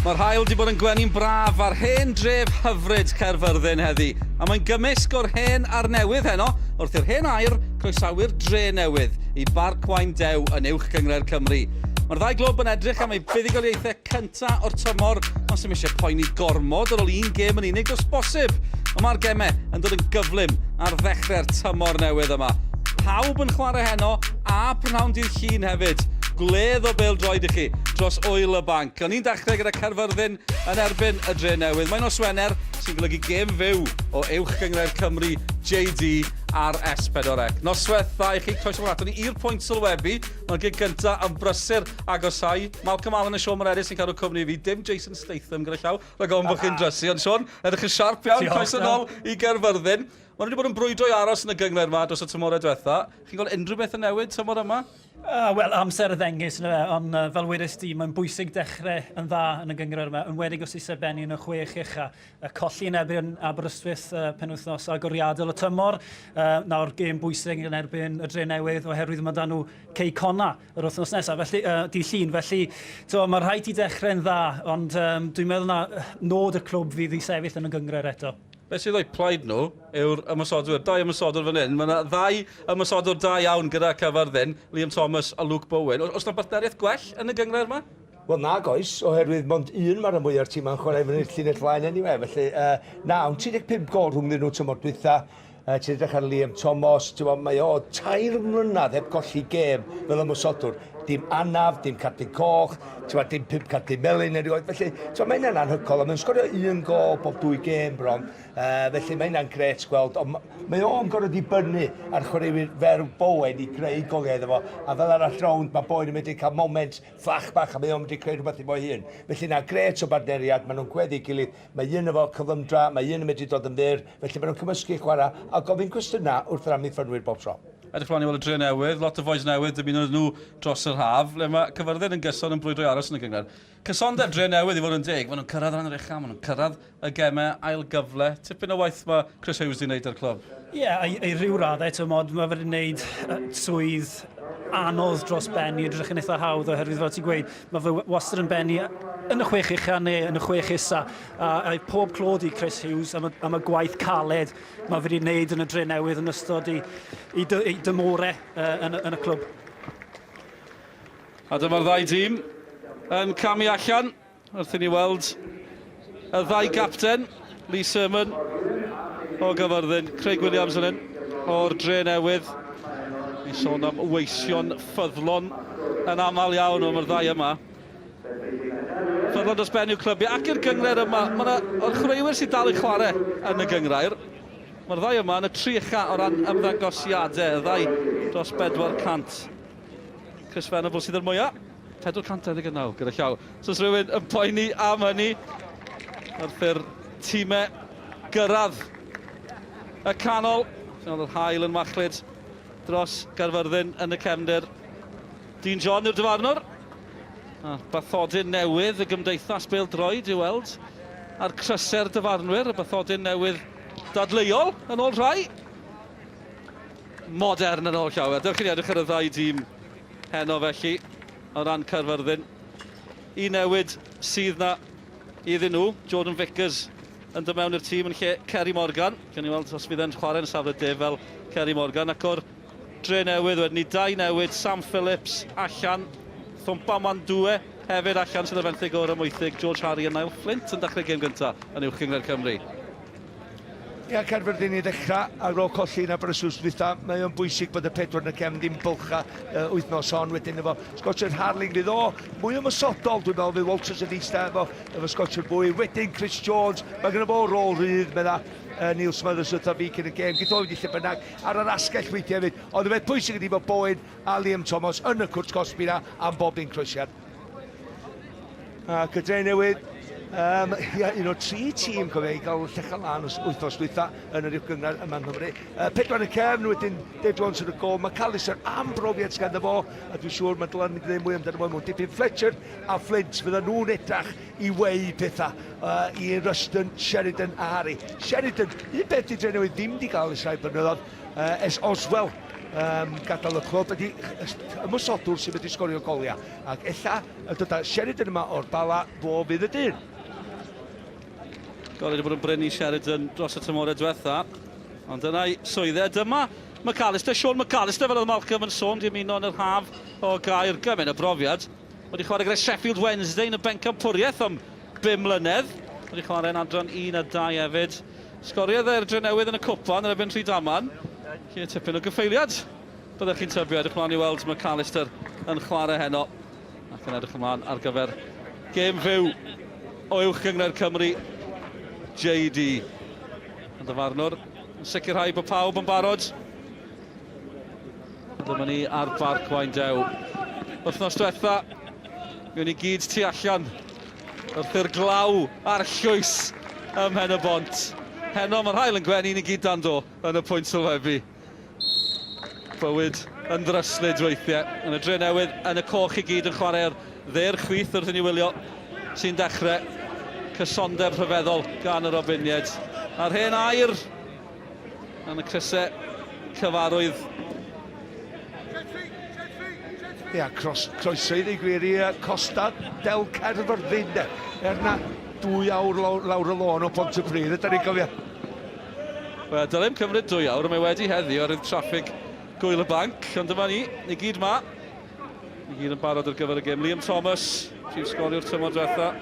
Mae'r haul wedi bod yn gwenu'n braf ar hen dref hyfryd Caerfyrddin heddi. A mae'n gymysg o'r hen a'r newydd heno, wrth i'r hen air croesawu'r Drenewydd i Barc Waun Dew yn uwch gyngred Cymru. Mae'r ddau glwb yn edrych am ei buddigoliaethau cyntaf o'r tymor, ond sy'n eisiau poeni gormod ar ôl un gêm yn unig os bosib. Ond mae'r gemau yn dod yn gyflym ar ddechrau'r tymor newydd yma. Pawb yn chwarae heno a prynhawn dydd Llun hefyd. Gwledd o bêl-droed i chi dros wyl y banc. O'n i'n dechrau gyda Caerfyrddin yn erbyn y Drenewydd. Mae'n nos Wener sy'n golygu gêm fyw o uwch gyngred Cymru JD ar S4C. Noswaith dda i chi, croeso fawr ato ni i'r pwynt sylwebu. Mae'r gig gyntaf yn brysur agosau. Malcolm Allen y Sean Moretti sy'n cadw cwmni i fi. Dim Jason Statham gyda llaw. Rhaid ofn bod chi'n drysu. Ond Sean, edrych yn siarp iawn. Croeso nôl i Caerfyrddin. Mae wedi bod yn brwydro i aros yn y gyngred yma dros y tymorau diwetha. Chi'n gweld unrhyw beth yn newid tymor yma? Wel, amser y ddengys, ond fel wedys di, mae'n bwysig dechrau yn dda yn y gyngred yma, yn wedig os i sebennu yn y 6 ucha. Colli yn erbyn Aberystwyth penwythnos agoriadol y tymor. Nawr gêm bwysig yn erbyn y Drenewydd oherwydd mae dan nhw ceicona yr wythnos nesaf, felly dydd Llun. Felly, mae rhaid i dechrau yn dda, ond dwi'n meddwl na nod y clwb fydd i sefyll yn y gyngred eto. Be sydd o'i plaid nhw yw'r ymysodwyr, dau ymysodwyr fan hyn. Mae yna ddau ymysodwyr da iawn gyda Caerfyrddin, Liam Thomas a Luke Bowen. Oes yna bartneriaeth gwell yn y gyngred yma? Wel, nag oes, oherwydd mond un mae'r mwy o'r tîm yn chwarae fyny llinell flaen anyway. Felly, nawn, 35 gol rhwng nhw tymor dwytha. Ti'n edrych ar Liam Thomas, mae o 3 mlynedd heb golli gêm fel ymwysodwr. Dim anaf, dim cadw coch, dim 5 cadw melyn erioed. Felly, mae hynna'n anhygol, a mae'n sgorio 1 gol bob 2 gêm bron. Felly, mae hynna'n gret gweld. Mae o'n gorau dibynnu ar chwaraewyr fer Bowen i greu goliau iddo fo. A fel arall rownd, mae Bowen yn mynd i cael moment ffach bach a mae o'n mynd i creu rhywbeth i boi hun. Felly, yna gret o bartneriad, maen nhw'n gweddi gilydd. Mae un efo cyflymdra, mae un yn mynd i dod yn ddir. Felly, maen nhw'n cymysgu chwarae a gofyn cwestiynau wrth yr amddiffynwyr bob tro. Edrych flaen i weld y Drenewydd, lot o fois newydd dymuno nhw dros yr haf, le mae Caerfyrddin yn gyson yn brwydro i aros yn y gyngred. Cysondeb Drenewydd i fod yn deg, maen nhw'n cyrraedd ran yr uchel, maen nhw'n cyrraedd y gemau ail gyfle. Tipyn o waith mae Chris Hughes wedi gwneud ar clwb. Ie, ei ryw raddau, mae wedi gwneud swydd anodd dros benni, edrych yn eitha hawdd oherwydd fel ti'n gweud, mae fe wastad yn benni yn y 6 ucha neu yn y 6 isa. A pob clod i Chris Hughes am y gwaith caled mae fe wedi gwneud yn y Drenewydd yn ystod i dymorau yn y clwb. A dyma'r ddau dîm yn camu allan, wrth i ni weld y ddau gapten, Lee Sermon o Caerfyrddin, Craig Williams yn hyn o'r Drenewydd. Ni sôn am weision ffyddlon yn aml iawn o'r ddau yma. Ffyddlon dros benniw clybiau ac i'r gyngred yma. O'r chwaraewyr sydd dal i chwarae yn y gyngrair. Mae'r ddau yma yn y 3 ucha o ran ymddangosiadau, y ddau dros 400. Chris Venable sydd yn mwyaf. 429 gyda llaw. So os rhywun yn poeni am hynny, wrth i'r tîmau gyrraedd y canol. Sy'n oedd yr haul yn machlyd dros Caerfyrddin yn y cefndir. Dean John yw'r dyfarnwr. Bathodyn newydd y gymdeithas bêl-droed i'w weld. A'r crysau'r dyfarnwyr, y bathodyn newydd dadleuol yn ôl rhai. Modern yn ôl llawer. Dewch chi edrych ar y ddau dîm heno felly o ran Caerfyrddin. Un newid sydd na iddyn nhw, Jordan Vickers yn dod mewn i'r tîm yn lle Ceri Morgan. Gan i weld os fydd e'n chwarae yn safle de fel Ceri Morgan. Ac o'r Drenewydd wedyn ni 2 newid, Sam Phillips allan, Thwmpa Mandwe hefyd allan sydd y fenthyg o'r ymwythig, George Harry a Niall Flint yn dechrau gêm gyntaf yn uwch gyngred Cymru. Ia, Caerfyrddin i ddechrau ar ôl colli yn Aberystwyth dwytha. Mae o'n bwysig bod y 4 yn y cefn ddim bylcha wythnos hon wedyn efo Sgotcher Harling fydd o mwy ymysodol, dwi'n meddwl, fydd Walters yn eistedd efo Sgotcher Bwy. Wedyn Chris Jones, mae gen i fo rôl rydd, medda Neil Smothers wrth a fi cyn y gêm, gyda wedi lle bynnag ar yr asgell weithiau hefyd. Ond y beth pwysig ydi fod Bowen a Liam Thomas yn y cwrt cosbi na am bob un crwysiad. Ac y Drenewydd, 3 tîm cofio i gael llecha lan wythnos dwytha yn yr uwch gyngred yma yn Nghymru. 4 yn y cefn, wedyn Dave Jones yn y gol. Mae Callister am brofiad sganddo fo, a dwi'n siŵr mae dylan ni ddim mwy amdano fo mewn dipyn. Fletcher a Flint fydden nhw'n edrach i wei pethau i Ruston, Sheridan a Harry. Sheridan, un beth i Drenewydd ddim wedi cael ys rhai blynyddoedd, es Oswell gadael y clwb ydy ymwysodwr sydd wedi sgorio goliau. Ac ella y dyda Sheridan yma o'r bala fo fydd y dyn. Gori wedi bod yn brynu Sheridan dros y tymorau diwetha. Ond yna'i swyddau dyma. Sean McAllister fel oedd Malcolm yn sôn, di ymuno yn yr haf o Gaer gymaint y brofiad. Wedi chwarae gyda Sheffield Wednesday yn y bencampwriaeth am 5 mlynedd. Wedi chwarae yn adran 1 a 2 hefyd. Sgoriodd e'r Drenewydd yn y cwpan yn erbyn Rhydaman. Cyn tipyn o gyffeiliad. Byddech chi'n tybio edrych ymlaen i weld McAllister yn chwarae heno. Ac yn edrych ymlaen ar gyfer gêm fyw o uwch gyngor Cymru, JD. Yn dyfarnwr, yn sicrhau bod pawb yn barod. Dyma ni ar Barc Waendew. Wythnos diwetha, gwn ni gyd tu allan wrth i'r glaw a'r llwys ym Mhen y Bont. Heno mae'r hael yn gwenu ni gyd dan do yn y pwynt sylwebu. Bywyd yn ddryslyd weithiau. Yn y Drenewydd, yn y coch i gyd yn chwarae'r dde'r chwith wrth i ni wylio sy'n dechrau cysondeb rhyfeddol gan yr obyniad. A'r hen air yn y crysau cyfarwydd. Ia, croesoedd ei gwir i Costa del Caerfyrddin. Yna 2 awr lawr y lôn o Pontypridd, ydyn ni'n cofio. Wel, dylem cymryd 2 awr, mae wedi heddiw ar y traffig gwyl y banc, ond dyma ni gyd ma. Ni gyd yn barod ar gyfer y gêm. Liam Thomas, prif sgorio'r tymor diwetha.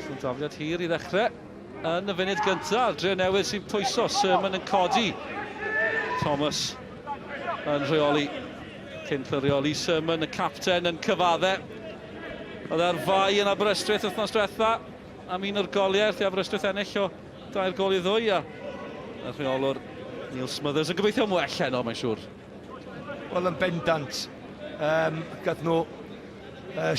Sy'n dafliad hir i ddechrau. Yn y funud gyntaf, Drenewydd sy'n pwyso, Sermon yn codi. Thomas yn rheoli, cyn rheoli Sermon, y capten yn cyfaddau. Oedd e'r fai yn Aberystwyth wythnos diwetha am un o'r goliau wrth i Aberystwyth ennill o 2 gol i 2 a y rheolwr Neil Smothers yn gobeithio mwell heno, mae'n siŵr. Wel, yn bendant. Gath nhw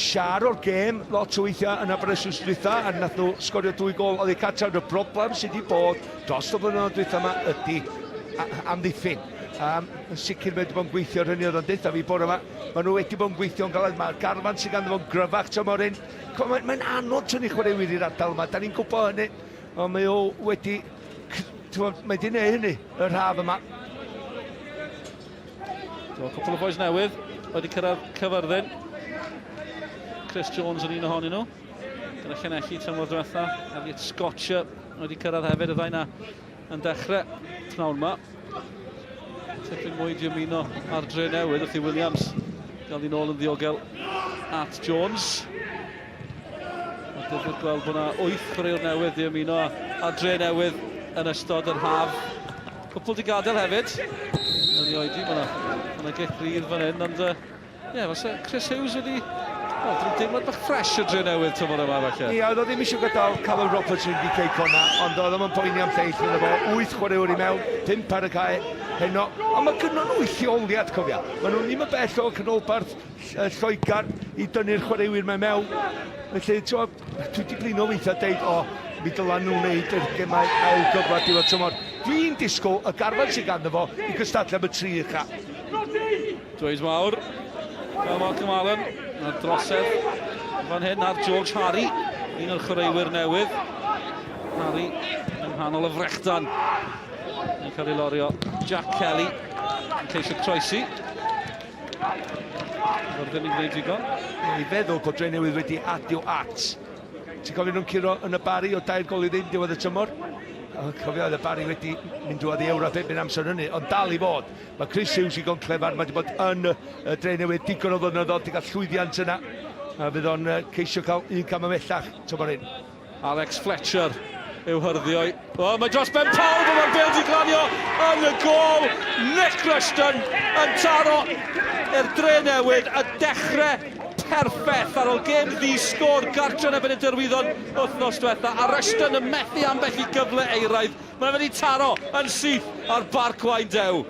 siar o'r gêm lot o weithiau yn Aberystwyth diwetha a nath nhw sgorio 2 gol. Oedd ei catchawd y broblem sydd wedi bod dros y blynyddoedd diwetha yma ydy amddiffyn. Yn sicr wedi bod yn gweithio ar hynny oedd yn dweud a fi bore yma. Maen nhw wedi bod yn gweithio yn galed. Mae'r garfan sydd ganddo fo'n gryfach tymor hyn. Mae'n anodd tynnu chwaraewyr i'r ardal yma. Da ni'n gwybod hynny. Ond mae o wedi... Mae wedi gwneud hynny, yr haf yma. Cwpl o boes newydd wedi cyrraedd Caerfyrddin. Chris Jones yn un ohonyn nhw. Gyda Llanelli tymor diwetha. Elliot Scotcher wedi cyrraedd hefyd y ddau na yn dechrau pnawn yma. Tipyn mwy di ymuno ar Drenewydd wrth i Williams gael ei nôl yn ddiogel at Jones. A difyr gweld bod yna 8 chwaraewr newydd di ymuno ar Drenewydd yn ystod yr haf. Cwpl di gadael hefyd. Yn ei oedi, mae yna gill rydd fan hyn, ond ie, Chris Hughes wedi... Wel, dwi'n deimlad bach ffres o Drenewydd tymor yma, falle. Ie, oedd o ddim eisiau gadael Callum Robertson wedi ceic hwnna, ond oedd o'n poeni am lleill yn efo 8 chwaraewr i mewn, 5 ar y cae heno. Ond mae gynnon nhw lleoliad, cofia. Mae nhw'n ddim yn bell o canolbarth Lloegr i dynnu'r chwaraewyr mewn. Felly, dwi wedi blino weithiau deud, mi dyla nhw'n wneud yr gemau ail gyfle diwedd tymor. Dwi'n disgwyl y garfan sydd ganddo fo i gystadlu am y 3 ucha. Dweud mawr, fel Malcolm Allen, a'r drosedd fan hyn ar George Harry, un o'r chwaraewyr newydd. Harry yn nghanol y frechdan. Yn cael ei lorio Jack Kelly yn ceisio croesi. Fyrddyn ni'n gwneud digon. I feddwl bod Drenewydd wedi adio at. Ti'n cofio nhw'n curo yn y bari o 2 gol i 0 diwedd y tymor? Cofio oedd y bari wedi mynd drwy i Ewrop erbyn amser hynny, ond dal i fod. Mae Chris Hughes i gon clefar, mae wedi bod yn y Drenewydd digon o ddynodol, wedi cael llwyddiant yna. A fydd o'n ceisio cael 1 cam ymellach, tymor hyn. Alex Fletcher yw hyrddioi. Mae dros ben pawb a mae'r bêl di glanio yn y gol. Nick Rushton yn taro i'r Drenewydd a dechrau perffaith ar ôl gêm ddi-sgôr gartre yn ebyn y Derwyddon wythnos diwetha. A Rushton yn methu ambell i gyfle eiraidd. Mae'n mynd i taro yn syth ar Barc Waendew.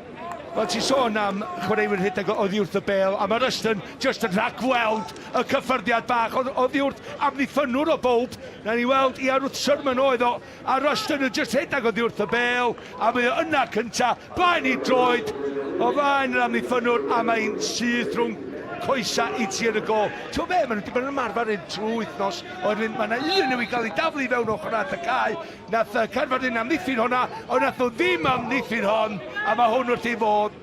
Wel, ti'n sôn am chwaraewyr hyd oddi wrth y bel, a mae Rushton just yn rhagweld y cyffyrddiad bach. Oddi wrth amddiffynwr o bob. Na ni weld, ia, wrth Sherman oedd o, a Rushton yn just hyd oddi wrth y bel, a mae o yna cynta, blaen i droed, o flaen yr amddiffynwr, a mae'n syth rhwng coesa i tir y gol. Ti'n be, maen nhw'n ymarfer un trwy wythnos, oherwydd mae yna un nhw i gael ei daflu fewn ochr at y cae. Nath Caerfyrddin amddiffyn hwnna, ond nath o ddim amddiffyn hon, a mae hwn wrth i fod.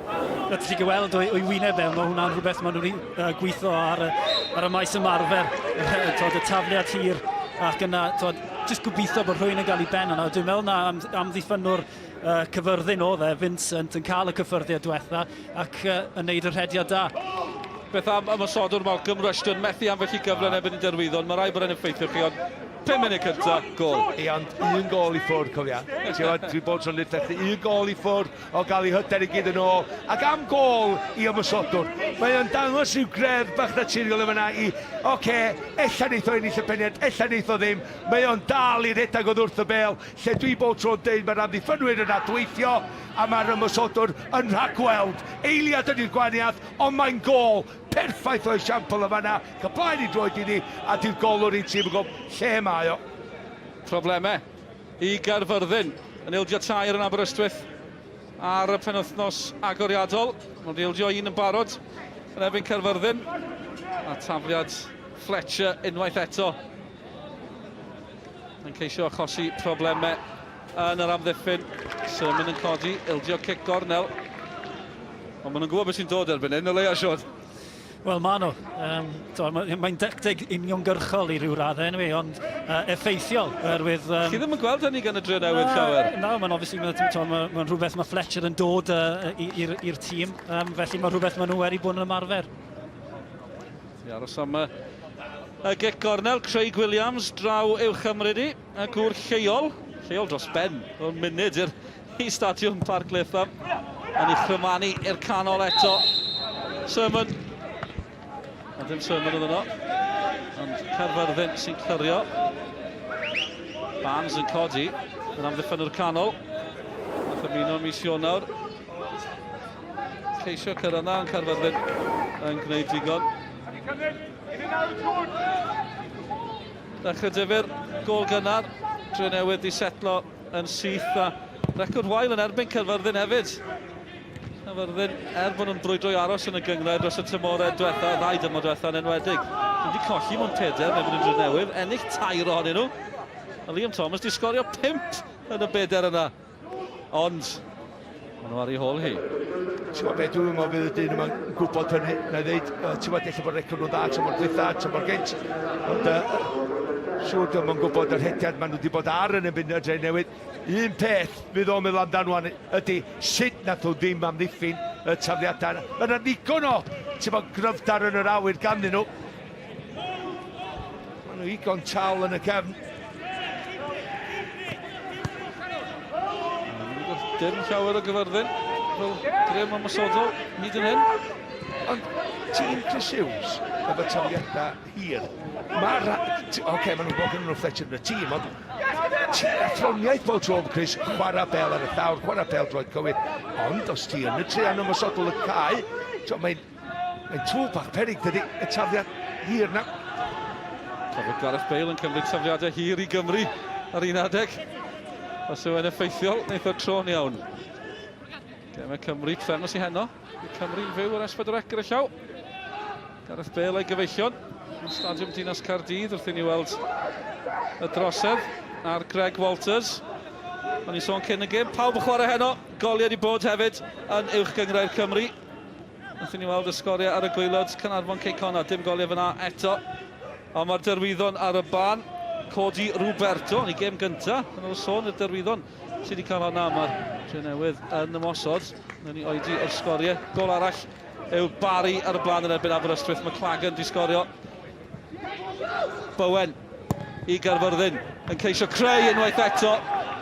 Rydych chi gweld o'i wyneb e, mae hwnna'n rhywbeth maen nhw'n gweithio ar y maes ymarfer, y tafliad hir, ac yna, jyst gobeithio bod rhywun yn cael ei ben yna. Dwi'n meddwl na amddiffynwr Caerfyrddin oedd Vincent, yn cael y cyffyrddiad diwetha ac yn neud yr hediad da. Beth am ymosodwr Malcolm Rushton, methu am felly gyfle yn ebyn i Derwyddon, mae rai bod yn effeithio chi, ond 5 munud cyntaf, gol. Ie, ond un gol i ffwrdd, cofia. Dwi'n bod tro'n nid llechi, un gol i ffwrdd o gael ei hyder i gyd yn ôl. Ac am gol i ymysodwr. Mae o'n dangos i'w gref bach naturiol yma na i, oce, ella neith o ennill y pened, ella neith o ddim. Mae o'n dal i redag oedd wrth y bel, lle dwi bod tro'n deud mae'r amddiffynwyr yn adweithio, a mae'r ymysodwr yn rhagweld. Eiliad ydy'r gwaniaeth, ond mae'n gol. Perffaith o'i siampl yma na, cael blaen i droed i ni, a di'r gol o'r un tîm yn gwybod lle mae o. Problemau i Caerfyrddin yn ildio tair yn Aberystwyth ar y penwythnos agoriadol. Mae'n ildio un yn barod yn ebyn Caerfyrddin. A tafliad Fletcher unwaith eto yn ceisio achosi problemau yn yr amddiffyn. Sermon yn codi, ildio cic gornel. Ond maen nhw'n gwybod beth sy'n dod erbyn hyn, y leia Siôn. Wel, maen nhw. Mae'n decdeg uniongyrchol i ryw raddau, anyway, ond effeithiol. Chi ddim yn gweld hynny gan y Drenewydd llawer? Na, mae'n obviously mae'n rhywbeth mae Fletcher yn dod i'r tîm, felly mae'n rhywbeth maen nhw wedi bod yn ymarfer. Aros am y gic gornel, Craig Williams draw uwch ymryd i, y gŵr lleol dros ben, o'n munud i Stadiwm Parc Latham, yn ei chrymanu i'r canol eto. Sermon, a dim Sermon oedd yno, ond Caerfyrddin sy'n cyrio. Barnes yn codi, yn amddiffyn o'r canol. Nath ymuno mis Ionawr. Ceisio cyrraedd yn Caerfyrddin yn gwneud digon. Dechrau difyr, gol gynnar. Drenewydd i setlo yn syth a record wael yn erbyn Caerfyrddin hefyd. Caerfyrddin, bod nhw'n brwydro i aros yn y gyngrau dros y tymorau diwetha, ddau dymor diwetha yn enwedig. Nhw wedi colli mewn 4 erbyn y Drenewydd, ennill 2 ohonyn nhw. A Liam Thomas di sgorio 5 yn y 4 yna. Ond, maen nhw ar ei hôl hi. Ti'n gwybod beth dwi'n meddwl fydd y dyn yma'n gwybod hynny, na ddeud, ti'n gwybod eich bod record nhw dda, tymor dwytha, tymor gynt. Ond siŵr dwi'n meddwl gwybod yr hediad maen nhw wedi bod ar yn ebyn y Drenewydd. Un peth fydd o'n meddwl amdano ydy sut nath o ddim amddiffyn y tafliadau. Mae yna ddigon o, ti'n bod, gryfdar yn yr awyr ganddyn nhw. Mae nhw igon tal yn y cefn. Dim llawer o Gyfyrddin, fel grym ymwysodol, nid yn hyn. Ond tîm Chris Hughes, efo tafliadau hir, maen nhw'n bod yn nhw Fletcher yn y tîm, ond athroniaeth fel tro Chris, chwarae bel ar y llawr, chwarae bel droed cywir. Ond os ti yn y trean ymwysodol y cae, mae'n twf bach perig, dydy y tafliad hir na. Cofio Gareth Bale yn cymryd tafliadau hir i Gymru ar 1 adeg. Os yw'n effeithiol, wneith o tro'n iawn. Mae Cymru pthefnos i heno. Cymru'n fyw yr S4C ar y llaw. Gareth Bale ei gyfeillion. Yn Stadiwm Dinas Caerdydd wrth i ni weld y drosedd ar Greg Walters. O'n i'n sôn cyn y gêm, pawb yn chwarae heno. Goliad i bod hefyd yn uwch gyngrau'r Cymru. Wrth i ni weld y sgoriau ar y gwaelod Cynarfon Ceicona. Dim goliau fyna eto. Ond mae'r Derwyddon ar y ban. Codi Roberto yn ei gêm gyntaf. Yn ôl sôn y Derwyddon sydd wedi cael hwnna. Mae'r Drenewydd yn ymosod. Yn ei oedi o'r sgoriau. Gol arall yw Barry ar y blaen yn erbyn Aberystwyth. Mae Clagan di sgorio. Bowen i Caerfyrddin yn ceisio creu unwaith eto.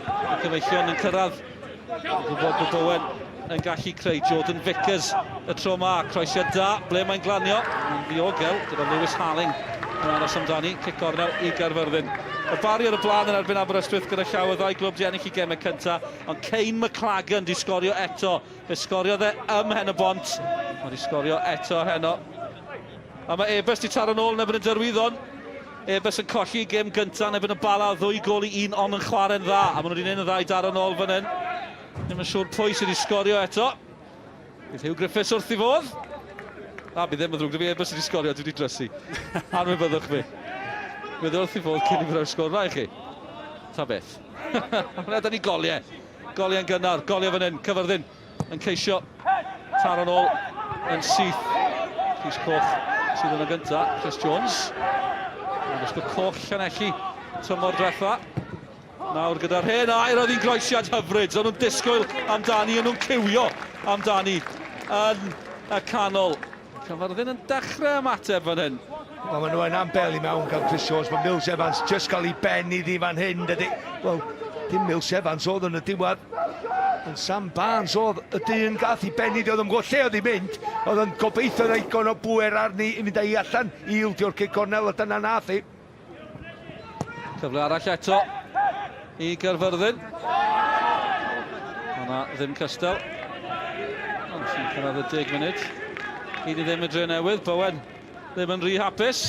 Mae cyfeillion yn cyrraedd. Gwybod bod Bowen yn gallu creu. Jordan Vickers y tro ma. Croesiad da. Ble mae'n glanio? Yn ddiogel gyda Lewis Halling yn aros amdani. Cic gornel i Caerfyrddin. Y Barry ar y blaen yn erbyn Aberystwyth gyda llaw y 2 glwb di ennill i gemau cyntaf. Ond Cain McLagan di sgorio eto. Fe sgorio dde ym y bont. Mae di sgorio eto heno. A mae Ebers di taro nôl yn erbyn y Derwyddon. Ebers yn colli i gêm gyntaf yn erbyn y Bala. 2 gol i 1 ond yn chwarae'n dda. A maen nhw wedi gwneud y 2 daro nôl fan hyn. Ddim yn siŵr pwy sydd wedi sgorio eto. Bydd Hugh Griffiths wrth i fodd. A, mi ddim yn ddrwg, fi ebys wedi sgorio, dwi wedi drysu. Anwybyddwch fi. Bydd wrth i fod cyn i fi sgorau i chi. Ta beth. Hwna, da ni goliau. Goliau'n gynnar, goliau fan hyn, Caerfyrddin yn ceisio. Taron ôl yn syth. Chris Coch sydd yn y gyntaf, Chris Jones. Yn ysgol Coch Llanelli, tymor diwetha. Nawr gyda'r hen air, oedd hi'n groesiad hyfryd. O'n nhw'n disgwyl amdani, o'n nhw'n cywio amdani yn y canol. Caerfyrddin yn dechrau ymateb fan hyn. Wel, maen nhw yn ambel i mewn gael Chris Jones. Mae Mills Evans just cael ei ben iddi fan hyn, dydy. Wel, dim Mills Evans oedd yn y diwedd. Yn Sam Barnes oedd y dyn gath i ben iddi, oedd yn gweld lle oedd i mynd. Oedd yn gobeithio ddigon o bwer arni i fynd â'i allan i ildio'r cig cornel, a dyna nath i. Cyfle arall eto i Caerfyrddin. O'na ddim cystel. Ond sy'n cyrraedd y 10 munud. Hyd i ddim y Drenewydd, Bowen ddim yn rhy hapus.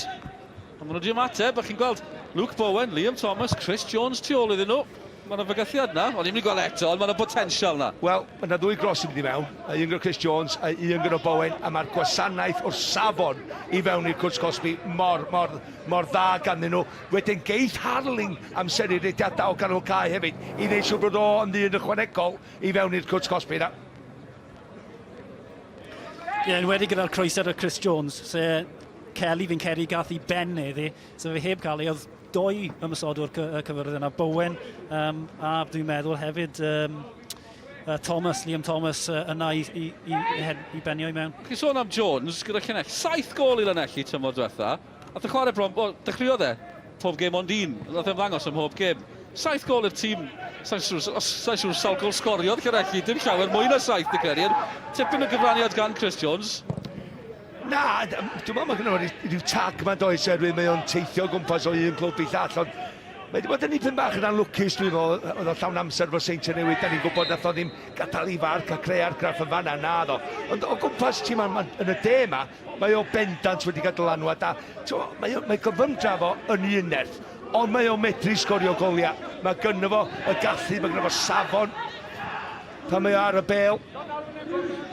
Ond maen nhw wedi ymateb, a chi'n gweld Luke Bowen, Liam Thomas, Chris Jones tu ôl iddyn nhw. Mae yna fygythiad yna, o'n i'n mynd i gweld eto, ond mae yna potensial yna. Wel, mae yna ddwy gros yn mynd i mewn, un gyda Chris Jones a un gyda Bowen, a mae'r gwasanaeth o'r safon i fewn i'r Cwrs Cosby mor dda ganddyn nhw. Wedyn geith Harling amser i'r reidiadau o ganol cae hefyd, i wneud siŵr bod o yn ddyn ychwanegol i fewn i'r Cwrs Cosby yna. Ie, yn wedi gyda'r croeser o Chris Jones, se Kelly fi'n ceri gath i ben iddi, so fe heb cael ei, oedd doi ymysodwr Caerfyrddin a Bowen, a dwi'n meddwl hefyd Liam Thomas yna i benio i mewn. Chi sôn am Jones gyda Llanelli, 7 gol i Llanelli tymor diwetha. A dy chwarae bron, dechreuodd e, pob gêm ond un, roedd e'n ddangos am hob gêm. 7 gol i'r tîm, sa'n siŵr sawl gol sgoriodd Llanelli, dim llawer mwy na 7 dy credu. Tipyn o gyfraniad gan Chris Jones. Na, dwi'n meddwl mae gynnu rhyw tag ma'n does erwydd mae o'n teithio gwmpas o un clwb i llall, ond mae wedi bod yn nipyn bach yn anlwcus dwi'n meddwl, oedd o llawn amser fo Seint Drenewydd, da ni'n gwybod nath o ddim gadael i farc a creu argraff yn fanna, na ddo. Ond o gwmpas tîm yn y de yma, mae o bendant wedi gadael anwad, a mae gyfymdra fo yn unnerth, ond mae o medru sgorio goliau. Mae gynnu fo y gallu, mae gynnu fo safon, pan mae o ar y bel.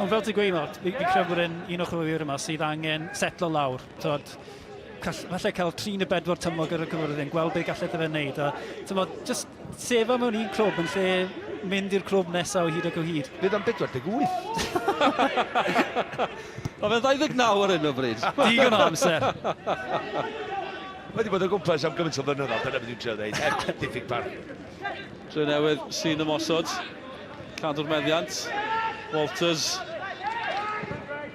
Ond fel ti'n gweud, fi credu bod un o'r chwaraewyr yma sydd angen setlo lawr. Falle cael 3 neu 4 tymor gyda'r Caerfyrddin, gweld beth gallai fe wneud. Just sefa mewn un clwb yn lle mynd i'r clwb nesaf o hyd ac o hyd. Bydd am 48. O fe'n 29 ar hyn o bryd. Digon o amser. Wedi bod o gwmpas am gymaint o flynyddoedd, dyna beth yw'n trio dweud, heb diffyg parc. Drenewydd sy'n ymosod, cadw'r meddiant. Walters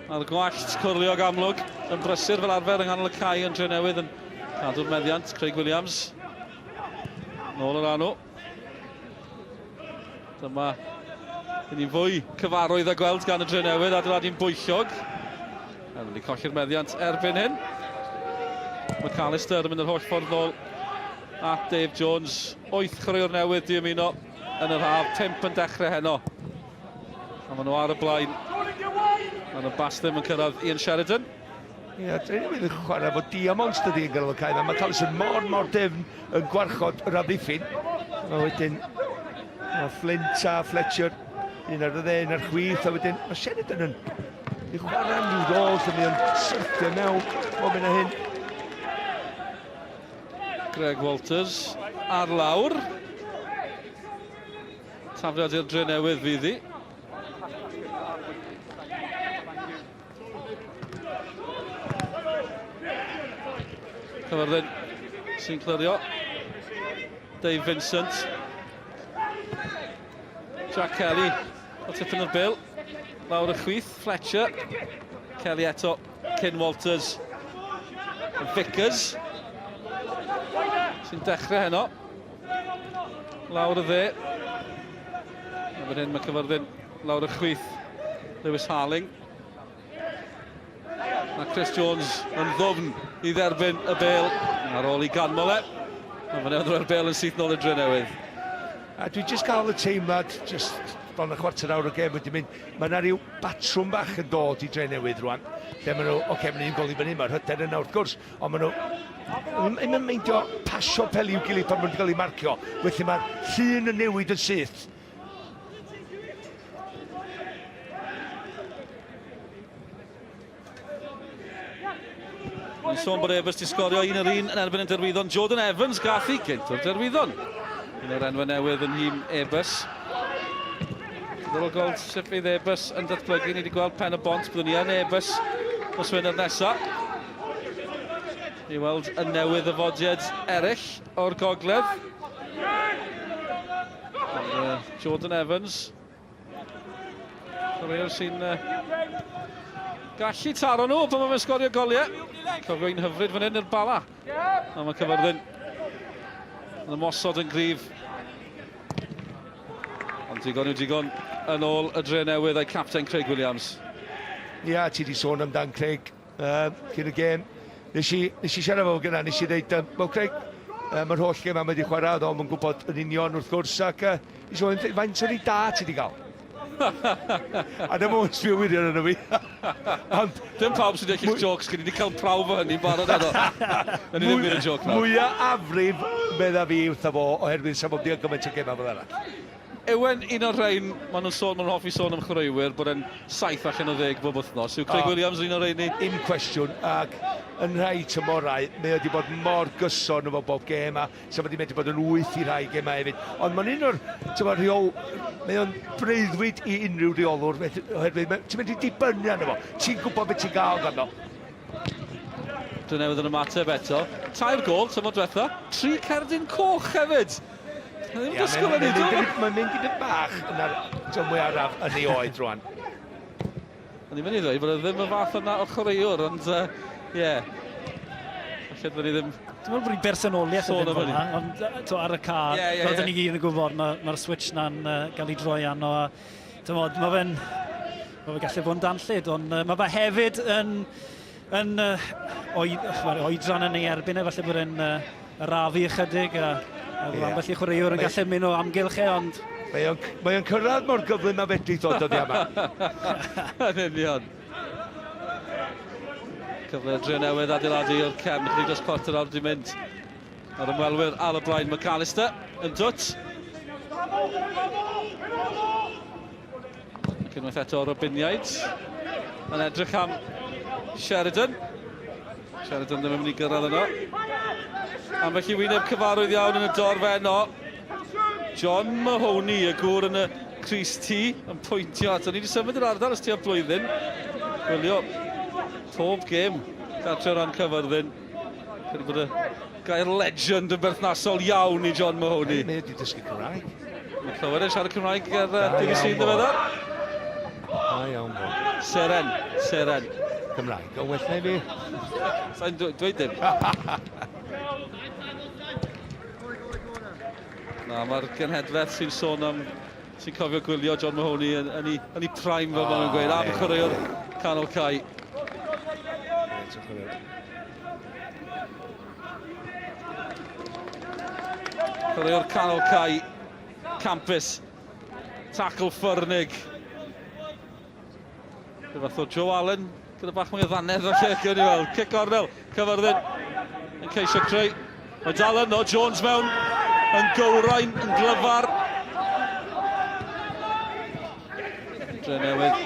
ar y gwallt, cwrliog amlwg yn brysur fel arfer yng nghanol y cae yn Drenewydd yn cadw'r meddiant. Craig Williams nôl yr anw. Dyma yn un fwy cyfarwydd a gweld gan y Drenewydd, adeiladu'n bwyllog. Yn wedi colli'r meddiant erbyn hyn. McAllister yn mynd yr holl ffordd nôl at Dave Jones. 8 chwaraewr newydd di ymuno yn yr haf, 5 yn dechrau heno. A maen nhw ar y blaen. Maen nhw bas ddim yn cyrraedd Ian Sheridan. Ie, Drenewydd yn chwarae fo diamonds dydi yn ganol y cae. Mae cael sy'n mor difn yn gwarchod yr amddiffyn. A wedyn, Flint a Fletcher, un ar y dde, un ar chwith. A wedyn, mae Sheridan yn i chwarae am New Dolls, a mi yn syrthio mewn o mynd â hyn. Greg Walters ar lawr. Tafliad i'r Drenewydd fydd hi. Caerfyrddin sy'n clirio. Dave Vincent. Jack Kelly o tipyn o'r bil. Lawr y chwith, Fletcher. Kelly eto, cyn Walters. Vickers sy'n dechrau heno. Lawr y dde. A fan hyn mae Caerfyrddin lawr y chwith. Lewis Harling. A Chris Jones yn ddwfn i dderbyn y bel ar ôl i ganmol e. A fan hyn o'r bel yn syth nôl y Drenewydd. A dwi jyst cael y teimlad, jyst bron y chwarter awr o gem wedi mynd, mae yna rhyw batrwm bach yn dod i Drenewydd rwan. Lle maen nhw, oce, maen nhw'n gol i fyny, mae'r hyder yna wrth gwrs, ond maen nhw, yn meindio pasio peli i'w gilydd pan maen nhw'n cael ei marcio. Felly mae'r llun yn newid yn syth. Mae'n sôn bod Ebers di sgorio 1-1 yn erbyn y derwyddon. Jordan Evans gath i gynt o'r derwyddon. Un o'r enwau newydd yn hym Ebers. Dyl o gweld sut fydd Ebers yn datblygu. Ni wedi gweld pen y bont, byddwn ni yn Ebers os wy'n yr nesaf. Ni weld y newydd yfodiad eraill o'r gogledd. Jordan Evans. Caerfyrddin sy'n gallu taro nhw pan mae'n sgorio goliau. Cofio un hyfryd fan hyn i'r bala. A mae Caerfyrddin yn ymosod yn gryf. Ond digon yn ôl y Drenewydd a'i capten Craig Williams. Ia, ti di sôn amdan Craig cyn y gêm. Nes i siarad fo gyna, nes i dweud, wel Craig, mae'r holl gêm am wedi chwarae, ond mae'n gwybod yn union wrth gwrs, ac i sôn, faint sy'n ei da ti di gael? A dyma o'n sbio wirion yna fi. Dim pawb sy'n dweud jocs, gyd i wedi cael prawf o hynny barod edo. Yn i ddim bydd yn joc nawr. Mwyaf afrif medda fi wrtho fo, oherwydd sa'n bod digon gymaint o gema fel yna. Ewen un o'r rhain, maen nhw'n hoffi sôn am chreuwyr bod e'n 7 allan o 10 bob wythnos. Yw Craig Williams un o'r rhain ni? Un cwestiwn, ac yn rhai tymorau, mae wedi bod mor gyson efo bob gêm, a sa'n wedi bod yn 8 i rhai gemau hefyd. Ond mae'n un o'r rheol, mae o'n breuddwyd i unrhyw reolwr, oherwydd ti'n mynd i dibynnu arno fo. Ti'n gwybod beth ti'n gael ganddo. Drenewydd yn ymateb eto. 2 gol, tymor diwetha. 3 cerdyn coch hefyd. Mae'n mynd i beth bach yn mwy araf yn ei oed rwan. O'n i'n mynd i ddweud bod e ddim y fath yna o chwaraewr, ond ie. Falle dwi ddim... Dwi'n meddwl bod i'n bersonoliaeth o ddim hwnna, ond ar y car, roedd ni gyd yn gwybod, mae'r switch na'n gael ei droi arno. Mae fe'n gallu bod yn danllid, ond mae fe hefyd yn oedran yn ei erbyn, falle bod e'n rafu ychydig, a felly chwaraewr yn gallu mynd o amgylch ond... Mae o'n cyrraedd mor gyflym a fedri ddod o ddiama. Yn union. Cyfle Drenewydd adeiladu o'r cefn, chydig dros cwarter awr wedi mynd ar ymwelwyr al y blaen McAllister yn dwt. Cynwaith eto o'r Robiniaid yn edrych am Sheridan. Sheridan ddim yn mynd i gyrraedd yno. Am felly wyneb cyfarwydd iawn yn y dorfenno. John Mahoney, y gŵr yn y Cris T, yn pwyntio ato. Ni wedi symud yr ardal ys ti o blwyddyn. Gwylio, pob gêm gartre o ran Caerfyrddin. Credu bod y gair legend yn berthnasol iawn i John Mahoney. Mae wedi dysgu Cymraeg. Mae clywed yn siarad Cymraeg ar BBC yn ddiweddar. Da iawn bo. Seren. Cymraeg, o well neu fi. Sa'n dweud dim. Na, mae'r genhedlaeth sy'n sôn am, sy'n cofio gwylio John Mahoney yn ei prime fel maen nhw'n gweud, am chwaraewr canol cae. Chwaraewr canol cae, campus, tackle ffyrnig. Fath o Joe Allen, gyda bach mwy o ddanedd o lle, gyda ni weld. Cic ornel, Caerfyrddin yn ceisio creu. Mae dal yno, Jones mewn, yn gywrain, yn glyfar. Drenewydd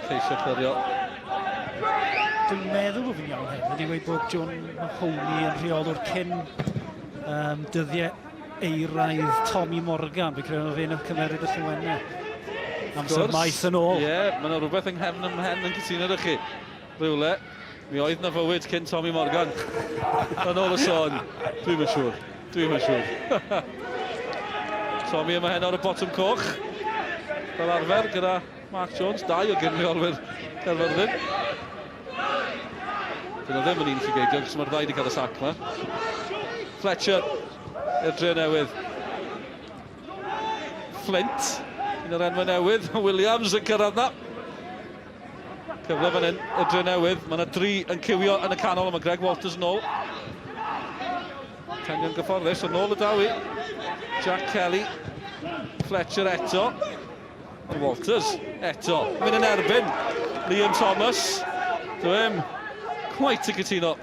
ceisio chwaraeo. Dwi'n meddwl bod fi'n iawn hefyd. Wedi dweud bod John Mahoney yn rheolwr cyn dyddiau eiraidd Tommy Morgan. Fi'n credu fe'n cymeryd y llywennau. Amser maith yn ôl. Ie, mae yna rhywbeth yng nghefn ymhen yn cytuno â chi. Rhywle, mi oedd na fywyd cyn Tommy Morgan. Yn ôl y sôn, dwi'n yn siŵr. Tommy yma hen ar y bottom coch. Fel arfer gyda Mark Jones, 2 o gynryolwyr Caerfyrddin. Dyna ddim yn un llygeidio, cos mae'r 2 wedi cael y sac yma. Fletcher i'r Drenewydd. Flint, un o'r enwau newydd. Williams yn cyrraedd na. Cyfle fan hyn, y Drenewydd. Mae yna 3 yn cywio yn y canol, mae Greg Walters yn ôl. Tengan gyfforddus, yn ôl y dawi. Jack Kelly. Fletcher eto. Walters eto. Mynd yn erbyn. Liam Thomas. Dwi'n quite y cytuno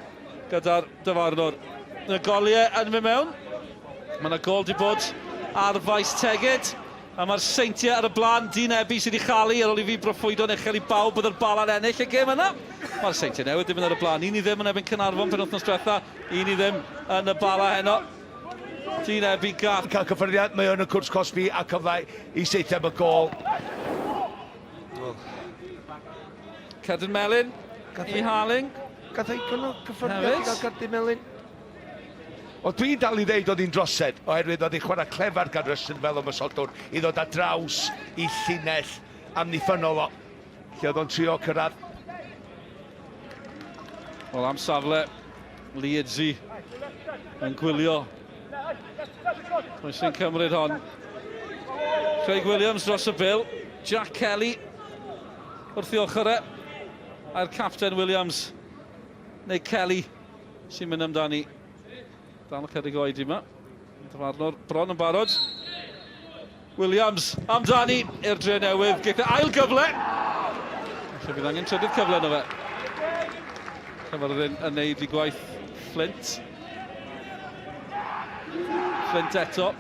gyda'r dyfarnwr. Y goliau yn mynd mewn. Mae yna gol di bod ar faes tegid. A mae'r seintiau ar y blaen, Drenewydd sydd wedi chalu ar ôl i fi broffwydo'n uchel i bawb bydd yr bal ar ennill y gêm yna. Mae'r seintiau newydd ddim yn ar y blaen. Un i ddim yn ebyn Caernarfon pen wythnos diwetha, un i ddim yn y bala heno. Drenewydd gath. Cael cyffyrddiad, mae o'n y cwrs Cosby a cyfle i seithio am y gol. Caerfyrddin Melyn i Harling. Gath ei cyffyrddiad i gael Caerfyrddin Melyn. O dwi'n dal i ddeud oedd hi'n drosed, oherwydd oedd hi'n chwarae clefar gan Rysyn fel ymysodwr i ddod â draws i llinell amddiffynol o, lle oedd o'n trio cyrraedd. Wel, am safle, Leedsy yn gwylio. Mae'n sy'n cymryd hon. Craig Williams dros y bil, Jack Kelly wrth i ochr e, a'r capten Williams, neu Kelly, sy'n mynd amdani. Dal y cyrraeg oedi yma. Dyfarnwr bron yn barod. Williams amdani i'r Drenewydd. Geith e ail gyfle. Felly bydd angen trydydd cyfle yno fe. Caerfyrddin yn neud i gwaith Flint. Flint eto.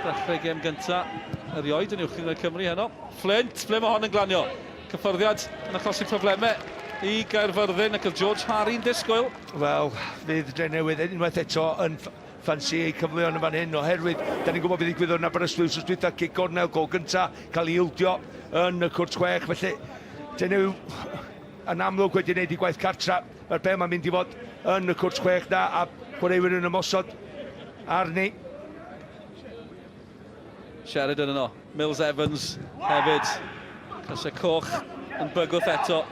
Dechrau gêm gynta. Erioed yn uwch yn Cymru heno. Flint, ble mae hon yn glanio. Cyffyrddiad yn achosi problemau i Caerfyrddin ac oedd George Harry'n disgwyl. Wel, fydd Drenewydd unwaith eto yn ffansi ei cyfleon yn fan hyn oherwydd da ni'n gwybod bydd ddigwyddodd yn Aberystwyth wrth dwytha cic gornel gol gynta cael ei ildio yn y cwrt chwech, felly Drenewydd yn amlwg wedi gwneud i gwaith cartra. Mae'r be mae'n mynd i fod yn y cwrt chwech na a chwaraewyr yn ymosod arni. Sheridan yno, Mills Evans hefyd. Cysau coch yn bygwth eto.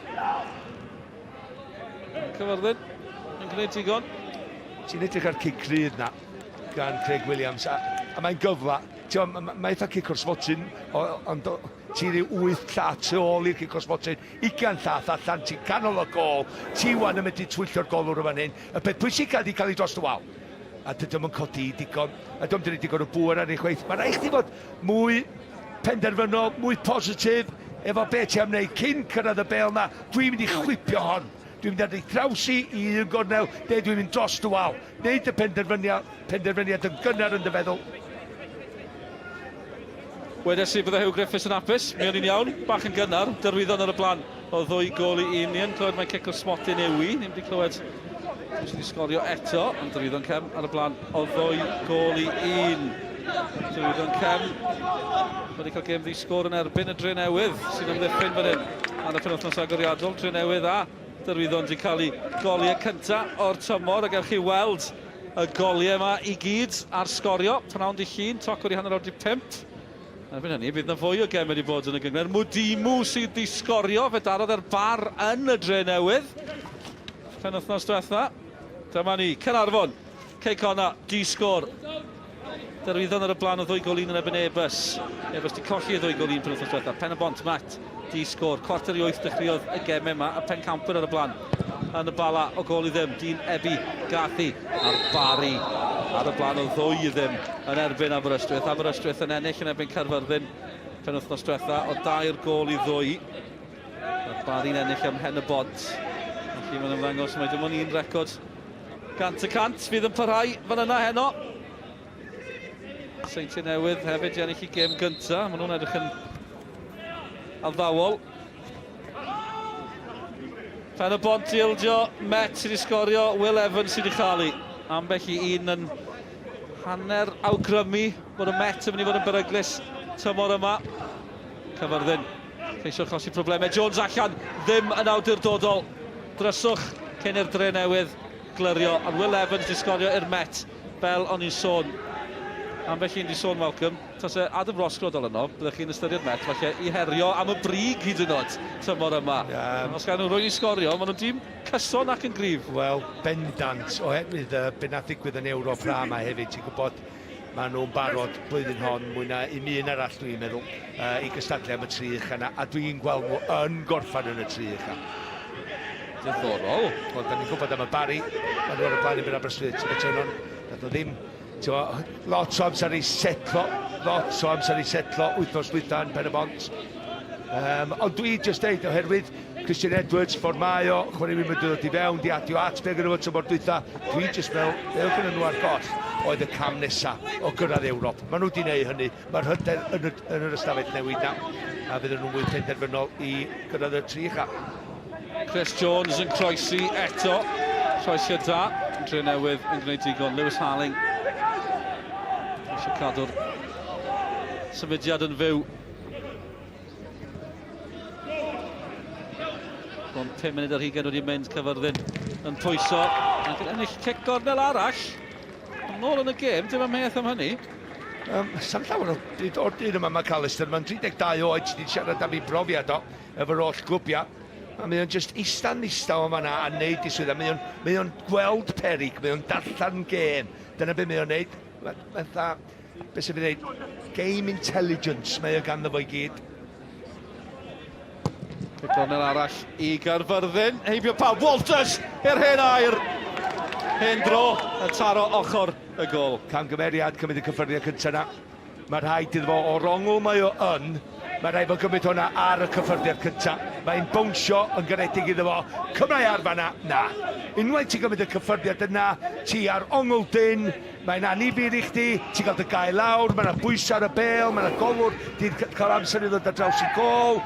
Caerfyrddin yn gwneud digon. Ti'n edrych ar cic rydd na gan Craig Williams a mae'n gyfla. Mae eitha cic o'r sbotyn, ond ti'n rhyw 8 llat ôl i'r cic o'r sbotyn, 20 llat allan, ti'n canol y gol, ti wan yn mynd i twyllio'r golwr o fan hyn. Y peth pwysig cael ei dros y wal. A dydym yn codi digon, a dydym dyn ni digon o bŵr ar ei chweith. Mae'n rhaid chdi fod mwy penderfynol, mwy positif, efo beth ti am wneud cyn cyrraedd y bel na. Dwi'n mynd i chwipio hon. Dwi'n mynd i drawsi i un gornel, neu dwi'n mynd dros dy wal. Neud y penderfyniad yn gynnar yn dy feddwl. Wedes i bydde Hugh Griffiths yn apus, mi o'n i'n iawn, bach yn gynnar, dyrwyddon ar y blaen o 2 gol i 1. Clywed mae'n cic o'r smotyn ewi, ni'n wedi clywed sydd wedi sgorio eto, ond dyrwyddon cem ar y blaen o 2 gol i 1. Dyrwyddon cem wedi cael gêm ddisgwr yn erbyn y Drenewydd sy'n ymddiffyn fan hyn ar y penwythnos agoriadol. Drenewydd a Dyrwyddon wedi cael ei goliau cyntaf o'r tymor a gewch chi weld y goliau yma i gyd ar sgorio. Prynhawn di llun, toc wedi hanner awr 5. Erbyn hynny, bydd na fwy o gem wedi bod yn y gyngor. Mwdimu sydd wedi sgorio, fe darodd e'r bar yn y Drenewydd. Penwythnos diwetha. Dyma ni, Caernarfon, Ceicona, di-sgor. Dyrwyddon ar y blaen o 2 gol 1 yn ebyn Ebus. Ebus di colli y 2 gol 1 penwythnos diwetha. Pen y bont, Matt, di-sgor. 7:45 dechreuodd y gemau yma. A Pen Camper ar y blaen. Yn y bala o gol i ddim. Dyn Ebi, Gathi a'r Bari. Ar y blaen o 2 i ddim yn erbyn Aberystwyth. Aberystwyth yn ennill yn erbyn Caerfyrddin penwythnos diwetha o 2 gol i 2. A'r Bari'n ennill am Hen y Bont. Felly mae'n ymddangos mai dim ond 1 record 100% fydd yn parhau fan yna heno. Seintiau Newydd hefyd i ennill i gêm gynta. Maen nhw'n edrych yn alddawol. Pen y Bont i ildio, Met sydd wedi sgorio, Will Evans sydd wedi chalu. Ambell i 1 yn hanner awgrymu bod y Met yn mynd i fod yn beryglus tymor yma. Caerfyrddin ceisio achosi problemau. Jones allan, ddim yn awdurdodol. Dryswch cyn i'r Drenewydd glyrio. Ond Will Evans wedi sgorio i'r Met, fel o'n i'n sôn. Ambell i'n di sôn, Malcolm. Tas e Adam Rosgrod yno, byddech chi'n ystyried Met, falle i herio am y brig hyd yn oed tymor yma. Os gael nhw rwy'n i sgorio, maen nhw'n dîm cyson ac yn gryf. Wel, bendant, oherwydd be na ddigwydd yn Ewrop ra yma hefyd, ti'n gwybod, maen nhw'n barod blwyddyn hon, mwy na un arall dwi'n meddwl, i gystadlu am y 3 yna, a dwi'n gweld nhw yn gorffan yn y 3 yna. Diddorol. Wel, da ni'n gwybod am y Bari, maen nhw ar y blaen i fynd Aberystwyth, nath nhw ddim, lot o amser i setlo, wythnos dwytha yn Pen y Bont. Ond dwi jyst deud, oherwydd Christian Edwards, ffordd mae o, chwarae fi'n mynd dod i fewn, di adio Atsberg yn y tymor dwytha. Dwi jyst fel, fel gyda nhw ar goll, oedd y cam nesaf o gyrraedd Ewrop. Maen nhw wedi gwneud hynny, mae'r hyder yn yr ystafell newid na, a fydden nhw'n mwy penderfynol i gyrraedd y tri ucha. Chris Jones yn croesi eto. Croesio da. Drenewydd yn gwneud digon. Lewis Harling. Eisiau cadw'r symudiad yn fyw. Ond 5 munud ar hugain wedi mynd Caerfyrddin yn pwyso. Ac yn ennill cic gornel arall. Yn ôl yn y gêm, dim ymheth am hynny. Sa'n llawer o'r dyn yma McAllister, mae'n 32 oed sydd wedi siarad am ei brofiad o efo'r oll glwbiau. A mae o'n just ista'n o fan'na a neud i swydda. Mae o'n gweld perig, mae o'n darllen gêm. Dyna beth mae o'n neud. Fatha, beth sy'n fi dweud, game intelligence mae o ganddo fo i gyd. Gornel arall i Caerfyrddin. Heibio pawb, Walters i'r hen air. Hen dro, y taro ochr y gol. Camgymeriad cymryd y cyffyrddiad cyntaf yna. Mae rhaid iddo fo o rongl mae o yn. Mae rhaid fo gymryd hwnna ar y cyffyrddiad cyntaf. Mae'n bownsio yn garedig iddo fo. Cymryd ar fan'na, na. Unwaith ti'n gymryd y cyffyrddiad yna, ti ar ongl dyn, mae'n anifir i chdi, ti'n cael dy gael lawr, mae'n bwys ar y bel, mae'n golwr, ti'n cael amser i ddod ar draws i gol.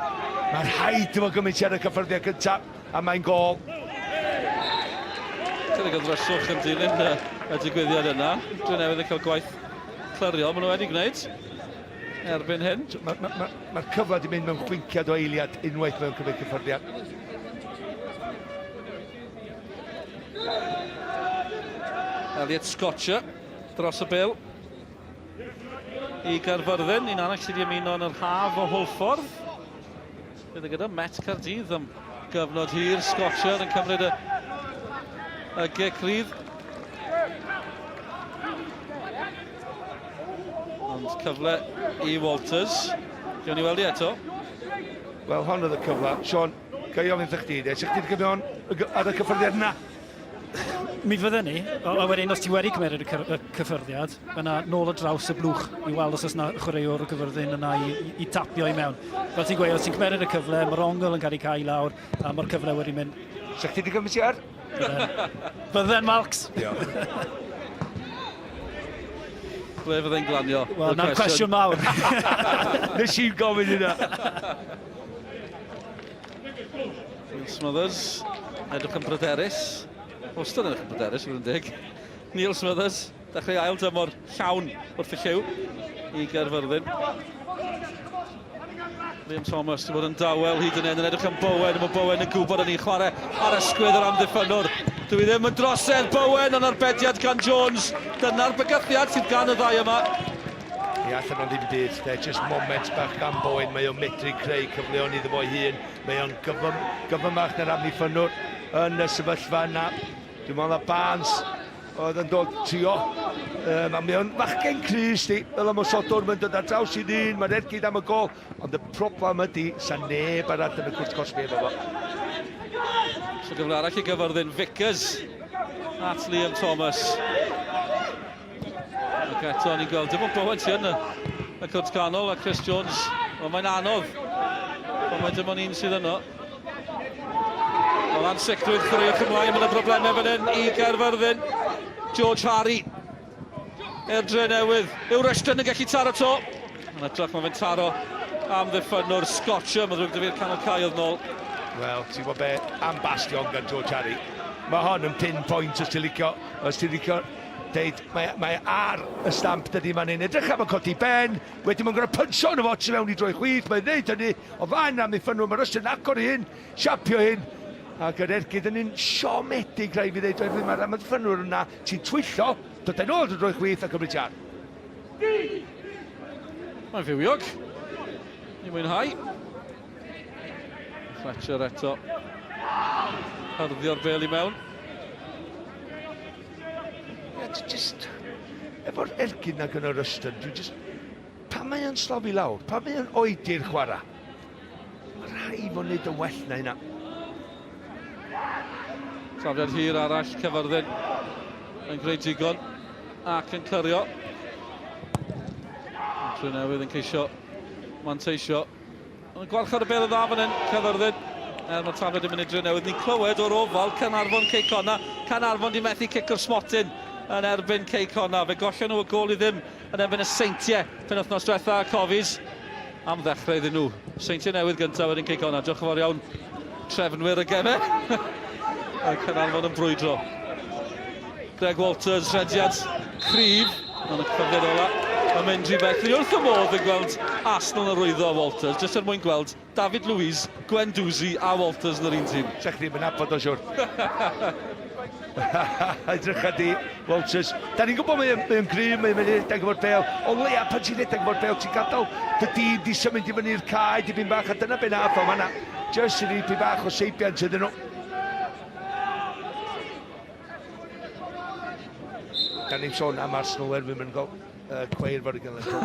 Mae'n rhaid fo gymryd ti ar y cyffyrddiad cyntaf, a mae'n gol. Dyna gael dryswch yn dilyn y digwyddiad yna. Drenewydd yn cael gwaith clyriol, maen nhw wedi gwneud erbyn hyn. Mae'r cyfle wedi mynd mewn chwinciad o eiliad unwaith mewn cymryd cyffyrddiad. Elliot Scotcher dros y bil i Caerfyrddin. Un arall sydd wedi ymuno yn yr haf o Hwlffordd. Bydd gyda Met Caerdydd am gyfnod hir. Scotcher yn cymryd y gic rydd. Ond cyfle i Walters. Gawn ni weld i eto. Wel, hon oedd y cyfle. Sean, ga i ofyn chdi, eisiau chdi gyda hon ar y cyffyrddiad yna? Mi fydden ni, a wedyn os ti wedi cymryd y cyffyrddiad, yna nôl y draws y blwch i weld os yna chwaraewr y Caerfyrddin yna i tapio i mewn. Fel ti'n gweud, os ti'n cymryd y cyfle, mae'r ongl yn cael ei cael lawr, a mae'r cyfle wedi mynd. Sa chdi wedi gymryd ti ar? Bydden, Malcs. Ble fydde'n glanio? Wel, na'n cwestiwn mawr. Nes i'n gofyn yna. Smothers, edrych yn bryderus. Wastad yn edrych yn bryderus, fydd yn dig. Neil Smothers, dechrau ail dymor llawn wrth y lliw i Caerfyrddin. Liam Thomas wedi bod yn dawel hyd yn hyn yn edrych yn Bowen. Mae Bowen yn gwybod yn ei chwarae ar ysgwydd yr amddiffynwr. Dwi ddim yn drosedd Bowen yn arbediad gan Jones. Dyna'r bygythiad sydd gan y ddau yma. Ie, allan o'n ddim byd. Just moments bach gan Bowen. Mae o'n medru creu cyfleon iddo fo'i hun. Mae o'n gyfymach na'r amddiffynwr yn y sefyllfa yna. Dwi'n meddwl na Barnes oedd yn dod trio. Mae o'n fachgen crys di, fel am o Sodwr, mae'n dod ar draws i ddyn, mae'n ergyd am y gol. Ond y problem ydy, sa neb arall yn y cwrt cosbi efo fo. So gyfle arall i Caerfyrddin, Vickers at Liam Thomas. Ac eto ni'n gweld, dim ond Bowen ti yn y cwrt canol a Chris Jones. Ond mae'n anodd, ond mae dim ond un sydd yno. Wel, ansicrwydd chwaraewch ymlaen, mae'n y broblemau fan hyn i Caerfyrddin. George Harry. Drenewydd. Yw Rushton yn gallu taro to. Mae'n edrych mae fe'n taro am ddiffynwr Scotcher. Mae'n rhywbeth i'r canol cael nôl. Wel, ti'n gwybod be, am bastion gan George Harry. Mae hon yn pinpoint os ti'n licio. Os ti'n licio deud, mae ar y stamp dydy ma'n un. Edrych am y codi ben. Wedyn mae'n gwneud pynsio yn y fo, mewn i droi chwith. Mae'n dweud hynny. O fain am ddiffynwr. Mae Rushton agor i hyn. Siapio hyn. Ac yr ergyd yn un siomedig rhaid fi ddeud, mae'r amddiffynwr yna, ti'n twyllo, dod e'n ôl drwy chwith a cymryd ti ar. Mae'n fywiog. I mwynhau. Fletcher eto. Hyrdio'r bel i mewn. Just, efo'r ergyd na gyda'r Rushton, dwi'n just... Pa mae o'n slofi lawr? Pa mae o'n oedi'r chwarae? Mae rhaid fo'n neud yn well na hynna. Trafiad hir arall, Caerfyrddin yn greu digon ac yn clyrio. Drenewydd yn ceisio manteisio. Yn gwarchod y bel y dda fan hyn, Caerfyrddin. Mae tafod yn mynd i Drenewydd. Ni'n clywed o'r ofal, Caernarfon Caerconna. Caernarfon di methu cic o'r smotin yn erbyn Caerconna. Fe gollon nhw y gol i ddim yn erbyn y Seintiau penwythnos diwetha a cofis. Am ddechrau iddyn nhw. Seintiau newydd gyntaf wedyn Caerconna. Diolch yn fawr iawn trefnwyr y gemau. A Caernarfon yn brwydro. Greg Walters, rediad cryf. Ond y cyfriad ola. Yn mynd rhy bell. Ni wrth y modd yn gweld Arsenal yn rwyddo a Walters. Jyst er mwyn gweld David Luiz, Gwendouzi a Walters yn yr un tîm. Sech chi ddim yn abod o siwr. Edrych ydi Walters. Da ni'n gwybod mae'n gryf, mae'n mynd i'r deg o'r bel. O leia pan ti'n edrych o'r bel, ti'n gadael dy dîm di symud i fyny'r cae, dipyn bach, a dyna ben ath o. Mae'na jyst yn dipyn bach o seibiant ydyn nhw. Da ni'n sôn am Arsenal erbyn mynd gol. Caerfyrddin yn gol.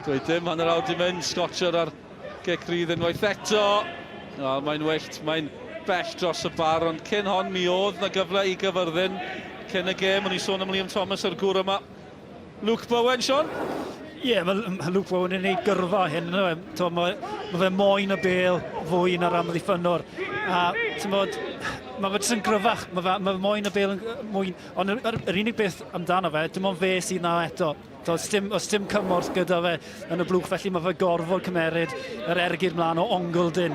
Dweud dim, hanner awd i mynd, Sgorio ar Caerfyrddin unwaith eto. Mae'n wyllt, mae'n bell dros y bar, ond cyn hon mi oedd na gyfle i Caerfyrddin. Cyn y gêm, o'n i sôn am Liam Thomas ar gŵr yma. Luke Bowen, Sean? Ie, mae Luke Bowen yn ei gyrfa hyn. Mae fe moyn y bel fwy na'r amddiffynwr. A mae fe jyst yn gryfach, mae moyn y bel yn mwy. Ond yr unig beth amdano fe, dim ond fe sydd na eto. Os dim cymorth gyda fe yn y blwch, felly mae fe gorfod cymeryd yr ergyd mlaen o ongl-dyn.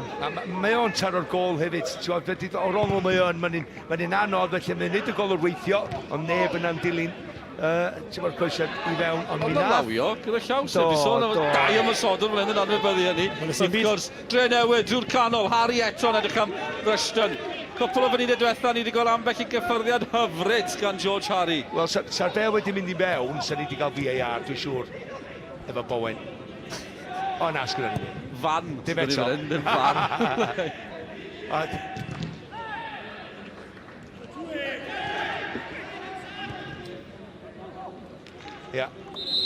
Mae o'n taro'r gol hefyd. O'r ongl mae o'n, mae'n anodd, felly mae'n nid y gol o'r weithio, ond neb yn amdilyn. Ti'n bod coesau i fewn, ond mi na... lawio, gyda llaws e, fi sôn am dau am y sodwr fan hyn yn anwybyddu hynny. Wrth gwrs, Drenewydd, drwy'r canol, Harry eto yn edrych am Rushton. Cwpl o fynydau diwetha, ni wedi gweld ambell i gyffyrddiad hyfryd gan George Harry. Wel, sa'r bel wedi mynd i fewn, sa'n ni wedi cael VAR, dwi'n siŵr, efo Bowen. O, na, sgwrdd ni. Fan, dim eto. Dim fan. Ia,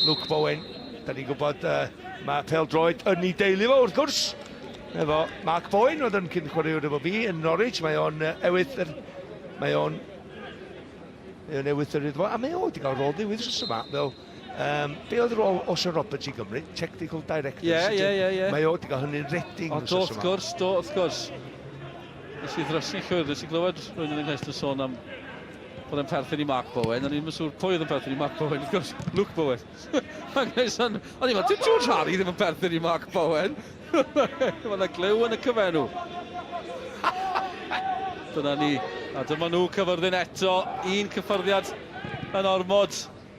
Luke Bowen, da ni'n gwybod mae pêl-droed yn ei deulu fo, wrth gwrs. Efo Mark Bowen, oedd yn cyn-chwaraewr efo fi yn Norwich, mae o'n ewyth yr iddo fo, a mae o wedi cael rôl ddiwydd sos yma, fel, be oedd y rôl Oscar Roberts i Gymru? Technical Director. Ie. Mae o wedi cael hynny'n redding sos yma. Wrth gwrs. Nes i ddrysu llwyr, nes i glywed rwy'n yn ynghest yn sôn am bod yn perthyn i Mark Bowen, ond ni'n mysŵr pwy oedd yn perthyn i Mark Bowen, wrth gwrs, Luke Bowen. Ond i'n meddwl, dim George Harry ddim yn perthyn i Mark Bowen. Mae yna glyw yn y cyfenw. Dyna ni. A dyma nhw Caerfyrddin eto. Un cyffyrddiad yn ormod.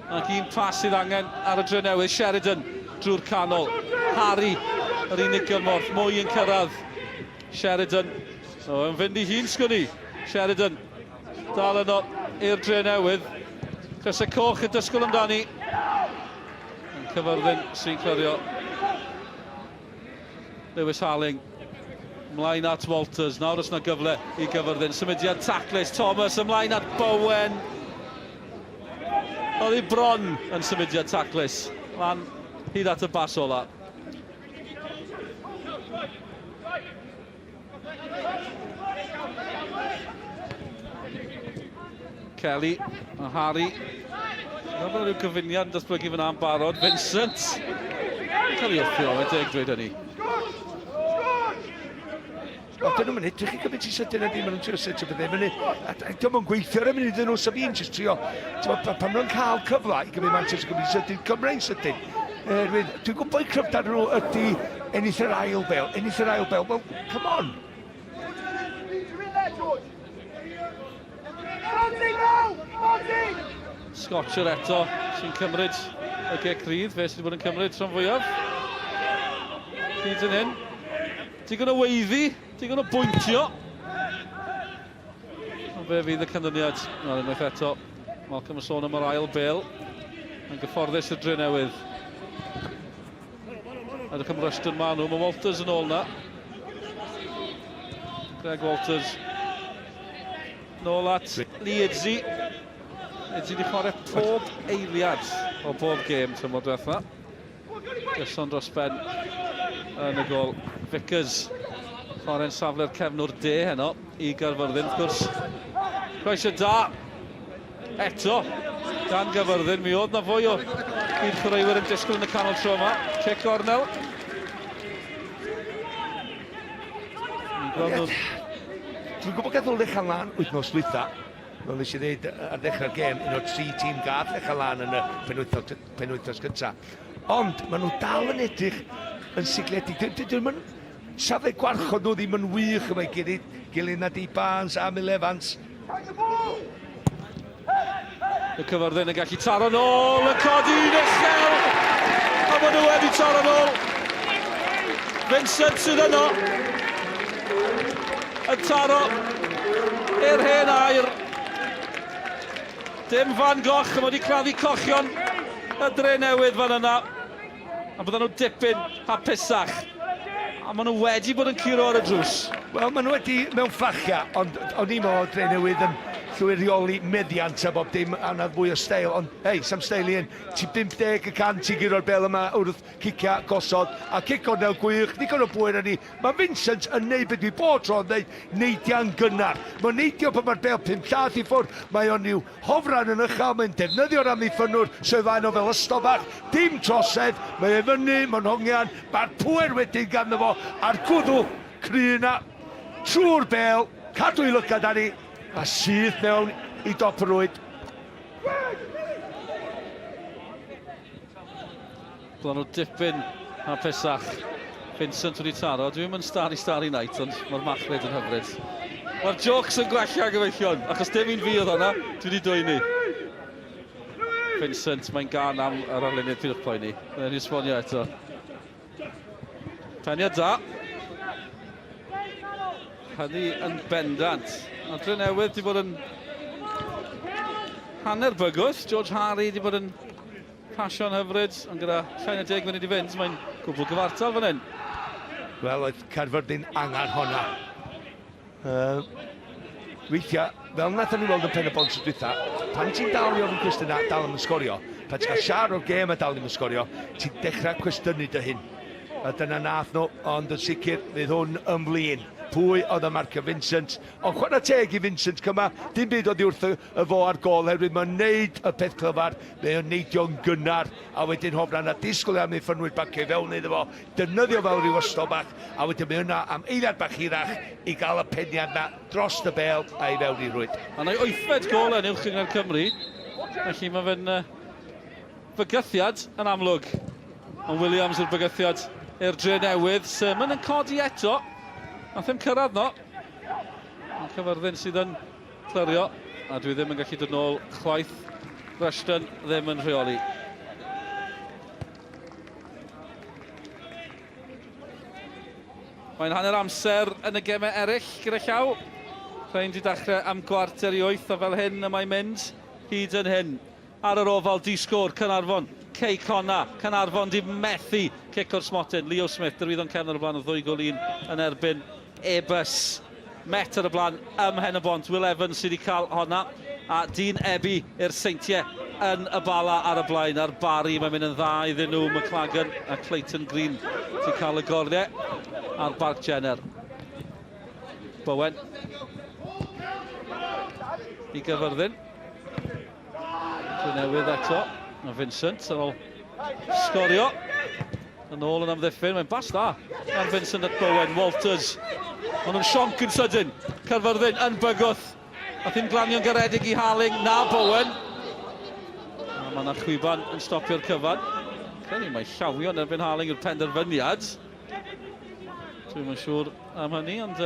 Ac un pas sydd angen ar y Drenewydd. Sheridan drwy'r canol. Harry, yr unig gymorth. Mwy yn cyrraedd. Sheridan. Yn fynd i hun, sgwni. Sheridan. Dal yno i'r Drenewydd. Crysau coch y dysgol amdani. Caerfyrddin sy'n clyrio. Lewis Harling, ymlaen at Walters, nawr os yna gyfle i Caerfyrddin, symudiad taclus, Thomas ymlaen at Bowen. Oedd hi bron yn symudiad taclus, lan hyd at y bas ola. Kelly a Harry. Nawr bod rhyw gyfuniad yn datblygu fyna am barod. Vincent. Cael ei wrthio, mae'n deg dweud hynny. O, dyn nhw'n mynd, dwi'n chi gymaint i sydyn ydy, maen nhw'n trio setio bydde fyny. Dwi'n mynd gweithio ar y munud yn nhw, so fi'n just trio. Pan nhw'n cael cyfle i gymryd Manchester gymaint sydyn, Cymru'n sydyn. Dwi'n gwybod i cryfdad nhw ydy ennill yr ail bel. Well, come on. Sgorio eto, sy'n cymryd y Caerfyrddin, fe sydd wedi bod yn cymryd rhan fwyaf. Hyd yn hyn. Digon o weiddi, digon o bwyntio. O fe fydd y canlyniad. Unwaith eto, Malcolm yn sôn am yr ail bel. Yn gyfforddus y Drenewydd. Edrych am Rushton ma nhw, mae Walters yn ôl na. Greg Walters. Nôl at Liedzi. Liedzi wedi chwarae pob eiliad o bob gêm tymor diwetha. Gyson dros ben yn y gol. Vickers, chwarae'n safle'r cefnwr de heno i Caerfyrddin, wrth gwrs. Croeso da, eto, dan Caerfyrddin. Mi oedd na fwy o un chwaraewyr yn disgwyl yn y canol tro yma. Cic Ornel. Dwi'n gwybod gath o lechan lan wythnos dwytha. Fel nes i ddeud ar ddechrau'r gêm, un o'r 3 tîm gath lechan lan yn y penwythnos gyntaf. Ond maen nhw dal yn edrych yn sigledig. Dwi'n safle gwarchod nhw ddim yn wych yma i gilydd na di Barnes a Mil Evans. Y Caerfyrddin yn gallu taro nôl, y codi'n uchel, a maen nhw wedi taro nôl. Vincent sydd yno, yn taro i'r hen air. Dim Van Gogh, mae wedi claddu cochion y Drenewydd fan yna. A bydden nhw dipyn hapusach. A maen nhw wedi bod yn curo ar y drws. Wel, maen nhw wedi mewn fflachia, ond o'n i mo Drenewydd yn llwyrioli meddiant a bob dim a nad fwy o steil, ond hei, sam steil i un, ti 50% i giro'r bel yma wrth cicia gosod, a cico nel gwych, digon o bwyr ni. Mae Vincent yn neud beth dwi bod tro'n dweud, neidia'n gynnar. Mae'n neidio pan mae'r bel 5 llath i ffwrdd, mae o'n i'w hofran yn uchel, mae'n defnyddio'r amddiffynwr, swyfaen o fel ystofach, dim trosedd, mae e fyny, mae'n hongian, mae'r pwyr wedyn ganddo fo, a'r gwddw cryna, trwy'r bel, cadw i lygad ar ni, a sydd mewn i dop yr rwyd. Bydden nhw dipyn hapusach. Vincent wedi taro. Dwi'n mynd Starry Night, ond mae'r machlid yn hyfryd. Mae'r jokes yn gwella gyfeillion, achos dim un fi oedd hwnna, dwi wedi dwyni. Vincent, mae'n gan am yr arlunydd pyrch poeni. Byddai'n ei esbonio eto. Peniad da. Hynny yn bendant. A Drenewydd wedi bod yn hanner bygwth. George Harry wedi bod yn pasio'n hyfryd, ond gyda 10 munud i fynd, mae'n gwbl gyfartal fan hyn. Wel, oedd Caerfyrddin angen honna. Weithiau, fel nath ni weld yn pen y bont sy'n dwytha, pan ti'n dal i ofyn cwestiynau dal yn ysgorio, pan ti'n cael siar o'r gêm a dal yn ysgorio, ti'n dechrau cwestiynu dy hyn. A dyna nath nhw, ond yn sicr, fydd hwn ymlin. Pwy oedd y marcio Vincent, ond chwarae teg i Vincent cyma, dim byd oedd i wrth y fo ar gol, herwydd mae'n neud y peth clyfar, mae'n neidio'n gynnar, a wedyn hofran a disgwyl am ei ffynwyr bacio i fewn iddo fo, defnyddio fel rhyw ystobach, a wedyn mae hwnna am eiliad bach hirach i gael y peniad na dros y bel a i fewn i rwyd. A na i 8fed gol yn uwch ynghyr Cymru, felly mae fe'n bygythiad yn amlwg. Ond Williams yw'r bygythiad i'r Drenewydd, Sermon yn codi eto. A ddim cyrraedd no. Mae'n Caerfyrddin sydd yn clyrio, a dwi ddim yn gallu dod nôl chwaith. Rushton ddim yn rheoli. Mae'n hanner amser yn y gemau eraill gyda llaw. Rhain di dechrau am 7:15 a fel hyn y mae'n mynd hyd yn hyn. Ar yr ofal di-sgôr Caernarfon. Cei Conna, Caernarfon di methu cic o'r smotyn. Leo Smith, dyrwyddon cefn ar y blaen o 2 gol 1 yn erbyn Ebus. Met ar y blaen ym Mhen y Bont. Will Evans sydd wedi cael honna. A Dean Ebi i'r seintiau yn y bala ar y blaen. Ar Barry, mae'n mynd yn dda iddyn nhw. McLagan a Clayton Green sydd cael y gorau. Ar Barc Jenner. Bowen. I Caerfyrddin. Drenewydd eto. A Vincent yn ôl Sgorio. Yn ôl yn amddiffyn, mae'n bas da. Ar Vincent at Bowen, Walters. Ond yn sionc yn sydyn. Caerfyrddin yn bygwth. A ddim glanio'n garedig i Harling na Bowen. A mae yna Chwiban yn stopio'r cyfan. Credu mae llawio yn erbyn Harling yw'r penderfyniad. Dwi'n yn siŵr am hynny, ond...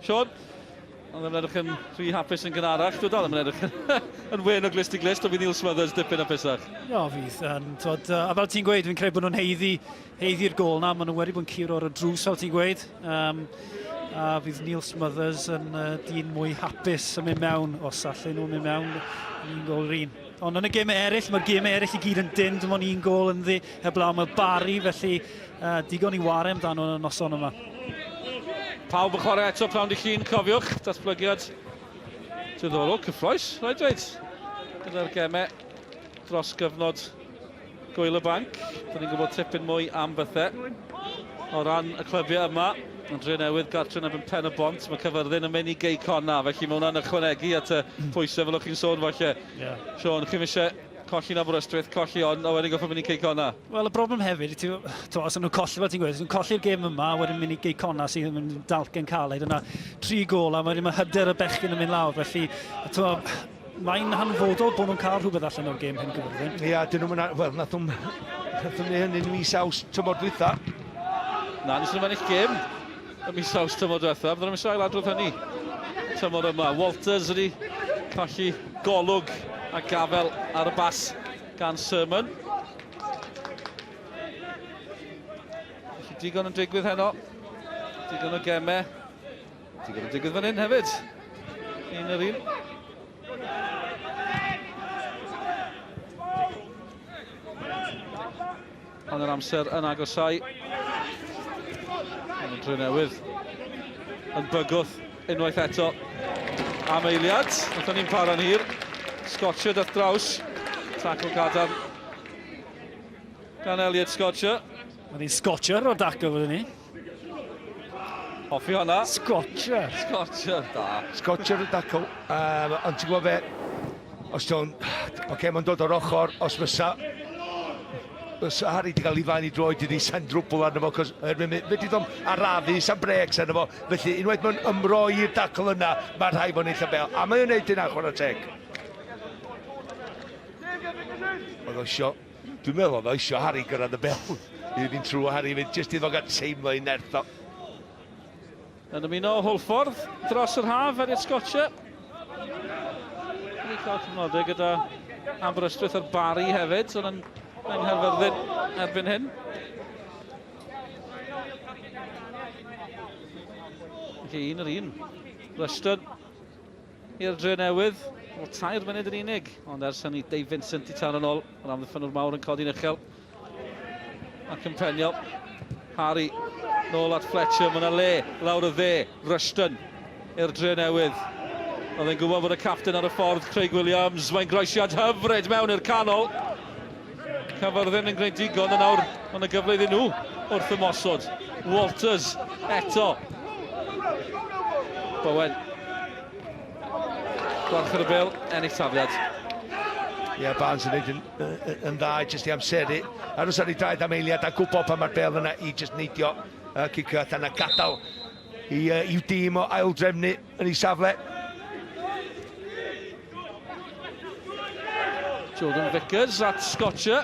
Sean? Ond ddim yn edrych yn rhy hapus yn gynharach. Dwi'n dal yn edrych yn wen o glist i glist, o fi Neil Smothers dipyn hapusach. Ia, fydd. A fel ti'n gweud, fi'n credu bod nhw'n heiddi'r gol na. Maen nhw wedi bod yn curo ar y drws, fel ti'n gweud. A fydd Neil Smothers yn dyn mwy hapus yn mynd mewn, os allan nhw'n mynd mewn, un gol yr un. Ond yn y gemau eraill, mae'r gemau eraill i gyd yn dyn, dim ond un gol yn ddi, heblaw mae'r Barry, felly digon i ware amdano yn y noson yma. Pawb yn chwarae eto prawn di llun, cofiwch, datblygiad diddorol, cyffroes, rhaid dweud. Gyda'r gemau dros gyfnod Gwyl y Banc. Da ni'n gwybod tipyn mwy am bethau o ran y clybiau yma. Yn Drenewydd gartre yn Pen y Bont, mae Caerfyrddin yn mynd i Cei Conna, felly mae hwnna'n ychwanegu at y pwysau fel o'ch chi'n sôn falle. Sean, chi'n eisiau Colli'n Aberystwyth, colli on, a wedyn goffo mynd i Caerfyrddin. Wel, y broblem hefyd, os ydyn nhw'n colli, fel ti'n gweud, os ydyn nhw'n colli'r gêm yma, a wedyn mynd i Caerfyrddin sydd yn mynd dalcen caled, yna 3 gol, a wedyn mae hyder y bechgyn yn mynd lawr, felly, mae'n hanfodol bod nhw'n cael rhywbeth allan o'r gêm hyn Caerfyrddin. Ia, dyn nhw'n mynd, wel, nath nhw'n neu hynny'n mis Aws tymor dwytha. Na, nes nhw'n ennill gêm y mis Aws tymor diwetha, byddwn nhw'n sail adrodd hynny. Tymor yma, Walters wedi colli golwg a gafel ar y bas gan Sermon. Felly digon yn digwydd heno. Digon o gemau. Digon yn digwydd fan hyn hefyd. Un yr un. Ond yr amser yn agosau. Ond y Drenewydd yn bygwth unwaith eto am eiliad. Nathon ni'n para'n hir. Sgorio dath draws. Tacl gadarn gan Elliot Sgorio. Mae ni'n Sgorio o'r daco fydden ni. Hoffi hwnna. Sgorio. Sgorio, da. Sgorio y dacl. Ond ti'n gwybod fe, os ti'n... Oce, mae'n dod o'r ochr, os fysa... Os Harry wedi cael ei fain i droed i sa'n drwbl arno fo, cos fe di ddom arafu, sa'n brecs arno fo. Felly, unwaith mae'n ymroi i'r dacl yna, mae'n rhaid fo'n eitha bel. A mae'n gwneud yna, chwarae teg. Oedd o isio, dwi'n meddwl oedd o isio Harry gyrraedd y bel. I fynd trwy Harry, fynd jyst iddo gael teimlo i nertho. Yn ymuno o Hwlffordd dros yr haf Elliot Sgorio. Ni cael cyfnodau gyda Aberystwyth a'r Bari hefyd, ond yn Caerfyrddin erbyn hyn. Felly un yr un. Rushton i'r Drenewydd. O 3 munud yn unig, ond ers hynny Dave Vincent i tan yn ôl. Yr amddiffynwr mawr yn codi'n uchel. Ac yn penio. Harry nôl at Fletcher, mae yna le lawr y dde. Rushton i'r Drenewydd. Oedd e'n gwybod bod y capten ar y ffordd, Craig Williams. Mae'n groesiad hyfryd mewn i'r canol. Caerfyrddin yn gwneud digon, a nawr mae'n y gyfle iddyn nhw wrth ymosod. Walters eto. Bowen. Gwarch ar y bil, ennill tafliad. Ie, Barnes yn neud yn dda, jyst i amseru. Ar ys ar ei draed am eiliad, a gwybod pan mae'r bel yna i jyst neidio cicio allan a gadael i'w dîm o aildrefnu yn ei safle. Jordan Vickers at Sgorio.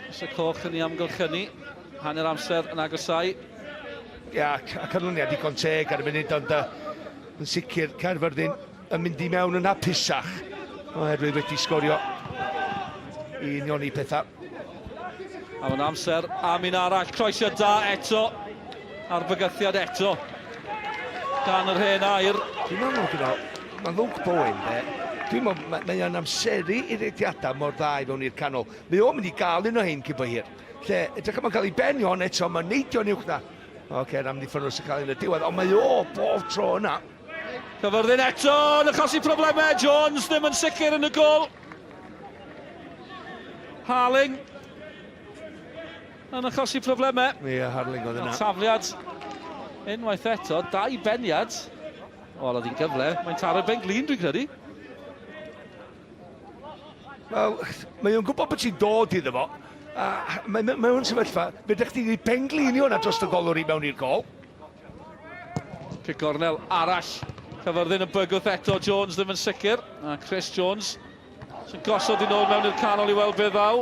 Os y coch yn ei amgylchynu, hanner amser yn agosau. Ie, a canlyniad digon teg ar y munud, ond yn sicr Caerfyrddin yn mynd i mewn yn hapusach oherwydd wedi sgorio i unioni pethau. A mae'n amser am un arall, croesiad da eto, a'r bygythiad eto gan yr hen air. Dwi'n meddwl gyda, mae Luke Bowen, dwi'n meddwl mae'n amseru i'r eitiadau mor dda i fewn i'r canol. Mae o'n mynd i gael un o hyn cyn bo hir. Lle, edrych mae'n cael ei benio on eto, mae'n neidio'n uwch na. Oce, am ddiffynwr sy'n cael ei yn y diwedd, ond mae o bob tro yna. Caerfyrddin eto, yn achosi problemau, Jones ddim yn sicr yn y gol. Harling yn achosi problemau. Ie, Harling oedd yna. Tafliad unwaith eto, 2 beniad. O, oedd hi'n gyfle, mae'n taro ben glin dwi'n credu. Wel, mae o'n gwybod bod ti'n dod iddo fo. Mae o'n sefyllfa, fydech chdi wedi penglinio hwnna dros y golwr i mewn i'r gol. Cic gornel arall. Caerfyrddin yn bygwth eto, Jones ddim yn sicr. A Chris Jones sy'n gosod i nôl mewn i'r canol i weld beth ddaw.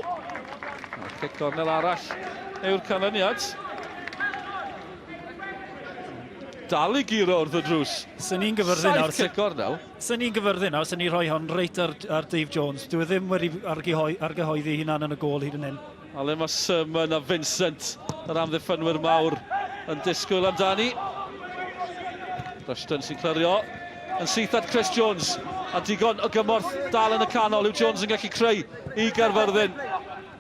Cic gornel arall yw'r canlyniad. Dal i giro wrth y drws. Sy'n ni'n gyfyrddin nawr. Cic gornel. Sy'n ni'n gyfyrddin nawr, sy'n ni'n rhoi hon reit ar Dave Jones. Dwi ddim wedi argyhoeddi hunan yn y gol hyd yn hyn. A le mae Sermon a Vincent, yr amddiffynwyr mawr, yn disgwyl amdani. Rushton sy'n clirio, yn syth at Chris Jones, a digon o gymorth dal yn y canol, yw Jones yn gallu creu i Caerfyrddin.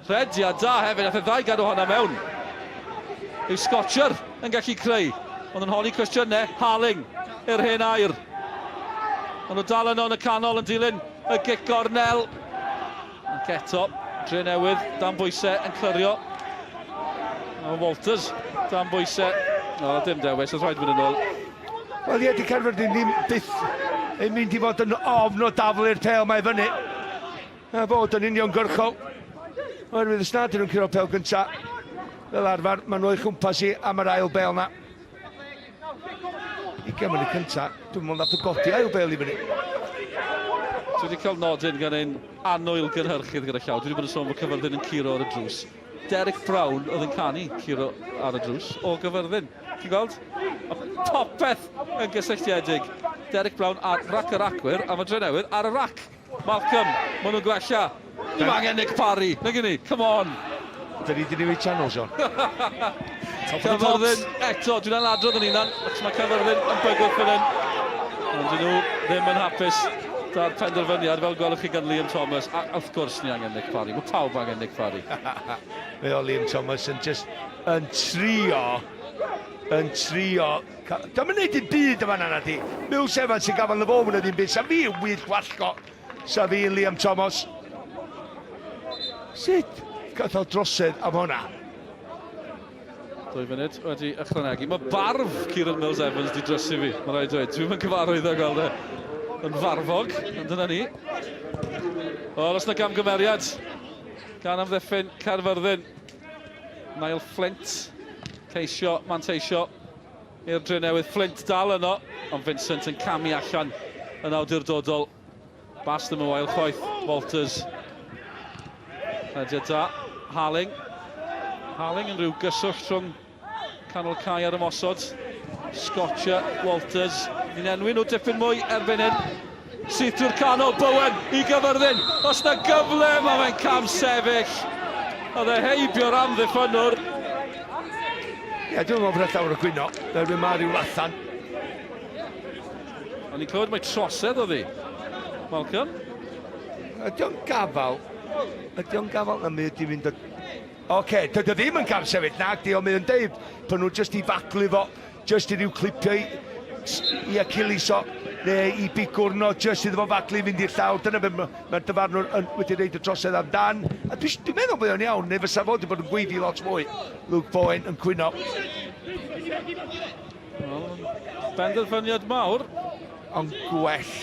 Rhediad da hefyd, a ddau gadw hwnna mewn. Yw Sgorio yn gallu creu, ond yn holi cwestiynau, Harling i'r hen air. Ond nhw dal yno yn y canol yn dilyn y gic gornel. Ac eto, Drenewydd, dan bwysau yn clirio. A Walters, dan bwysau. O, dim dewis, oedd rhaid mynd yn ôl. Wel ie, di Caerfyrddin ddim byth Yn mynd i fod yn ofn o daflu'r pel mae fyny. A bod yn uniongyrchol. Oherwydd os nad ydyn nhw'n curo'r pel gyntaf. Fel arfer, maen nhw ei chwmpas i am yr ail bel na. I Gymru cyntaf, dwi'n meddwl nath o godi ail bel i fyny. Dwi wedi cael nodyn gan ein anwyl gynhyrchydd gyda llaw. Dwi wedi bod yn sôn bod Caerfyrddin yn curo ar y drws. Derek Brown oedd yn canu curo ar y drws o Caerfyrddin. Chi'n gweld? A popeth yn gysylltiedig. Derek Brown ar rac yr acwyr, a mae Drenewydd ar y rac. Malcolm, maen nhw'n gwella. Dim angen Nick Parry, na gynni, come on. Dyna ni Drenewydd channel, John. Caerfyrddin eto, dwi'n anadrodd yn unan, achos mae Caerfyrddin yn bygwth fan hyn. Ond dyn nhw ddim yn hapus da'r penderfyniad, fel gwelwch chi gan Liam Thomas. A wrth gwrs ni angen Nick Parry, mae pawb angen Nick Parry. Fe o Liam Thomas yn trio. Dwi'n mynd neud i'n byd yma na di. Miws Evans sy'n gafel y fo mwyn ddim byd. Sa fi yn wyth gwallgo. Sa fi yn Liam Thomas. Sut? Gadael drosedd am hwnna. 2 munud wedi ychwanegu. Mae barf Kieran Mills Evans di drysu fi, mae rhaid dweud. Dwi'n mynd cyfarwydd o gweld e yn farfog, ond dyna ni. O, os na gamgymeriad gan amddiffyn Caerfyrddin. Niall Flint ceisio, manteisio i'r Drenewydd. Flint dal yno, ond Vincent yn camu allan yn awdurdodol. Bast ddim yn wael chwaith, Walters. Rediad da, Harling. Harling yn rhyw gyswllt rhwng canol cae ar ymosod. Sgorio, Walters. Ni'n enwi nhw dipyn mwy erbyn hyn. Sydd drwy'r canol, Bowen i Caerfyrddin. Os na gyfle, mae fe'n cam sefyll. Oedd e heibio'r amddiffynwr. Ie, dwi'n meddwl bod llawr o gwyno. Erbyn mae rhyw lathan. Ond ni'n clywed mai trosedd o ddi. Malcolm? Ydy o'n gafal? Na mi ydy fynd o... Oce, dydw ddim yn cam sefyll, nag di, ond mi yn deud pan nhw jyst i faclu fo, jyst i ryw clipio i Achilles o, neu i bigwrno, jyst iddo fo faclu fynd i'r llaw. Dyna fe mae'r dyfarnwr wedi reid y trosedd amdan. A dwi'n meddwl bod o'n iawn, neu fysa fod i bod yn gweiddi lot mwy. Luke Bowen yn cwyno. Benderfyniad mawr. Ond gwell.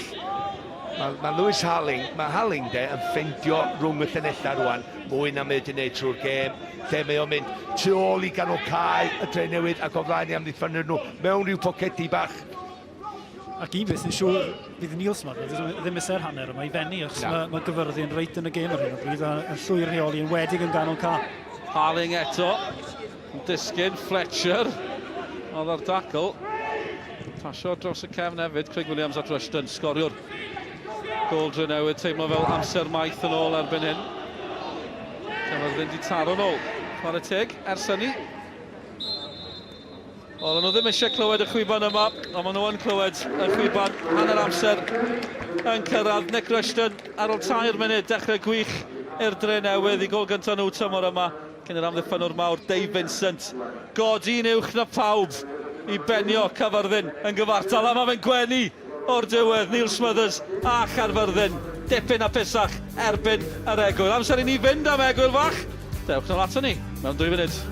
Mae Lewis Harling, de yn ffeindio rhwng y llenellau rwan, mwy na mae wedi gwneud trwy'r gêm, lle mae o'n mynd tu ôl i ganol cae y Drenewydd ac o flaen i amddiffynnu nhw mewn rhyw pocedi bach. Ac un beth yn siŵr bydd Niels yma, ddim eser hanner yma i fenni, achos mae Caerfyrddin reit yn y gêm ar hyn o bryd, yn llwy'r rheoli yn wedig yn ganol cae. Harling eto, yn disgyn, Fletcher, oedd ar dacl. Pasio dros y cefn hefyd, Craig Williams at Rushton, sgoriwr. Gol Drenewydd, teimlo fel amser maith yn ôl erbyn hyn. Caerfyrddin di taro nôl. Chwarae teg, ers hynny. Wel, nhw ddim eisiau clywed y chwiban yma, ond maen nhw yn clywed y chwiban hanner amser yn cyrraedd. Nick Rushton ar ôl 3 munud, dechrau gwych i'r Drenewydd i gol gyntaf nhw tymor yma. Cyn yr amddiffynwr mawr, Dave Vincent. Godi'n uwch na pawb i benio Caerfyrddin yn gyfartal. A mae fe'n gwenu o'r diwedd, Neil Smothers a Caerfyrddin. Dipyn a pisach erbyn yr egwyl. Amser i ni fynd am egwyl fach. Dewch nôl ato ni mewn 2 munud.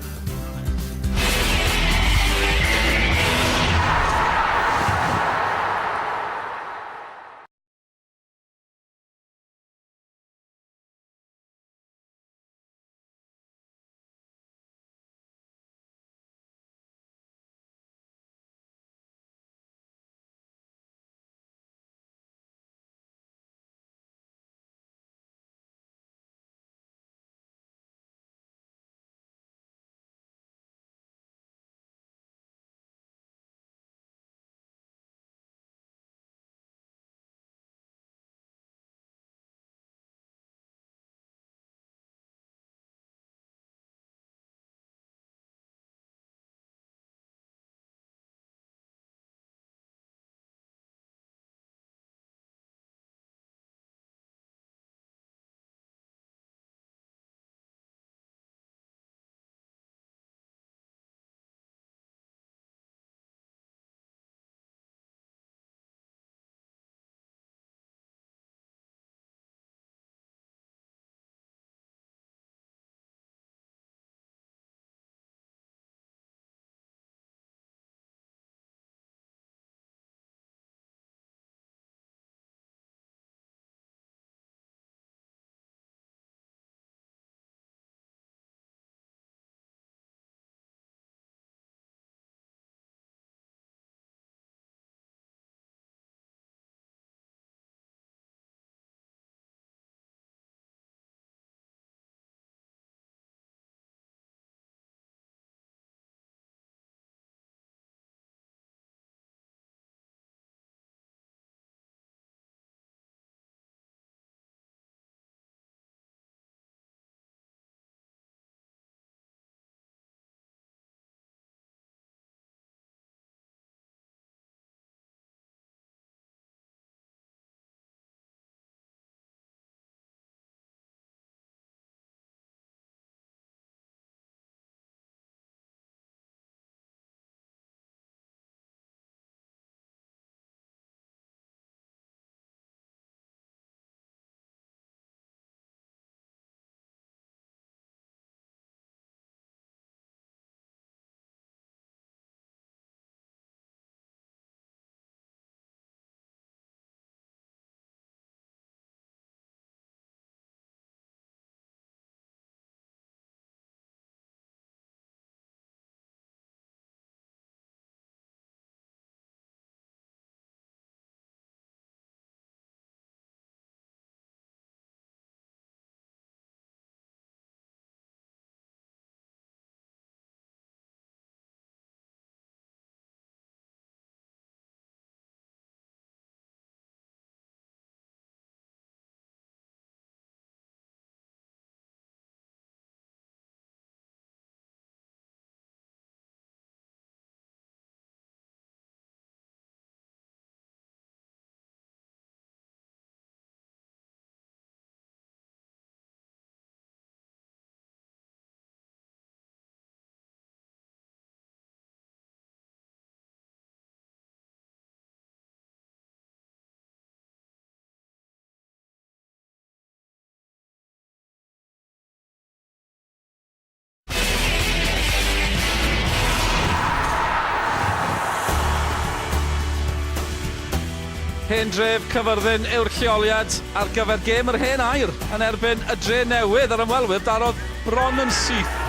Hen dref Caerfyrddin yw'r lleoliad ar gyfer gêm yr hen air yn erbyn y Drenewydd ar ymwelwyr darodd bron yn syth.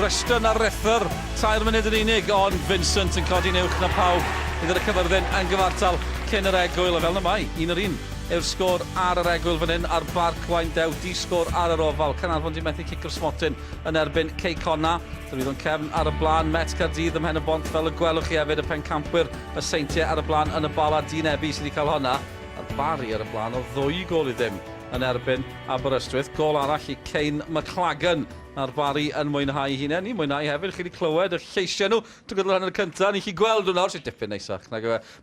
Restyn ar rethyr, 3 munud yn unig, ond Vincent yn codi'n uwch na pawb iddo'r Caerfyrddin yn gyfartal cyn yr egwyl, a fel na mai, 1-1 yw'r sgôr ar yr egwyl fan hyn ar bar Cwain Dew, di-sgôr ar yr ofal. Canarfon di methu cicr smotyn yn erbyn Ceicona. Drenewydd o'n cefn ar y blaen, Met Caerdydd ym Mhen y Bont, fel y gwelwch chi hefyd, y pencampwyr, y seintiau ar y blaen yn y bala Drenewydd sydd wedi cael honna. A'r Bari ar y blaen o 2 gol i ddim yn erbyn Aberystwyth. Gol arall i Cain McLagan a'r Bari yn mwynhau hunain. Ni'n mwynhau hefyd, chi wedi clywed y lleisiau nhw drwy gydol hynny'r cyntaf. Ni chi gweld nhw nawr, sy'n dipyn neisach.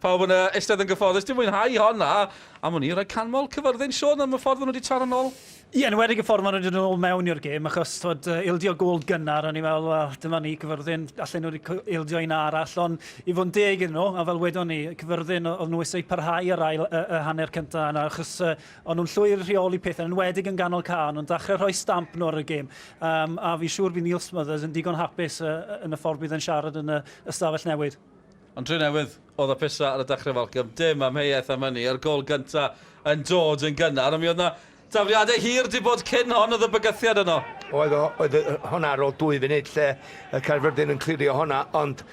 Pawb yn eistedd yn gyfforddus, di'n mwynhau honna. A mwyn i roi canmol Caerfyrddin, Siôn, am y ffordd nhw wedi taro nôl. Ie, yn wedi y ffordd maen nhw wedi dod nôl mewn i'r gêm, achos ildio gol gynnar, o'n i fel, dyma ni, Caerfyrddin, allan nhw wedi ildio un arall, ond i fod yn deg iddyn nhw, a fel wedon ni, Caerfyrddin, oedd nhw eisiau parhau yr ail hanner cyntaf yna, achos o'n nhw'n llwyr rheoli pethau, yn wedig yn ganol can, ond dechrau rhoi stamp nhw ar y gêm. A fi siŵr bydd Neil Smothers yn digon hapus yn y ffordd bydd yn siarad yn y ystafell newid. Ond Drenewydd, oedd y pisa ar y dechrau falcym, dim amheuaeth am hynny, yr gol gyntaf yn dod yn gynnar, a mi oedd na dafliadau hir di bod cyn hon oedd y bygythiad yno. Oedd honna ar ôl 2 funud lle y Caerfyrddin yn clirio honna, ond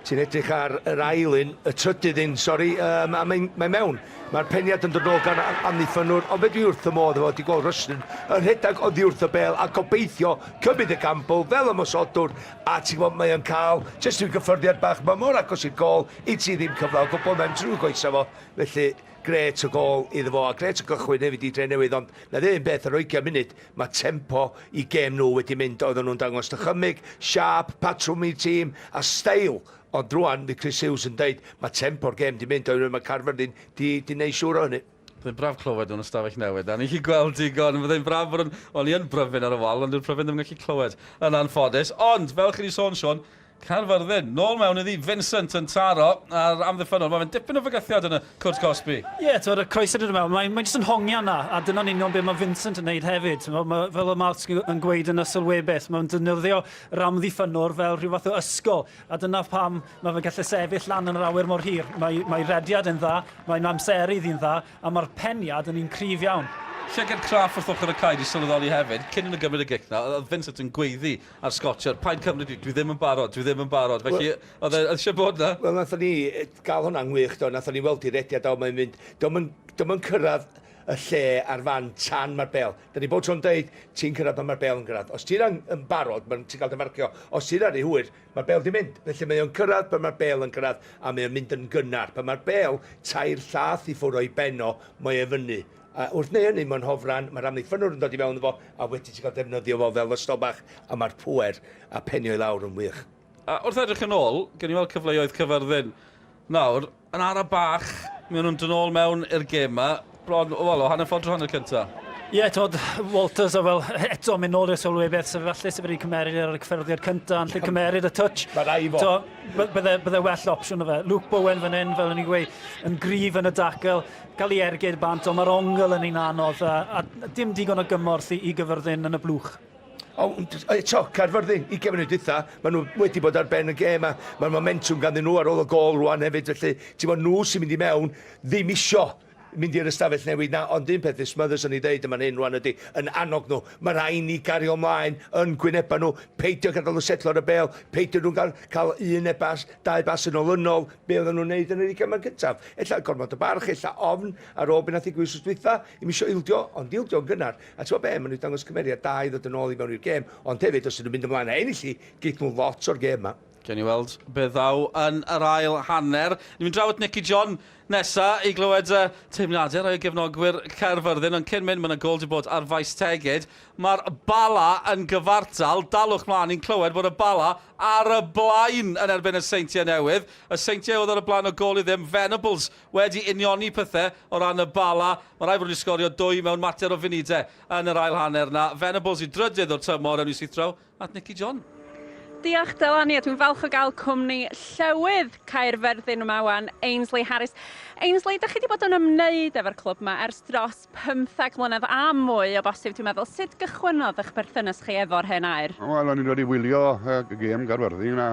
ti'n edrych ar yr ailyn, y trydydd un, sori, a mae mewn. Mae'r peniad yn dod nôl gan amddiffynwr, ond fe dwi wrth y modd efo, di gol Rysyn, yn rhedag oddi wrth y bel, a gobeithio cymryd y gampl fel ymosodwr, a ti'n gwybod mae yn cael, jyst yw'n gyffyrddiad bach, mae mor agos i'r gol, i ti ddim cyfle o gwbl mewn drwy goesa fo, felly gret o gol iddo fo, a gret o gychwyn hefyd i Drenewydd, ond na ddim beth ar 20 munud, mae tempo i gêm nhw wedi mynd, oedden nhw'n dangos dychymyg, siarp, patrwm i'r tîm, a steil. Ond drwan, fi Chris Hughes yn dweud, mae tempo'r gêm di mynd, oedden mae Caerfyrddin di neud siŵr o hynny. Byddai'n braf clywed o'n ystafell newid, a ni chi gweld digon, byddai'n braf bod o'n i yn bryfyn ar y wal, ond yw'r bryfyn ddim yn gallu clywed yn anffodus. Ond, fel chi wedi sôn, Siôn, Caerfyrddin, nôl mewn iddi, Vincent yn taro ar amddiffynol. Mae'n dipyn o fygythiad yn y Cwrt Cosby. Ie, y croeso dydyn mewn. Mae'n jyst yn hongian na, a dyna'n union beth mae Vincent yn neud hefyd. Fel y Mark yn gweud yn y sylwebeth, mae'n defnyddio yr amddiffynwr fel rhyw fath o ysgol. A dyna pam mae fe'n gallu sefyll lan yn yr awyr mor hir. Mae rediad yn dda, mae'n amserydd yn dda, a mae'r peniad yn un cryf iawn. Llygad craff wrth ochr y cae di sylweddoli hefyd, cyn yn y gymryd y gic na, oedd Vincent yn gweiddi ar Sgotcher, paid cymryd dwi ddim yn barod, felly oedd eisiau bod na. Wel, nath ni gael hwnna'n wych, nath ni weld i rediad o mae'n mynd, dwi'n cyrraedd y lle ar fan tan mae'r bel. Da ni bod tro'n dweud, ti'n cyrraedd pan mae'r bel yn cyrraedd. Os ti'n barod, ti'n cael dy marcio. Os ti'n ar ei hwyr, mae'r bel di mynd. Felly mae o'n cyrraedd pan mae'r bel yn cyrraedd, a mae o'n mynd yn gynnar. Pan mae'r bel, tair llath i ffwrdd o'i benno, mae e fyny. A wrth neu hynny, mae'n hofran, mae'r amddiffynwr yn dod i mewn efo, a wedi ti'n cael defnyddio fo fel ystobach, a mae'r pwer a penio i lawr yn wych. A wrth edrych yn ôl, gen i weld cyfleoedd Caerfyrddin. Nawr, yn ara bach, mi o'n nhw'n dod nôl mewn i'r gêm yma, bron, o hanner ffordd hanner cyntaf. Ie, Walters o fel eto mynd nôl i'r sylwebeth, sef falle sef wedi cymeryd ar y cyffyrddiad cyntaf, yn lle cymeryd y touch. Mae rai fo. Bydde well opsiwn o fe. Luke Bowen fan hyn, fel yn ei gweud, yn gryf yn y dacl, cael ei ergyd bant, ond mae'r ongl yn un anodd, a dim digon o gymorth i Caerfyrddin yn y blwch. Caerfyrddin, 20 munud ditha, maen nhw wedi bod ar ben y gêm, mae'r momentum ganddyn nhw ar ôl y gol rwan hefyd, felly ti'n bod nhw sy'n mynd i mewn, ddim isio mynd i'r ystafell newid na, ond un peth Smothers yn ei ddeud yma'n hyn rwan ydy, yn annog nhw. Mae rai ni gario ymlaen yn gwyneba nhw, peidio gadael nhw setlo ar y bel, peidio nhw'n cael un ebas, 2 ebas yn olynol, be oedden nhw'n neud yn yr 20 munud cyntaf. Ella gormod y barch, ella ofn ar ôl beth nath i gwysos dwytha, im isio ildio, ond ildio yn gynnar. A ti'n be, maen nhw'n dangos cymeriad 2 ddod yn ôl i mewn i'r gêm, ond hefyd os ydyn nhw'n mynd ymlaen a ennill i, geith nhw lot o'r gêm yma. Gen i weld beth ddaw yn yr ail hanner. Ni'n mynd draw at Nicky John nesa i glywed teimladau rhoi gefnogwyr Caerfyrddin, ond cyn mynd, mae'n gol di bod ar faes tegid. Mae'r bala yn gyfartal, dalwch mlaen i'n clywed bod y bala ar y blaen yn erbyn y seintiau newydd. Y seintiau oedd ar y blaen o gol i ddim, Venables wedi unioni pethau o ran y bala. Mae rai bod wedi sgorio 2 mewn mater o funudau yn yr ail hanner na. Venables i drydydd o'r tymor yn syth draw at Nicky John. Diolch Delani, a dwi'n falch o gael cwmni llywydd Caerfyrddin yma wan, Ainsley Harris. Ainsley, da chi wedi bod yn ymwneud efo'r clwb yma ers dros 15 mlynedd a mwy o bosib, dwi'n meddwl. Sut gychwynodd eich berthynas chi efo'r hen air? Wel, o'n i'n dod i wylio y gêm Caerfyrddin a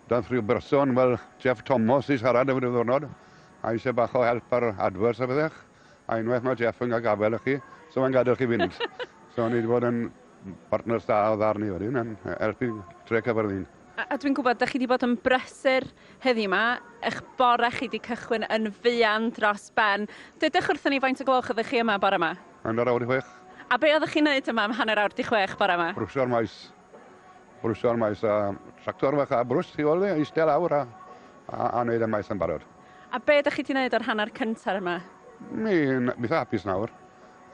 dath rhyw berson fel Jeff Thomas i siarad efo diwrnod. A eisiau bach o help ar adfers a byddech. A unwaith mae Jeff yn cael gafel i chi, so mae'n gadael chi fynd. So ni wedi bod yn partners da o ddarni wedyn, yn helpu Dre Caerfyrddin. A dwi'n gwybod, da chi wedi bod yn brysur heddiw yma, eich bore chi wedi cychwyn yn fuan dros ben. Dydych wrthyn ni faint o gloch ydych chi yma bore yma? Yn yr awr i chwech, A be oeddech chi'n neud yma am hanner awr di chwech bore yma? brwsio'r maes. Brwsio'r maes a tractor fach a brws i ôl fi, eistedd lawr a wneud y maes yn barod. A be ydych chi wedi neud ar hanner cyntaf yma? Mi'n eitha hapus nawr.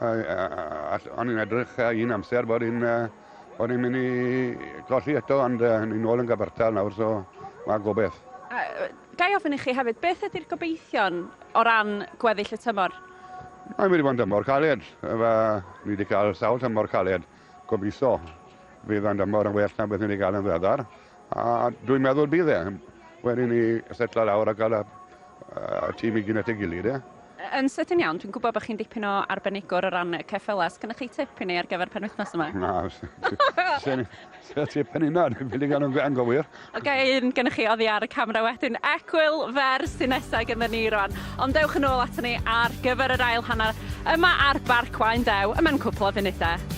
O'n i'n edrych un amser bod i'n mynd i golli eto, ond ni'n ôl yn Gabertal nawr, so mae gobeith. Gai ofyn i chi hefyd, beth ydy'r gobeithion o ran gweddill y tymor? Mae'n mynd i fod yn dymor caled. Ni wedi cael sawl tymor caled. Gobeithio fydd yn dymor yn well na beth ni wedi cael yn ddiweddar. A dwi'n meddwl bydd e. Wedyn ni setlo lawr a gael y tîm i gyn at ei gilydd. Yn sydyn iawn, dwi'n gwybod bod chi'n dipyn o arbenigwr o ran ceffylas. Gynnwch chi tip i ni ar gyfer penwythnos yma? Na, sy'n tip yn unna, dwi'n mynd i gael yn gywir. O gai un gynnwch chi oddi ar y camera wedyn. Ecwyl fer sy'n nesaf gyda ni rwan. Ond dewch yn ôl ato ni ar gyfer yr ail hanner yma ar Bar Cwain Dew yma'n cwpl o funudau.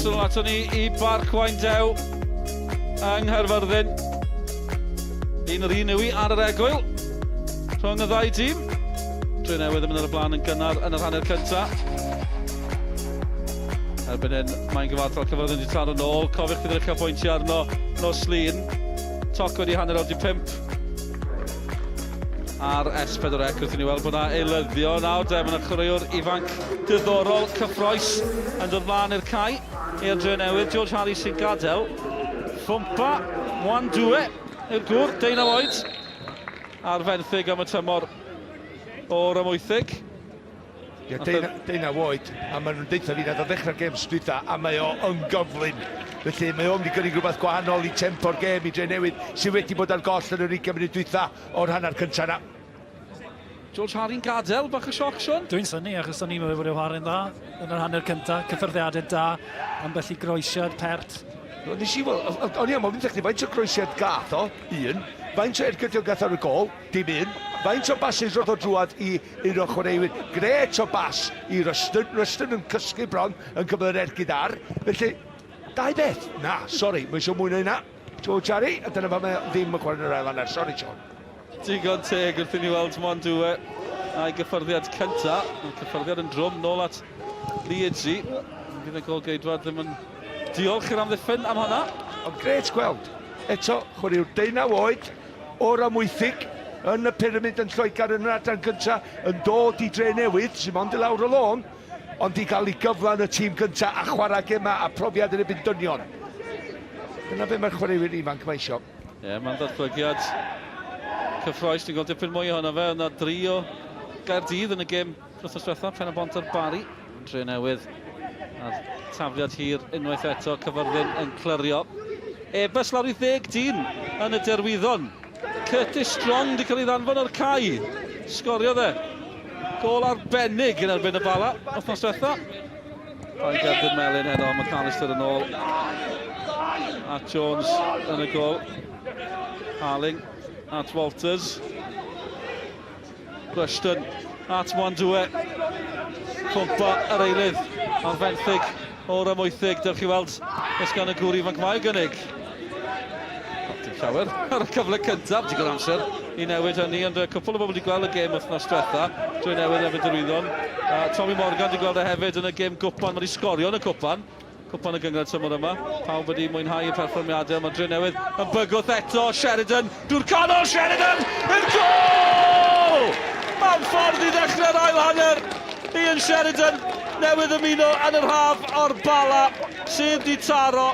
Chris yn ôl ato ni I bar Cwain Dew yng Nghaerfyrddin. Un yr un yw I ar yr egwyl rhwng y ddau dîm. Drenewydd yn mynd ar y blaen yn gynnar yn yr hanner cyntaf. Erbyn hyn, mae'n gyfartal Caerfyrddin wedi tad yn ôl. Cofiwch bydd ydych cael pwyntio arno nos Lyn. Toc wedi hanner awr 5 ar S4C wrth I ni weld bod yna eilyddio nawr. Mae yna chwaraewr ifanc diddorol cyffroes yn dod mlaen i'r cae i'r Drenewydd. George Harris sy'n gadael. Ffwmpa, Mwandwe i'r gwr, Drenewydd ar fenthyg am y tymor o'r ymwythig. Drenewydd, a maen nhw'n deitha fi nad o ddechrau'r gêm strwytha, a mae o yn gyflym. Felly mae o'n mynd I gynnig rhywbeth gwahanol I tempo'r gêm I Drenewydd sydd wedi bod ar goll yn yr 20 munud dwytha o'r hanner cyntaf yna. George Harry'n gadael, bach o sioc, Sean? Dwi'n syni, achos o'n i'n meddwl bod yw'n chwarae'n dda yn yr hanner cyntaf, cyffyrddiadau da, ambell I groesiad, pert. Nes I weld, o'n I am ofyn chdi, faint o groesiad gath o, un, faint o ergydiol gath ar y gol, dim un, faint o basys roedd o drwad I un o'r chwaraewyr, gret o bas I Rystyn, Rystyn yn cysgu bron yn cyfle yr ergyd ar, felly, dau beth? Na, sori, mae eisiau mwy na hynna. George Harry, a dyna fa mae ddim yn chwarae'n yr ail hanner, sori Sean. Digon teg wrth I ni weld Mwandwe a'i gyffyrddiad cynta. Cyffyrddiad yn drwm nôl at Liedzi. Fydd y gol geidwad ddim yn diolch i'r amddiffyn am hwnna. Ond gret gweld. Eto, chwaraewr 19 oed o'r amwythig yn y pyramid yn Lloegr yn yr adran gyntaf yn dod I Drenewydd, sy'n mond I lawr o lôn, ond I gael ei gyfle yn y tîm gyntaf a chwarae gema a profiad yn y byndynion. Dyna be mae'r chwaraewyr ifanc mae eisiau. Mae'n ddatblygiad cyffroes. Ni'n gweld dipyn mwy ohono fe. Yna 3 o Gaerdydd yn y gêm wythnos diwethaf, pen y bont ar Bari. Drenewydd a'r tafliad hir unwaith eto, Caerfyrddin yn clyrio. Ebys lawr I 10 dyn yn y derwyddon. Curtis Strong wedi cael ei ddanfon o'r cae. Sgorio dde. Gol arbennig yn erbyn y bala, wythnos diwethaf. Rhaid Gerdyn Melin heno, McAllister yn ôl. At Jones yn y gol. Harling at Walters. Rushton at Mwandwe. Ffwmpa yr eilydd ar fenthyg o'r ymwythig. Dewch I weld os gan y gŵr ifanc mae gynnig. Dim llawer ar y cyfle cyntaf. Digon amser I newid hynny, ond cwpl o bobl wedi gweld y gêm wythnos diwethaf. Drenewydd efo Derwyddon. Tommy Morgan wedi gweld e hefyd yn y gêm gwpan. Mae wedi sgorio yn y cwpan. Cwpan y gyngred tymor yma. Pawb wedi mwynhau y perfformiadau. Mae Drenewydd yn bygwth eto. Sheridan. Dŵr canol Sheridan. Yn gol! Mae'n ffordd I ddechrau'r ail hanner. Ian Sheridan newydd ymuno yn yr haf o'r bala sydd wedi taro.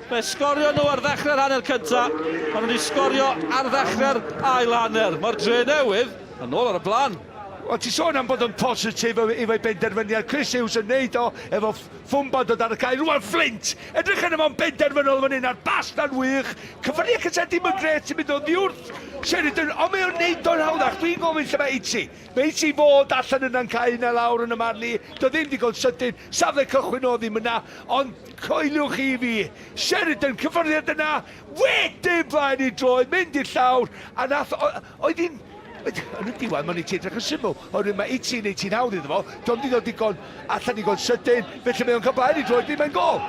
Fe sgorio nhw ar ddechrau'r hanner cyntaf, ond nhw wedi sgorio ar ddechrau'r ail hanner. Mae'r Drenewydd yn ôl ar y blaen. O, ti sôn am bod yn positif efo'i benderfyniad. Chris Hughes yn neud o efo ffwmba dod ar y cae. Rwan Flint, edrych yn ymwneud benderfynol fan hyn ar bas na'n wych. Cyfynu cysa dim yn gret sy'n mynd o ddiwrth. Sheridan, ond mae o'n neud o'n hawddach. Dwi'n gofyn lle mae Eiti. Mae Eiti fod allan yna'n cae na lawr yn y marni. Do ddim digon sydyn. Safle cychwyn o ddim yna. Ond coelwch I fi. Sheridan, cyfyniad yna. Wedyn blaen I droed. Mynd i'r llawr. A nath, oedd hi'n... Yn y diwedd, mae'n ei edrych yn syml. Oherwydd mae 18 hawdd iddo fo, do'n di ddod digon allan digon sydyn, felly mae o'n cael blaen I droed, ddim yn gol.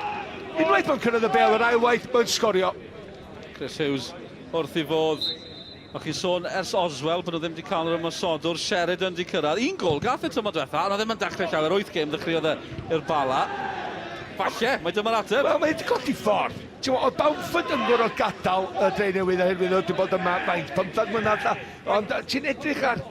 Unwaith mae'n cyrraedd y bel yr ailwaith, mae'n sgorio. Chris Hughes wrth I fodd. O'ch chi'n sôn ers Oswell bod nhw ddim wedi cael yr ymwysodwr. Sheridan wedi cyrraedd. Un gol gath y tymor diwethaf, ond ddim yn dechrau llawer 8 gêm ddechreuodd i'r bala. Falle, mae dyma'r ateb. Wel, mae wedi codi ffordd. Oedd Bamford yn gorfod gadael y Drenewydd oherwydd oedd wedi bod yma faint 15 mlynedd. Ond ti'n edrych ar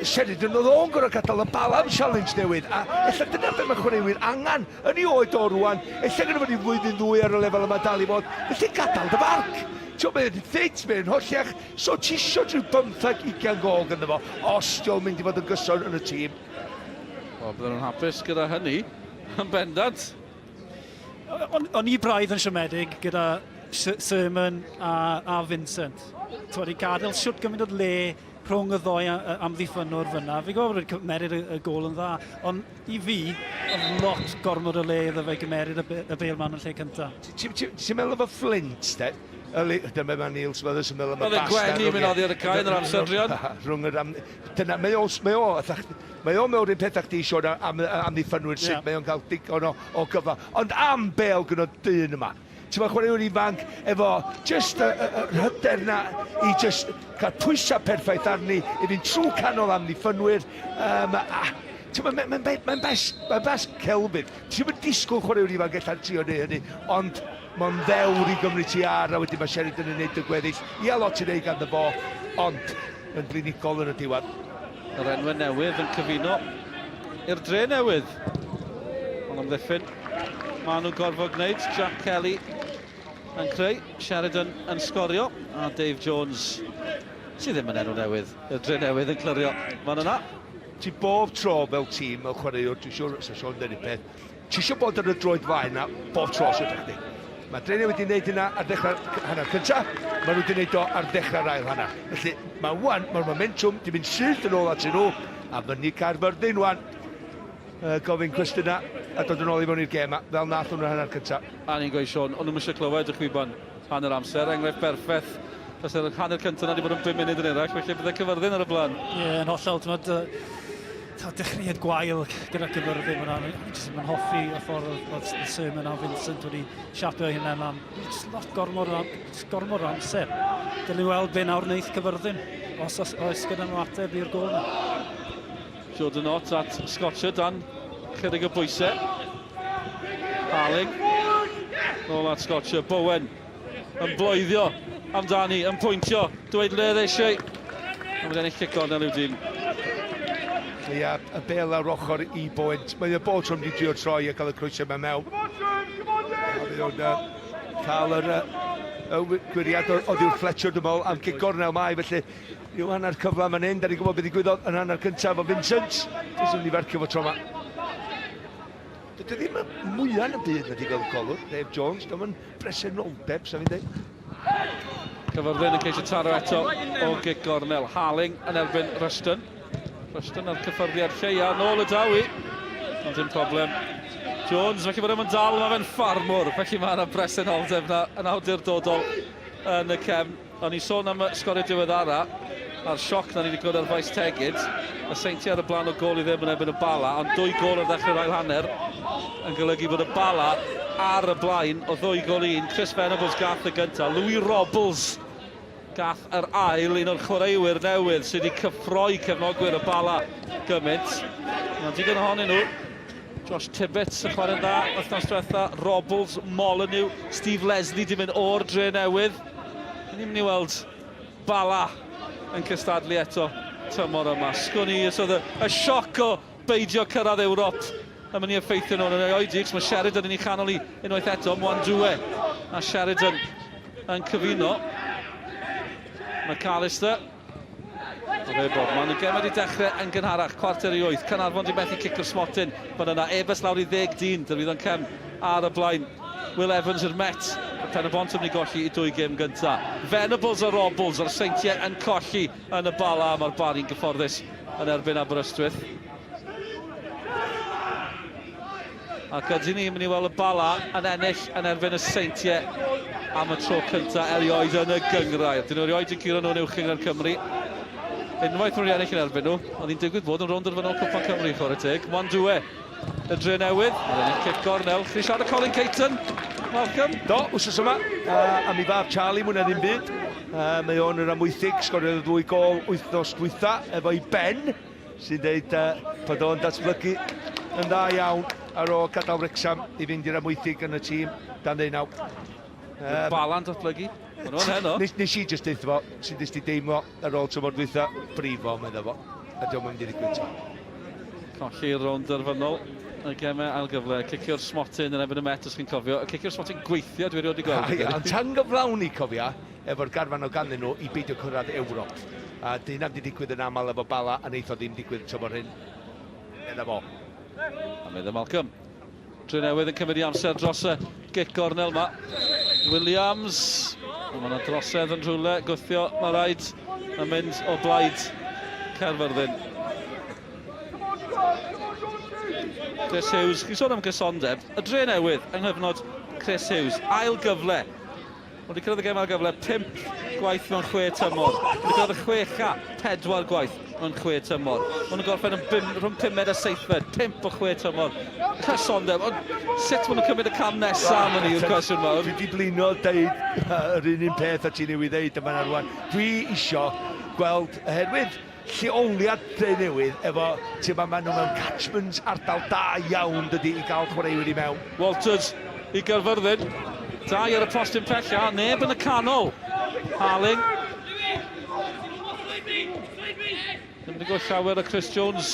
Sheridan, oedd o'n gorfod gadael y Balam Challenge newydd. A ella dyna be mae chwaraewyr angen yn ei oed o rwan. Ella gyda fod I flwyddyn ddwy ar y lefel yma dal I fod. Felly gadael dy farc. Mae'n ffit, mae'n hollach. So ti isio drwy 15-20 gol gyda fo. Os diolch mynd I fod yn gyson yn y tîm. O, bydden nhw'n hapus gyda hynny. Yn bendant. O'n I braidd yn siomedig gyda Sermon a Vincent. Twyd I gadael siwt gymaint o le rhwng y ddoi amddiffynwr fyna. Fi gwybod bod wedi cymerid y gol yn dda, ond I fi, oedd lot gormod o le iddo fe gymerid y beilman yn lle cyntaf. Ti'n meddwl efo Flint, de? Dyma mae Neil Smothers yn meddwl am y Oedd e gwenu mynd oddi ar y cae yn yr amser, Drian. Rhwng yr am... Dyna, mae o mewn un pethau chdi eisiau am ddiffynwyr sydd, mae o'n cael digon o gyfa. Ond am bel gyda dyn yma. Ti'n ma chwaraewr ifanc efo just y hyder na i just cael pwysau perffaith arni, i fynd trwy canol am ddiffynwyr. Mae'n bes celfydd. Ti'n mynd disgwyl chwaraewr ifanc allan trio neu hynny, ond mae'n ddewr i Gymru ti ar, a wedyn mae Sheridan yn neud y gweddill. Ia lot i neud gan y bo, ond yn blinigol yn y diwedd. Yr enwau newydd yn cyfuno i'r Drenewydd. Ond am ddiffyn, maen nhw'n gorfod gwneud. Jack Kelly yn creu, Sheridan yn sgorio, a Dave Jones, sydd ddim yn enw newydd, y Drenewydd yn clirio. Fan yna. Ti bob tro fel tîm, fel chwaraewr, dwi'n siŵr sa Sion dyn peth. Ti eisiau bod yn y droed flaen na bob tro sydd ydych chi. Mae Drenewydd wedi gwneud hynna ar dechrau hanner cyntaf, maen nhw wedi gwneud o ar dechrau'r ail hanner. Felly mae'r momentum wedi mynd syth yn ôl at nhw, a fyny Caerfyrddin wan. Gofyn cwestiynau a dod yn ôl i fewn i'r gema, fel nath nhw'n hanner cyntaf. A ni'n gweud Sion, ond nhw'n mysio clywed y chwiban hanner amser, enghraifft berffaith. Os ydy'r hanner cyntaf na wedi bod yn 5 munud yn eraill, felly byddai Caerfyrddin ar y blaen. Ie, yn hollol, dechreuad gwael gyda Caerfyrddin yma. Mae'n hoffi y ffordd oedd Sermon a Vincent wedi siapio hynny am lot gormod o amser. Dylen ni weld be nawr wneud Caerfyrddin, os oes gyda nhw ateb i'r gol yna. Jordan Ott at Sgorio dan chydig o bwysau. Harling. Nôl at Sgorio. Bowen yn bloeddio amdani, yn pwyntio. Dweud le eisiau. Mae'n ennill cic gornel i'w dyn. Ie, y bel ar ochr i Bowen. Mae'n bod trwy'n wedi trio troi a cael y crwysau mewn mewn. A bydd o'n cael yr gwiriad o ddiw'r Fletcher dymol am cic gornel mai, felly yw hanner cyfle fan hyn. Da ni'n gwybod beth i gwyddoedd yn hanner cyntaf o Vincent. Dwi'n mynd i fercio fo tro yma. Dydy ddim y mwyaf yn y byd na di gael golwr, Dave Jones. Dwi'n bresenoldeb, sa'n fi'n dweud. Caerfyrddin yn ceisio taro eto o cic gornel. Harling yn erbyn Rushton. Rushton ar cyffyrddiad lleia, nôl y dawi. Ond dim problem. Jones, felly bod yma'n dal, mae fe'n ffarmwr. Felly mae yna bresenoldeb na yn awdurdodol yn y cefn. O'n i sôn am y sgorio diweddara, a'r sioc na ni wedi gwrdd ar faes tegid. Y seinti ar y blaen o gol i ddim yn ebyn y bala, ond 2 gol ar ddechrau'r ail hanner yn golygu bod y bala ar y blaen o 2 gol 1. Chris Venables gath y gyntaf. Louis Robles gath yr ail, un o'r chwaraewyr newydd sydd wedi cyffroi cefnogwyr y bala gymaint. Mae'n digon ohonyn nhw. Josh Tibbets yn chwarae'n dda, wythnos diwetha. Robles, Molyneux, Steve Leslie di mynd o'r Drenewydd. Ni'n mynd i weld bala yn cystadlu eto tymor yma. Sgwn i, oedd y sioc o beidio cyrraedd Ewrop yn mynd i effeithio nhw'n yn ei oedigs. Mae Sheridan yn ei chanol i unwaith eto, Mwandwe a Sheridan yn cyfuno. McAllister. O fe Bobman yn gemau i dechrau yn gynharach, 7:45. Cynarfon di methu cic o'r smotyn. Fan yna, ebys lawr i 10-10, dylwydd yn cem ar y blaen. Will Evans yr met. Y pen y bont yn mynd i golli i 2 gêm gynta. Venables a Robles a'r seintiau yn colli yn y bala. Mae'r bari'n gyfforddus yn erbyn Aberystwyth. Ac ydyn ni'n mynd i weld y bala yn ennill yn erbyn y seintiau am y tro cynta erioed yn y gyngrair. Dyn nhw erioed yn curo nhw'n uwch yng Cymru. Unwaith nhw'n ennill yn erbyn nhw, ond ni'n digwydd bod yn rownd ar fynol Cwpan Cymru, chwarae teg. Mwandwe, y Drenewydd, mae'n ennill cic gornel. Chi siarad y Colin Caton, Malcolm? Do, wrsos yma, a mi fab Charlie mwyn ddim byd. Mae o'n yr amwythig, sgoriodd y 2 gol wythnos dwytha efo i Ben, sy'n dweud bod o'n datblygu yn dda iawn ar ôl gadael Wrexham i fynd i'r amwythig yn y tîm dan 19. Bala'n datblygu. Mae'n o'n heno. Nes i jyst deithio fo, sy'n dysgu deimlo ar ôl tymor dwytha brifo, meddwl fo. A diolch yn mynd i'r gwyntio. Colli'r rownd arfynol. Y gemau ail gyfle. Cicio'r smotyn yn ebyn y met, os chi'n cofio. Cicio'r smotyn gweithio, dwi wedi gweld. Ond tan gyflawn i cofio, efo'r garfan o ganddyn nhw i beidio cyrraedd Ewrop. A dyna wedi digwydd yn aml efo bala, a neitho ddim digwydd tymor hyn. Edda fo. A meddwl Malcolm. Drenewydd yn cymryd i amser dros y gic gornel yma. Williams. Mae yna drosedd yn rhywle. Gwthio, mae rhaid yn mynd o blaid Caerfyrddin. Chris Hughes, chi'n sôn am gysondeb. Y Drenewydd yng nghyfnod Chris Hughes. Ail gyfle Wedi cyrraedd y gem ar gyfle 5 gwaith mewn 6 tymor. Wedi cyrraedd y 6 a 4 gwaith mewn 6 tymor. Maen nhw'n gorffen rhwng 5 a 7, 5 o 6 tymor. Cysondeb, ond sut maen nhw'n cymryd y cam nesaf yn yw'r cwestiwn mawr? Dwi wedi blino deud yr un peth a ti'n ei ddeud yma na rwan. Dwi isio gweld oherwydd lleoliad Drenewydd efo, ti'n ma nhw mewn catchments ardal da iawn dydy i gael chwaraewyr i mewn. Walters i Caerfyrddin. 2 ar y postyn pella, neb yn y canol. Harling. Ddim wedi gweld llawer o Chris Jones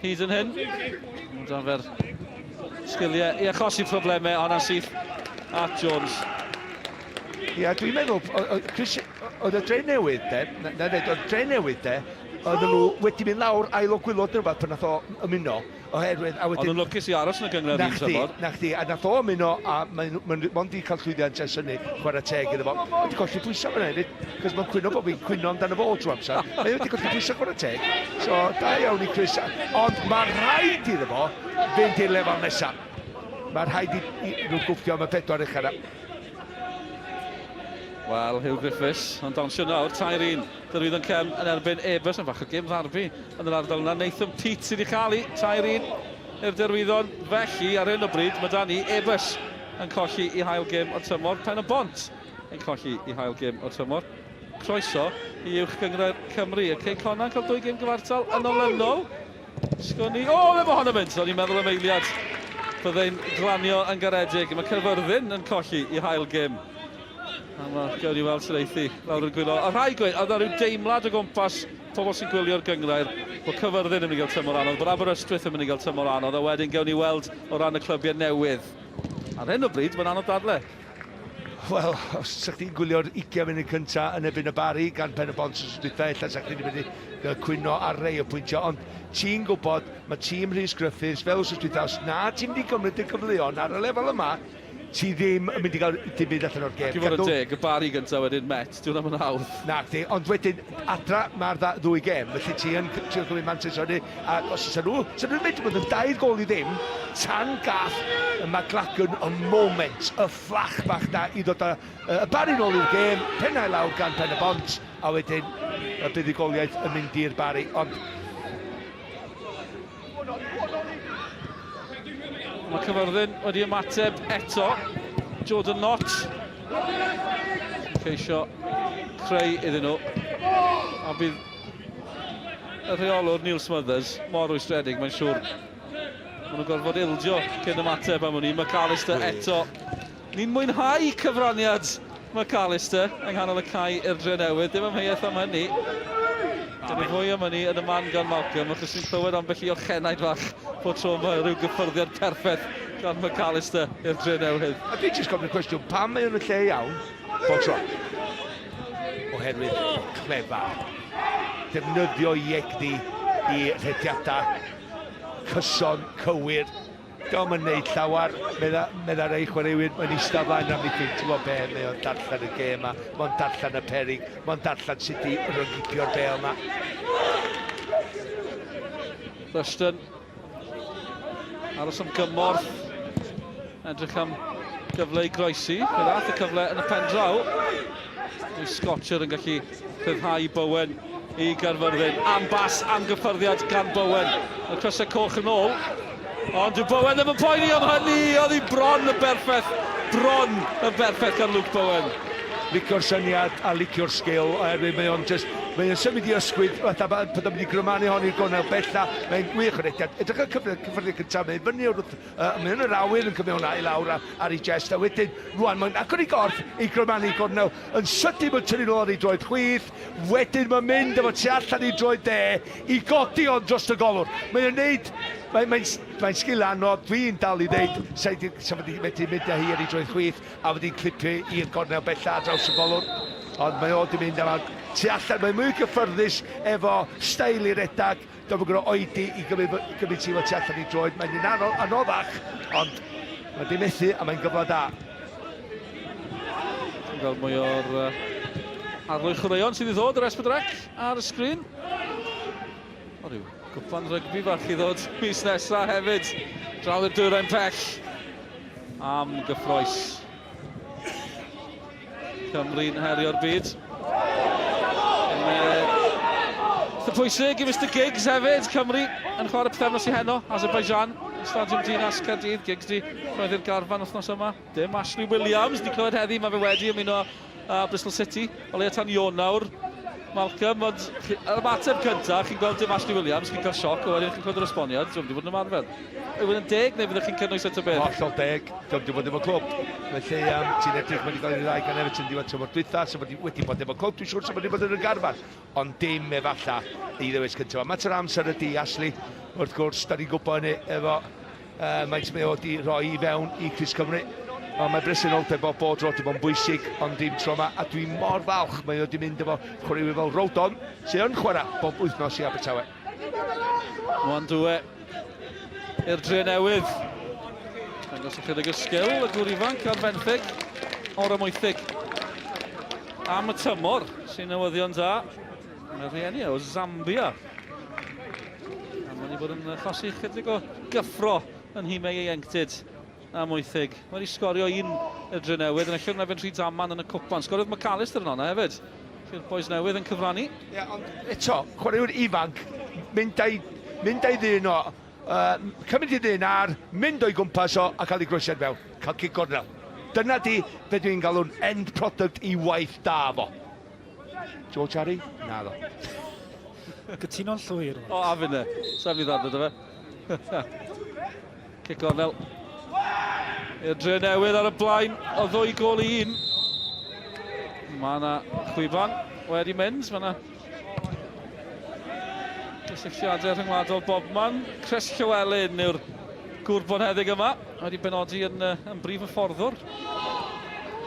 hyd yn hyn. Dan fer sgiliau i achosi problemau ond yn syth at Jones. Ie, dwi'n meddwl, oedd y Drenewydd de, oedd Drenewydd de, oedd nhw wedi mynd lawr ail o gwylod neu rhywbeth pan nath o ymuno, oherwydd a wedyn... Oedd yn lwcus i aros yn y gyngred i'n tymor. Na chdi, a nath o ymuno a mae'n mondi cael llwyddiant ers hynny, chwarae teg iddo fo. Wedi colli pwysau fan hyn, cos mae'n cwyno bod fi'n cwyno amdano fo trwy amser. Mae wedi colli pwysau chwarae teg, so da iawn i Chris. Ond mae rhaid iddo fo fynd i'r lefel nesaf. Mae rhaid i nhw gwffio am y 4 ucha na. Wel, Hugh Griffiths, ond dawnsio nawr, 2-1. Drenewydd yn cem yn erbyn Ebers, yn fach o gêm ddarbu yn yr ardal yna. Nathan Peat sydd wedi cael 2-1 i'r Derwyddon. Felly, ar hyn o bryd, mae dan ni Ebers yn colli i hael gêm o'r tymor. Pen y Bont yn colli i hael gêm o'r tymor. Croeso i uwch gyngred Cymru. Y Cei Conan cael 2 gêm gyfartal yn olynol. Sgwni, o, fe bo hon yn mynd. O'n i'n meddwl am eiliad byddai'n glanio yn garedig. Mae Caerfyrddin yn colli i hael gêm. A mae gawn ni weld sy'n eithi lawr yn gwylio. A rhai gweud, a rhyw deimlad o gwmpas pobl sy'n gwylio'r gyngred bod Caerfyrddin yn mynd i gael tymor anodd, bod Aberystwyth yn mynd i gael tymor anodd, a wedyn gawn ni weld o ran y clybiau newydd. Ar hyn o bryd, mae'n anodd dadle. Wel, os ydych chi'n gwylio'r 20 munud cyntaf yn ebyn y Bari gan Pen y Bont sy'n dweud, illa sa'ch chi'n mynd i cwyno ar rei o pwyntio, ond ti'n gwybod, mae tîm Rhys Griffiths, fel os ydych chi'n na ti'n mynd i gymryd y gyfleon ar y lefel yma, ti ddim yn mynd i gael dim byd allan o'r gêm. Ac i fod yn deg, y Bari gyntaf wedyn Met, dwi'n am yn hawdd. Na, ond wedyn, adra mae'r 2 gêm, felly ti yn cymryd Manchester United, a os ydyn nhw'n mynd bod yn 2 gol i ddim, tan gath y McLagan y moment, y fflach bach na i ddod y Bari nôl i'r gêm, pennau lawr gan Pen y Bont, a wedyn y buddigoliaeth yn mynd i'r Bari, ond... Mae Caerfyrddin wedi ymateb eto. Jordan Knott yn ceisio creu iddyn nhw. A bydd y rheolwr Neil Smothers mor wystredig, mae'n siŵr. Maen nhw'n gorfod ildio cyn ymateb am hynny. McAllister eto. Ni'n mwynhau cyfraniad McAllister yng nghanol y cae i'r Drenewydd. Dim ymheuaeth am hynny. Dyna fwy am hynny yn y man gan Malcolm, achos ni'n clywed am bell i orchenaid fach bod tro mae rhyw gyffyrddiad perffaith gan McAllister i'r Drenewydd. A dwi'n jyst gofyn y cwestiwn, pam mae yn y lle iawn bod tro? Oherwydd clefar. Defnyddio iecdi i rhediadau cyson, cywir. Diolch yn neud llawar, medda rei chwaraewyr, mae'n eistedd flaen am ei ffint, ti'n gwybod be, mae o'n darllen y gêm yma, mae'n darllen y perig, mae'n darllen sut i rygipio'r bel yma. Rushton, aros am gymorth, edrych am gyfle i groesi, fe ddath y cyfle yn y pen draw. Mae Scotcher yn gallu rhyddhau Bowen i Caerfyrddin, am bas, am gyffyrddiad gan Bowen. Y crysau coch yn ôl. Ond yw Bowen ddim yn poeni am hynny, oedd hi bron y berffaith gan Luke Bowen. Licio'r syniad a licio'r sgil, oherwydd mae o'n symud i ysgwyd, fatha bod o'n mynd i grymannu hon i'r gornel bella, mae'n gwych o rediad. Edrych y cyfrif cyntaf, mae'n fyny yn yr awyr yn cymewn i lawr ar ei gest, a wedyn, rwan, mae'n agor i gorff i grymannu i gornel, yn sydyn mae'n tynnu nôl ar ei droed chwith, wedyn mae'n mynd efo tu allan i droed de, i godi o'n dros y golwr. Mae'n neud, mae'n sgil anodd, dwi'n dal i ddeud, sa'n wedi mynd â hi ar ei droed chwith, a wedi'n clipio i'r gornel bella draws y golwr. Ond mae o wedi mynd am tu allan, mae'n mwy gyffyrddus efo steil i redag, dwi'n gwybod oedi i gymryd ti fo tu allan i droed. Mae'n un anoddach, ond mae di methu a mae'n gyfle da. Ti'n gweld mwy o'r arlwy chwaraeon sydd i ddod yr Esbydrec ar y sgrin. O ryw gwpan rygbi fach i ddod mis nesaf hefyd. Draw i'r dwyrain pell am gyffroes. Cymru'n herio'r byd. Eitha pwysig i Mr Giggs hefyd, Cymru yn chwarae pethefnos i heno, Azerbaijan, Stadiwm Dinas Caerdydd. Giggs di roedd i'r garfan wythnos yma. Dim Ashley Williams, ni clywed heddi, mae fe wedi ymuno Bristol City, o leia tan Ionawr. Malcolm, ond yr ymateb cyntaf, chi'n gweld dim Ashley Williams, chi'n cael sioc, o wedyn chi'n clywed yr esboniad, dwi'n wedi bod yn ymarfer. Yw yn 10 neu fyddwch chi'n cynnwys at y beth? Hollol 10, dwi'n wedi bod efo clwb. Felly, ti'n edrych, wedi cael ei ddau gan Everton diwedd tymor dwytha, so wedi bod efo clwb, dwi'n siŵr so wedi bod yn y garfan. Ond dim efalla i ddewis cyntaf. Mater amser ydi, Ashley, wrth gwrs, da ni'n gwybod hynny efo maint mae o wedi rhoi i fewn i Chris Cymru. Ond mae bresenoldeb o bod rod i bod yn bwysig, ond dim tro yma, a dwi'n mor falch mae o wedi mynd efo chwaraewyr fel Rodon, sy'n yn chwarae bob wythnos i Abertawe. Mwan dwe i'r Drenewydd. Dangos ychydig o sgil, y gŵr ifanc ar fenthyg o'r ymwythig. Am y tymor sy'n newyddion da. Mae'r rhieni o Zambia. A mae'n bod yn chosi chydig o gyffro yn hymau ieuenctid am wythig. Wedi sgorio un y Drenewydd yn allan na fe'n rhy daman yn y cwpan. Sgoriodd McAllister yn hwnna hefyd. Felly'r boes newydd yn cyfrannu. Ie, ond eto, chwaraewyr ifanc, mynd a'i ddyn o, cymryd i ddyn ar, mynd o'i gwmpas o a cael ei grwsiad fewn, cael cic gornel. Dyna di fe dwi'n galw'n end product i waith da fo. George Harry? Na ddo. Cytuno'n llwyr. O, a fyne. Sa'n fi ddadad o fe. Cic gornel. I'r Drenewydd ar y blaen, o 2 gol i 1. Mae yna chwiban wedi mynd, mae yna gysylltiadau rhyngwladol Bobman. Chris Llywelyn yw'r gŵr bonheddig yma, wedi benodi yn brif y fforddwr.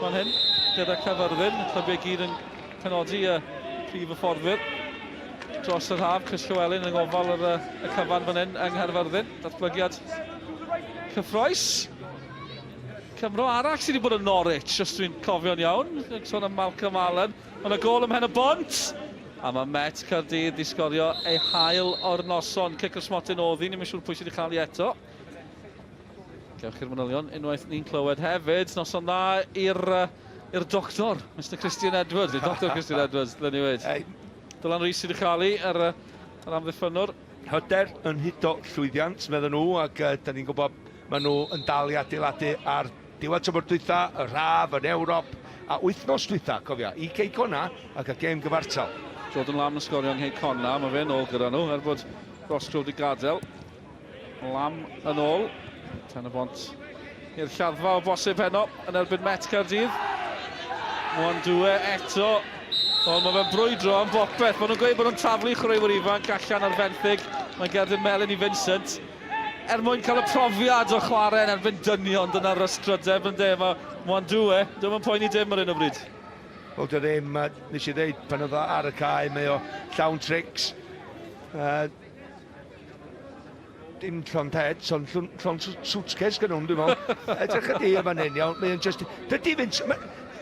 Fan hyn, gyda Caerfyrddin, y clybiau gyd yn penodi y prif y fforddwr. Dros yr haf, Chris Llywelyn yn gofal y cyfan fan hyn yng Nghaerfyrddin. Datblygiad cyffroes. Cymro arall sydd wedi bod yn Norwich, os dwi'n cofio'n iawn. Sôn am Malcolm Allen. Mae yna gol ym Mhen y Bont. A mae Met Caerdydd i sgorio ei hael o'r noson. Cic o'r smotyn oddi, ni'n siŵr pwy sydd wedi chael i eto. Gewch chi'r manylion, unwaith ni'n clywed hefyd. Noson dda i'r doctor, Mr Christian Edwards. Dr Christian Edwards, Drenewydd. Dylan Rhys sydd wedi chael i ar amddiffynwr. Hyder yn hito llwyddiant, meddyn nhw, ac da ni'n gwybod maen nhw yn dal i adeiladu ar diwedd tymor dwytha, y rhaf, yn Ewrop, a wythnos dwytha, cofia, i Ceicona ac y gêm gyfartal. Jordan Lam yn sgorio yng Nghecona, mae fe'n ôl gyda nhw, er bod Roscoe wedi gadael. Lam yn ôl, tan y bont i'r lladdfa o bosib heno, yn erbyn Met Caerdydd. Mwan dwe eto, ond mae fe'n brwydro am bopeth. Mae nhw'n gweud bod nhw'n taflu chwaraewyr ifanc allan ar fenthyg. Mae Gerdyn Melyn i Vincent. Mwyn cael y profiad o chwarae yn erbyn dynion, dyna'r ysgrydeb yn de. Mwan dwe, dwi'n yn poeni dim ar un o bryd. Wel, dy ddim, nes i ddeud pan oedd o ar y cae, mae o llawn trics. Dim llond head, ond llond suitcase gan hwn, dwi'n meddwl. Edrych ydi efo'n hyn, iawn, mae'n just... Dydy fynd...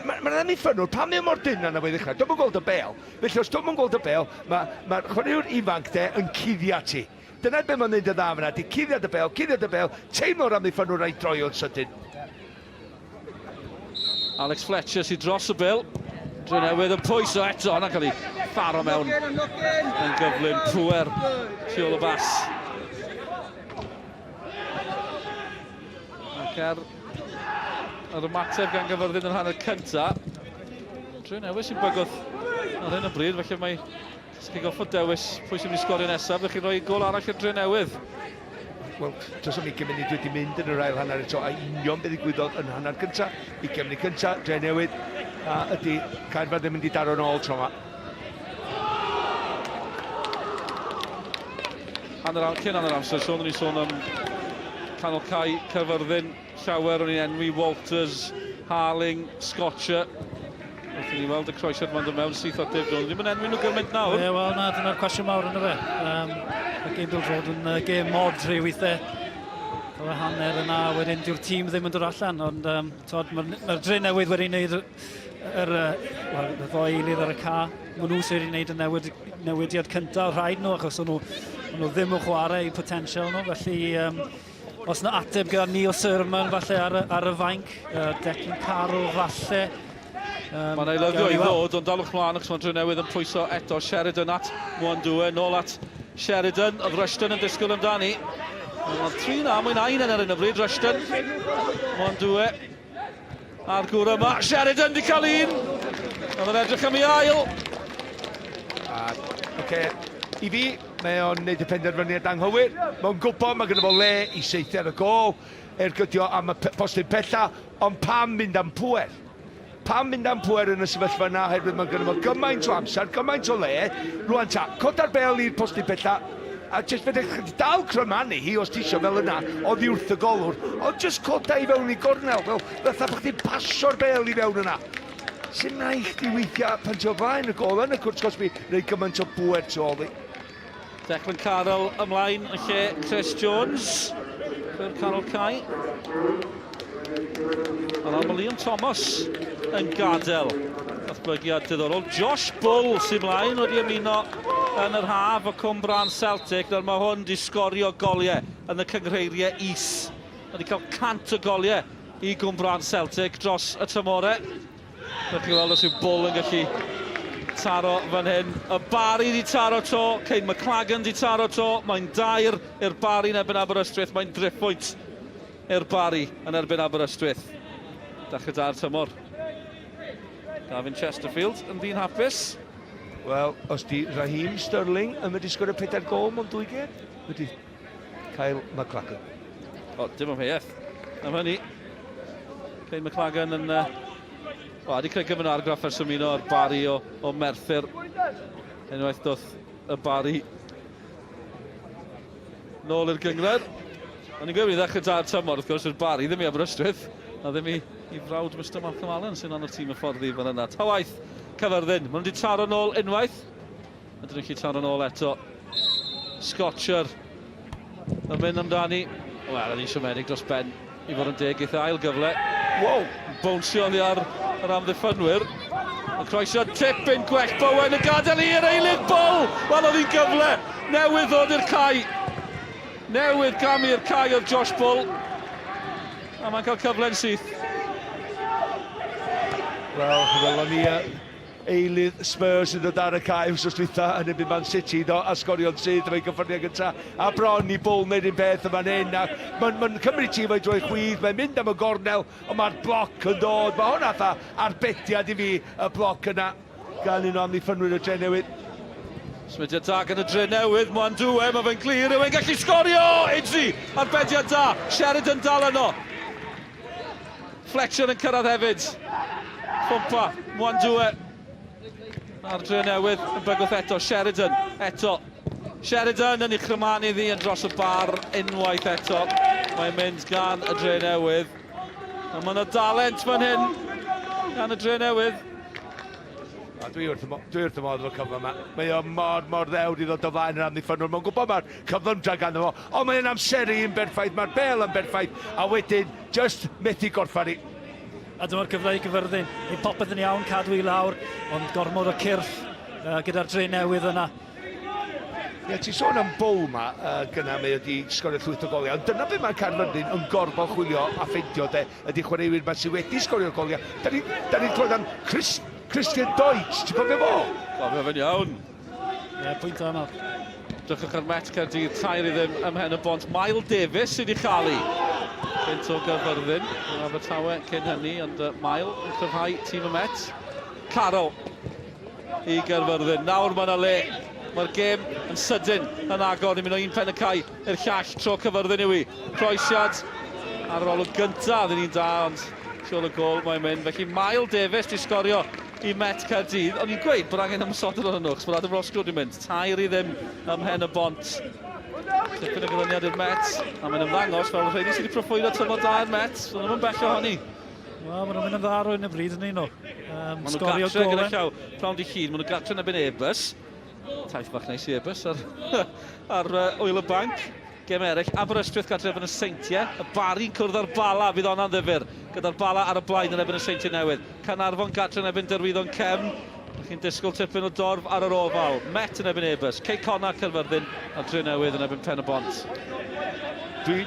Mae'n ddim i ffynwr, pan mae'n mor dyn yna fe ddechrau, dwi'n gweld y bel. Felly, os dwi'n gweld y bel, mae'r chwaraewr ifanc de yn cuddio ti. Dyna be mae'n neud y dda fyna, di cuddiad y bel, teimlo'r amddiffynwr a'i droi o'n sydyn. Alex Fletcher sy'n dros y bil. Drenewydd yn pwys o eto, yna'n cael ei pharo mewn yn gyflym pwer tu ôl y bas. Ac yr ymateb gan Caerfyrddin yn hanner cynta. Drenewydd sy'n bygodd ar hyn o bryd, felly mae chi'n goffod dewis pwy sy'n mynd i sgorio nesaf, ddech chi'n rhoi gol arall i'r Drenewydd. Wel, dros am 20 munud wedi mynd yn yr ail hanner eto, a union beth ddigwyddodd yn hanner cynta. 20 munud cynta, Drenewydd, a ydy Caerfyrddin mynd i daro yn ôl tro yma. Cyn hanner amser, sôn ni'n sôn am canol cae Caerfyrddin, llawer o'n i'n enwi Walters, Harling, Scotcher. Wrth i ni weld y croesiad ma'n dod mewn syth o Dave Jones. Ddim yn enwi nhw gymaint nawr. Ie, wel, na, dyna'r cwestiwn mawr yn y fe. Y gêm dod fod yn gêm mod rhyw weithiau. Fel y hanner yna, wedyn diw'r tîm ddim yn dod allan, ond mae'r Drenewydd wedi gwneud y ddoi eilydd ar y ca. Mae nhw sydd wedi gwneud y newidiad cyntaf, rhaid nhw, achos nhw ddim yn chwarae i potensial nhw. Felly, os yna ateb gyda Neil Sermon falle ar y fainc, Declan Carroll falle, Mae'n ei lyfio i ddod, ond dalwch mlaen achos mae Drenewydd yn pwyso eto Sheridan at Mwandwe, nôl at Sheridan, oedd Rushton yn disgwyl amdani. Mae'n 3-1 mwyn 1 yn ar un o bryd, Rushton. Mwandwe a'r gwr yma, Sheridan di cael un. Oedd yn edrych am ei ail. I fi, mae o'n neud y penderfyniad anghywir. Mae'n gwybod, mae gyda fo le i seithio ar y gol, ergydio am y postyn pella, ond pam mynd am pwer? Pam mynd am pwer yn y sefyllfa yna, herwydd mae gyda fo gymaint o amser, gymaint o le, rwan ta, coda'r bel i'r postyn pella, a jyst fydde dal crymannu hi os ti isio fel yna, oddi wrth y golwr, ond jyst coda i fewn i gornel, fel fatha bod chdi'n pasio'r bel i fewn yna. Sy'n na i chdi weithiau pan ti o flaen y gol yn y cwrs Cosby, neu gymaint o bwer tu ôl i. Declan Carroll ymlaen yn lle Chris Jones. Byr Carroll Cai. Ond Liam Thomas yn gadael. Datblygiad diddorol. Josh Bull sy'n ymlaen wedi ymuno yn yr haf o Cwm Bran Celtic. Nawr mae hwn di sgorio goliau yn y cyngreiriau is. Wedi cael 100 o goliau i Cwm Bran Celtic dros y tymore. Rydych chi'n gweld os yw Bull yn gallu taro fan hyn. Y Bari di taro to, Cain McLagan di taro to. Mae'n 2 i'r Bari yn erbyn Aberystwyth. Mae'n driffwynt i'r Bari yn erbyn Aberystwyth. Dechrau da'r tymor. Gavin Chesterfield yn ddyn hapus. Wel, os di Raheem Sterling yn mynd i sgorio 4 gol mewn 2 gêm, wedi Kyle McLagan. O, dim ymheuaeth. Am hynny. Cain McLagan yn... Wedi creu gymaint o argraff ers ymuno ar Bari o Merthyr. Unwaith doth y Bari nôl i'r gyngred. Ond ni'n gwybod i ddechrau da'r tymor, wrth gwrs, i'r Bari ddim i Aberystwyth, a ddim i frawd Mr Malcolm Allen sy'n on y tîm y fforddi fan yna. Ta waith Caerfyrddin, maen nhw wedi taro nôl unwaith. Ydyn nhw'n gallu taro nôl eto. Scotcher yn mynd amdani. Wel, yn siomedig dros ben i fod yn deg eitha ail gyfle. Wow! Bownsio oddi ar yr amddiffynwyr. Yn croeso tipyn gwell Bowen yn gadael i'r eilydd Bull. Wel, oedd hi'n gyfle. Newydd ddod i'r cae. Newydd gamu i'r cae oedd Josh Bull. A mae'n cael cyfle'n syth. Wel, fel ni eilydd Spurs yn dod ar y cae wrth dwytha yn ebyn Man City a sgorio'n sydd efo'i gyffyrddiau gyntaf. A bron i Bull wneud un beth yma'n hyn. Mae'n cymryd tîm o'i drwy chwydd, mae'n mynd am y gornel, ond mae'r bloc yn dod. Mae hwnna atha arbediad i fi, y bloc yna. Gan un o amddiffynwyr y Drenewydd. Smudiad da gan y Drenewydd, Mwandwe, mae fe'n glir, yw e'n gallu sgorio! Idri, arbediad da, Sheridan dal yno. Fletcher yn cyrraedd hefyd. Ffwmpa, Mwandwe. Ar Drenewydd yn bygwth eto, Sheridan, eto. Sheridan yn ei chrymanu ddi yn dros y bar unwaith eto. Mae'n mynd gan y Drenewydd. A mae yna dalent fan hyn gan y Drenewydd. Dwi wrth y modd o'r cyfle yma. Mae o mor ddewd i ddod o flaen yr amddiffynwyr. Mae'n gwybod mae'r cyflymdra ganddo fo. Ond mae'n amseru yn berffaith, mae'r bel yn berffaith. A wedyn, just methu gorffan i. A dyma'r cyfle i Caerfyrddin. Ei popeth yn iawn, cadw i lawr, ond gormod o cyrff gyda'r Drenewydd yna. Ie, ti sôn am Bull yma, gyna mae wedi sgorio llwyth o goliau, ond dyna be mae Caerfyrddin yn gorfod chwilio a ffeindio ydy chwaraewyr ma sydd wedi sgorio goliau. Da ni'n clywed am Christian Deutsch, ti'n cofio fo? Cofio fe'n iawn. Ie, pwynt o yma. Drychwch ar Met Caerdydd, tair i ddim ymhen y bont. Miles Davis sydd wedi chalu. Cynt o Caerfyrddin, yn Abertawe cyn hynny, ond Mael yn cryfhau tîm y Met. Carroll i Caerfyrddin. Nawr mae yna le. Mae'r gêm yn sydyn yn agor. Ni'n mynd o un pen y cae i'r llall tro Caerfyrddin yw i. Croesiad ar ôl o gyntaf ddyn ni'n da, ond siol y gol mae'n mynd. Felly Miles Davis di sgorio i Met Caerdydd. Ond ni'n gweud bod angen ymwysodol o'n nhw, bod Adam Roscoe di mynd. Tair i ddim ymhen y bont. Tipyn o gryniad i'r Met, a mae'n ymddangos fel rhaid i sydd wedi proffwydo tymor da i'r Met, so nhw'n bell ohoni. Wel, maen nhw'n mynd yn dda ar hyn y bryd yn un o. Maen nhw'n gatre gyda llaw, prawn di llun, maen nhw'n gatre yn ebyn Ebus. Taith bach neis i Ebus ar Wyl y Banc. Gem eraill, Aberystwyth gatre ebyn y Seintiau, y Bari'n cwrdd ar Bala, fydd hwnna'n ddifur, gyda'r Bala ar y blaen yn ebyn y Seintiau newydd. Caernarfon gatre yn ebyn Derwyddon Cefn. Chi'n disgwyl tipyn o dorf ar yr ofal. Met yn ebyn Ebus, Cei Conna Caerfyrddin a Drenewydd yn ebyn Pen y Bont. Dwi'n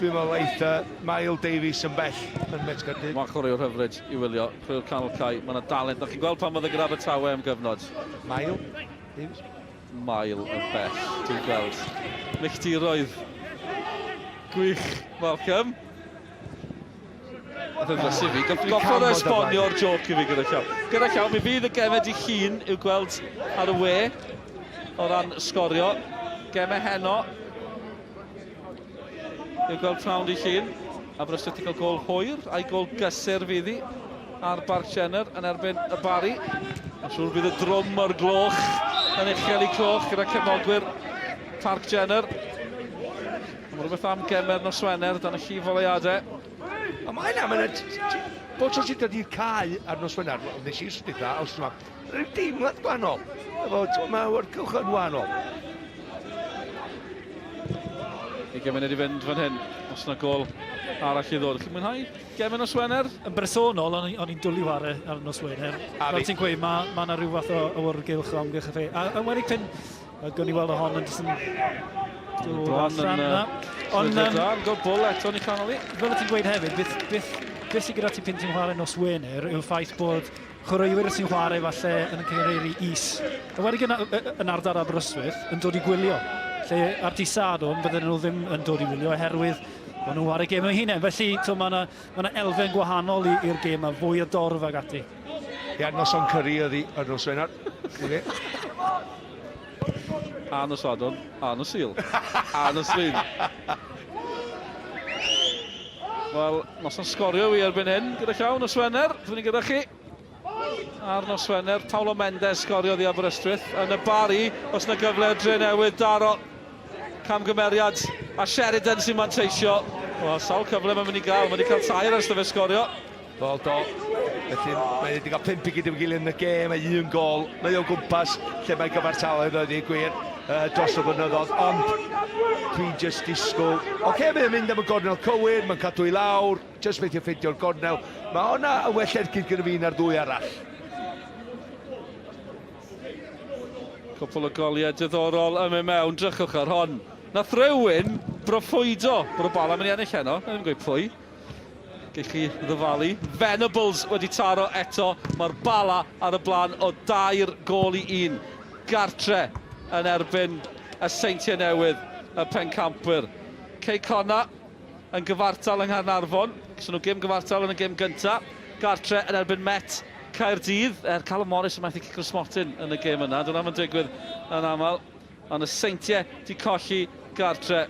Dwi'n meddwl eith Mael Davies yn bell yn Met Caerfyrddin. Mae'n chwaraewr hyfryd i wylio. Chwaraewr canol cae. Mae yna dalent. Nach chi'n gweld pan oedd y graf y tawe am gyfnod. Mael Davies? Mael yn bell. Dwi'n gweld. Milltiroedd. Gwych. Welcome. Oedd yn glas i fi. Goffodd esbonio'r joc i fi gyda llaw. Gyda llaw, mi fydd y gemed i Llun i'w gweld ar y we o ran sgorio. Gemau heno. I'w gweld prawn i Llun. Aberystwyth wedi cael gol hwyr a'i gol gysur fydd hi ar Barc Jenner yn erbyn y Bari. Yn siŵr bydd y drwm o'r gloch yn uchel i cloch gyda cefnogwyr Parc Jenner. Mae rhywbeth am gemer noswener dan y llif oleiadau. A mae yna, bod tro sydd wedi'r cae ar noswener, nes i'r stydda, os yma, rhyw deimlad gwahanol. Mae wrcwch yn wahanol. I gemen wedi fynd fan hyn, os yna gol arall i ddod. Chi'n mwynhau gemen noswener? Yn bersonol, o'n i'n dwlu ar nos Wener. Fel ti'n gweud, mae yna rhyw fath o awyrgylch o amgylch y fe. A yn wedi pen, gwni weld o hon yn jyst yn... Bron yn gol bwl eto ni canol i. Fel ti'n gweud hefyd, beth sy'n gyda ti pyn ti'n chwarae nos Wener yw'r ffaith bod chwaraewyr sy'n chwarae falle yn y cynghreiri is. A wedi yn ardal Aberystwyth yn dod i gwylio. Lle ar di Sadwrn bydden nhw ddim yn dod i wylio oherwydd bod nhw'n wario gêm o hunain. Felly mae yna elfen gwahanol i'r gêm a fwy o dorf ag ati. Ia, noson cyrru ydi ar nos Wener. A nos Sadwrn, a nos Sul, a nos Llun. Wel, noson sgorio i erbyn hyn gyda llaw nos Wener. Dwi'n ni gyda chi. Ar nos Wener, Paulo Mendes sgorio ddi Aberystwyth. Yn y Bari, os yna gyfle Drenewydd daro camgymeriad a Sheridan sy'n manteisio. Wel, sawl cyfle mae'n mynd i gael. Mae wedi cael tair ers dyfa sgorio. Wel, do. Felly, mae wedi cael 5 gyda'n gilydd yn y gêm, mae un gol. Mae o gwmpas lle mae gyfartaledd oedd ei gwir dros y blynyddoedd. Ond dwi'n just disgwyl. Oce, mae'n mynd am y gornel cywir, mae'n cadw i lawr, just beth i'n ffeindio'r gornel. Mae hwnna yn well ergyd gyda fi na'r ddwy arall. Cwpl o goliau diddorol yn mynd mewn, drychwch ar hon. Nath rywun broffwydo bod y bala mynd i ennill heno, na ddim gweud pwy. Gech chi ddyfalu. Venables wedi taro eto, mae'r bala ar y blaen o 2 gol i 1. Gartre yn erbyn y Seintiau Newydd, y pencampwyr. Cei Conna yn gyfartal yng Nghaernarfon. Gysyn nhw gêm gyfartal yn y gêm gyntaf. Gartre yn erbyn Met Caerdydd. Callum Morris yn methu Cicr Smotin yn y gêm yna. Dwi'n am yn digwydd yn aml. Ond y Seintiau di colli Gartre.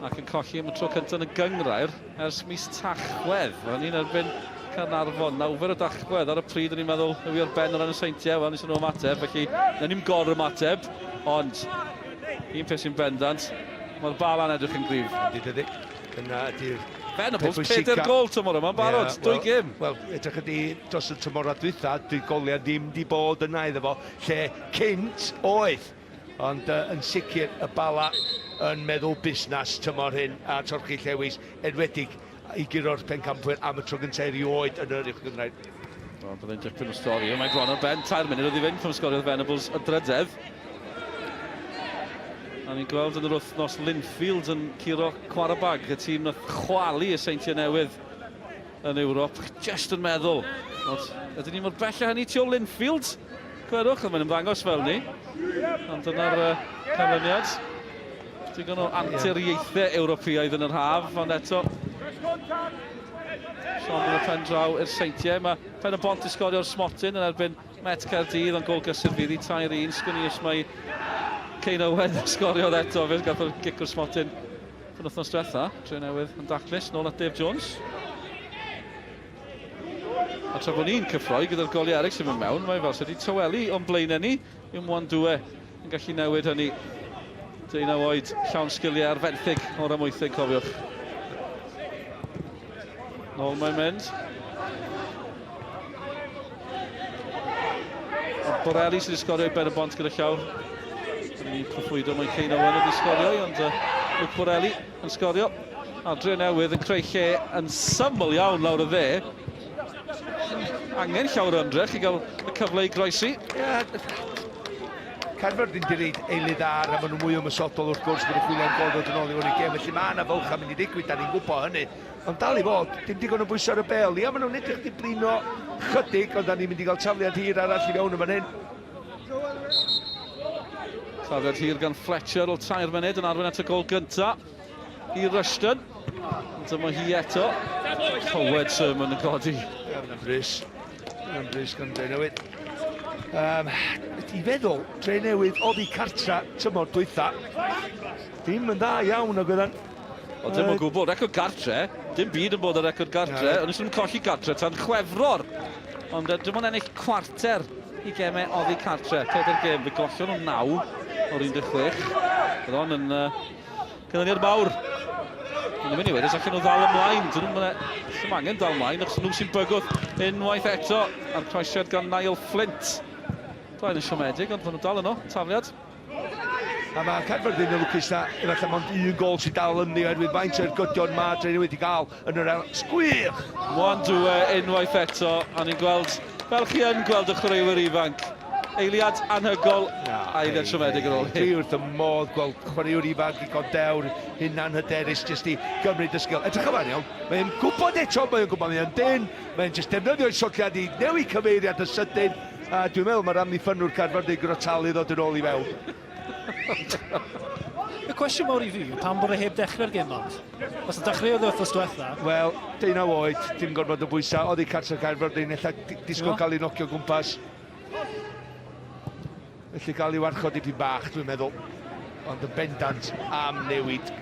Ac yn colli am y tro cyntaf yn y gyngrair ers mis Tachwedd. Fan ni'n erbyn Caernarfon. Nawfer o Dachwedd. Ar y pryd o'n i'n meddwl yw i'r ben o ran y Seintiau. Wel, nisyn nhw ymateb. Felly, na ni'n gor ymateb. Ond, un peth sy'n bendant, mae'r bala'n edrych yn gryf. Dydy. Yna ydy'r... Venables, 4 gol tymor yma, barod, 2 gêm. Wel, edrych ydy dros y tymor dwytha, dwi'n goliau ddim di bod yna iddo fo, lle cynt oedd. Ond yn sicr y bala yn meddwl busnes tymor hyn a torchi llewis, enwedig i gyro'r pencampwyr am y tro gyntaf erioed yn yr uwchgyngrair. Byddai'n dipyn o stori. Mae bron ar ben, 3 munud oedd i fynd pan sgoriodd Venables y drydedd. A ni'n gweld yn yr wythnos Linfield yn curo Quarabag, y tîm nath chwalu y Seintiau Newydd yn Ewrop. Just yn meddwl, ydyn ni mor bell a hynny tu ôl Linfield? Gwedwch, mae'n ymddangos fel ni. Ond dyna'r canlyniad. Digon o anturiaethau Ewropeaidd yn yr haf, ond eto Siom yn y pen draw i'r Seintiau. Mae pen y bont i sgorio'r Smotin yn erbyn Met Caerdydd, ond gol gysur fydd i 3-1. Sgwni os mae Drenewydd sgoriodd eto, fydd gath o'r Cicr Smotin yn wythnos diwetha. Drenewydd yn daclus, nôl at Dave Jones. A tra bod ni'n cyffroi gyda'r goli eryll sy'n mynd mewn, mae fel sydd wedi tywelu o'n blaenau ni. Yw Mwandwe yn gallu newid hynny. 19 oed, llawn sgiliau ar fenthyg o'r amwythig, cofiwch. Nôl mae'n mynd. Borelli sydd wedi sgorio i ben y bont gyda llawr. Ni'n proffwydo mae Cein Owen wedi sgorio, ond Luke Borelli yn sgorio. A Drenewydd yn creu lle yn syml iawn lawr y dde. Angen llawer o ymdrech i gael y cyfle i groesi. Caerfyrddin di reid eilydd ar, a maen nhw mwy ymysodol wrth gwrs gyda chwilio'n gol dod yn ôl i hwn i gem, felly mae yna fylch am mynd i ddigwydd, da ni'n gwybod hynny. Ond dal i fod, dim digon o bwysau ar y bel. Ia, maen nhw'n edrych di blino chydig, ond da ni'n mynd i gael tafliad hir arall i fewn yn fan hyn. Tafliad hir gan Fletcher o 3 munud yn arwain at y gol gynta i Rushton. Dyma hi eto. Howard Sermon yn godi. Yn brys. Yn brys gan Drenewydd. I feddwl, Drenewydd oddi cartra tymor dwytha. Dim yn dda iawn o gyda'n. O, dim yn gwybod, record gartre, dim byd yn bod y record gartre, ond nes nhw'n colli gartre tan chwefror. Ond dim ond ennill cwarter i gemau oddi cartre. Peder gem, fe gollon nhw'n 9 o'r 16. Bydd o'n yn canlyniad mawr. Yn y mynd i wedys, allan nhw ddal ymlaen. Dyn nhw'n angen dal ymlaen, achos nhw sy'n bygwth unwaith eto a'r croesiad gan Niall Flint. Blaen yn siomedig, ond nhw'n dal yno, tafliad. A mae Caerfyrddin yn lwcus na, efallai mond un gol sy'n dal yni, oherwydd faint o'r gydion ma Drenewydd wedi cael yn yr sgwir. Mwandwe unwaith eto, a ni'n gweld, fel chi yn gweld y chwaraewyr ifanc, eiliad anhygol a eiliad siomedig ar ôl hyn. Dwi wrth y modd gweld chwaraewr ifanc i godewr hunan hyderus jyst i gymryd y sgil. Edrych yma'n iawn, mae'n gwybod eto, mae'n gwybod mae'n dyn, mae'n jyst defnyddio'i sociad i newid cyfeiriad y sydyn, a dwi'n meddwl mae'r amddiffynwr Caerfyrddin gyda talu ddod yn ôl i fewn. Y cwestiwn mawr i fi, pam bod e heb dechrau'r gêm ond? Os y dechreuodd o wrthos diwetha? Wel, 19 oed, dim gorfod o bwysau, oedd i cartre Caerfyrddin, ella disgwyl cael ei nocio gwmpas. Felly cael ei warchod i pi bach, dwi'n meddwl. Ond yn bendant am newid.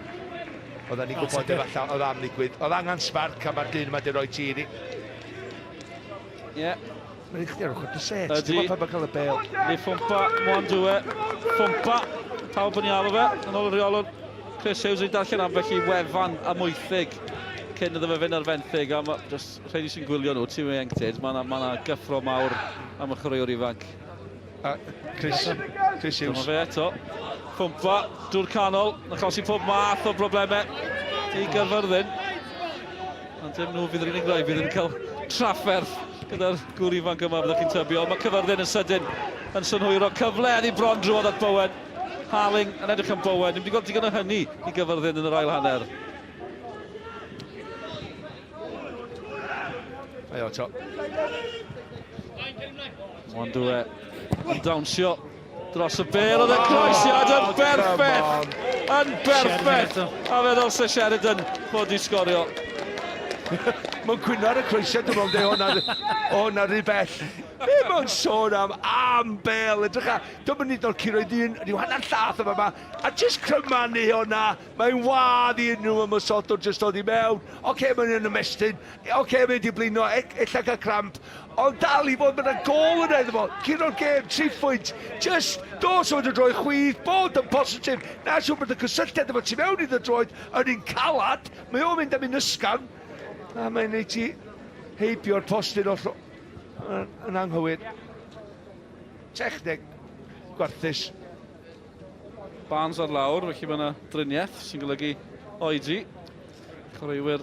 Oedden ni'n gwybod efallai, oedd am ddigwydd. Oedd angen sbarc a mae'r dyn yma di roi ti i ni. Ie. Mae'n eich di ar ochr dy set, dim ond pan mae'n cael y bel. Ni ffwmpa, Mwandwe, ffwmpa, pawb yn ei alw fe, yn ôl y reolwr Chris Hughes wedi darllen ambell i wefan amwythig cyn iddo fe fynd ar fenthyg, a rhaid i sy'n gwylio nhw, ti'n ieuenctid, mae yna gyffro mawr am y chwaraewr ifanc. Chris Hughes. Dyma fe eto, ffwmpa, dŵr canol, na chosi pob math o broblemau i Caerfyrddin. Ond dim nhw fydd yr unig rai fydd yn cael trafferth gyda'r gŵr ifanc yma fyddwch chi'n tybio. Mae Caerfyrddin yn sydyn yn synhwyro cyfle yn ei bron drwodd at Bowen. Harling yn edrych am Bowen. Nim wedi gweld digon o hynny i Caerfyrddin yn yr ail hanner. Ai o to. Mwandwe yn dawnsio dros y bel, oedd y croesiad yn berffeth! Yn berffeth! A fe ddylse Sheridan fod i sgorio. Mae'n cwyno ar y croesiad dwi'n meddwl, hwnna rhy bell. Mae'n sôn am bel, edrych a, dwi'n mynd o'r curoedd un, ryw hanner llath yma, a jyst crymanu hwnna, mae'n wadd i unrhyw ymwysodwr jyst dod i mewn. Oce, mae'n yn ymestyn, oce, mae'n di blino, ella cael cramp, ond dal i fod, mae'n gol yn edrych fo, curo'r gêm, 3 pwynt, jyst dos o'n droi chwydd, bod yn positif, na siw bod y cysylltiad efo ti mewn iddo droed yn un calad, mae o'n mynd am un ysgan, a mae'n neud ti heibio'r postyn o'r yn anghywir. Techneg, gwarthus. Barnes ar lawr, felly mae yna driniaeth sy'n golygu oedi. Chwaraewyr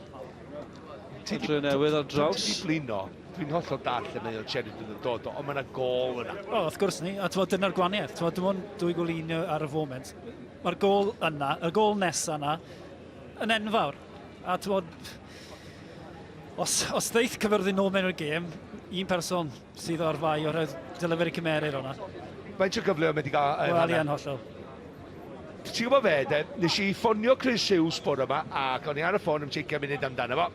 Drenewydd ar draws. Dwi'n hollol dall lle mae o'n Sheridan yn dod, ond mae yna gol yna. O, wrth gwrs ni, a dyna'r gwaniaeth. Dim ond dwy gol un ar y foment. Mae'r gol yna, y gol nesa yna, yn enfawr. A os ddeith Caerfyrddin nôl mewn i'r gêm, un person sydd o'r fai o'r dylifyr i cymerid o'na. Faint o gyfle o'n mynd i gael... Wel, ia'n hollol. Ti'n gwybod fe, nes i ffonio Chris Hughes bore yma, ac o'n i ar y ffôn am 10 munud amdano fo.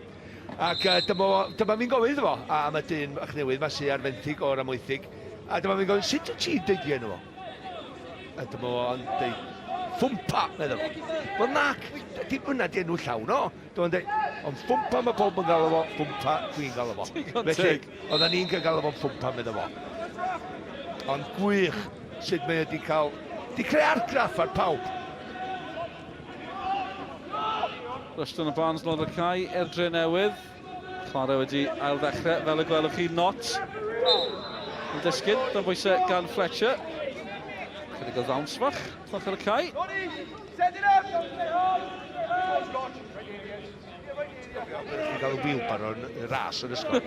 Ac dyma fi'n gofyn iddo fo, a mae dyn bach newydd ma sy'n ar fenthyg o'r amwythig. A dyma fi'n gofyn, sut wyt ti'n dweud i enw fo? A dyma fo'n dweud, ffwmpa, meddwl. Wel nac, dim hwnna di enw llawn o. Dyma'n dweud, ond ffwmpa mae pob yn gael fo, ffwmpa dwi'n gael fo. Felly, oedden ni'n gael fo'n ffwmpa, meddwl fo. Ond gwych sut mae wedi cael, di creu argraff ar pawb. Rushton o Barnes nôl y cae i'r Drenewydd. Chwarae wedi ail ddechrau fel y gwelwch chi not. Yn disgyn, dan bwysau gan Fletcher. Chydig o ddawns fach, ochr y cae. Ni'n cael y wheelbar o'n ras yn ysgol.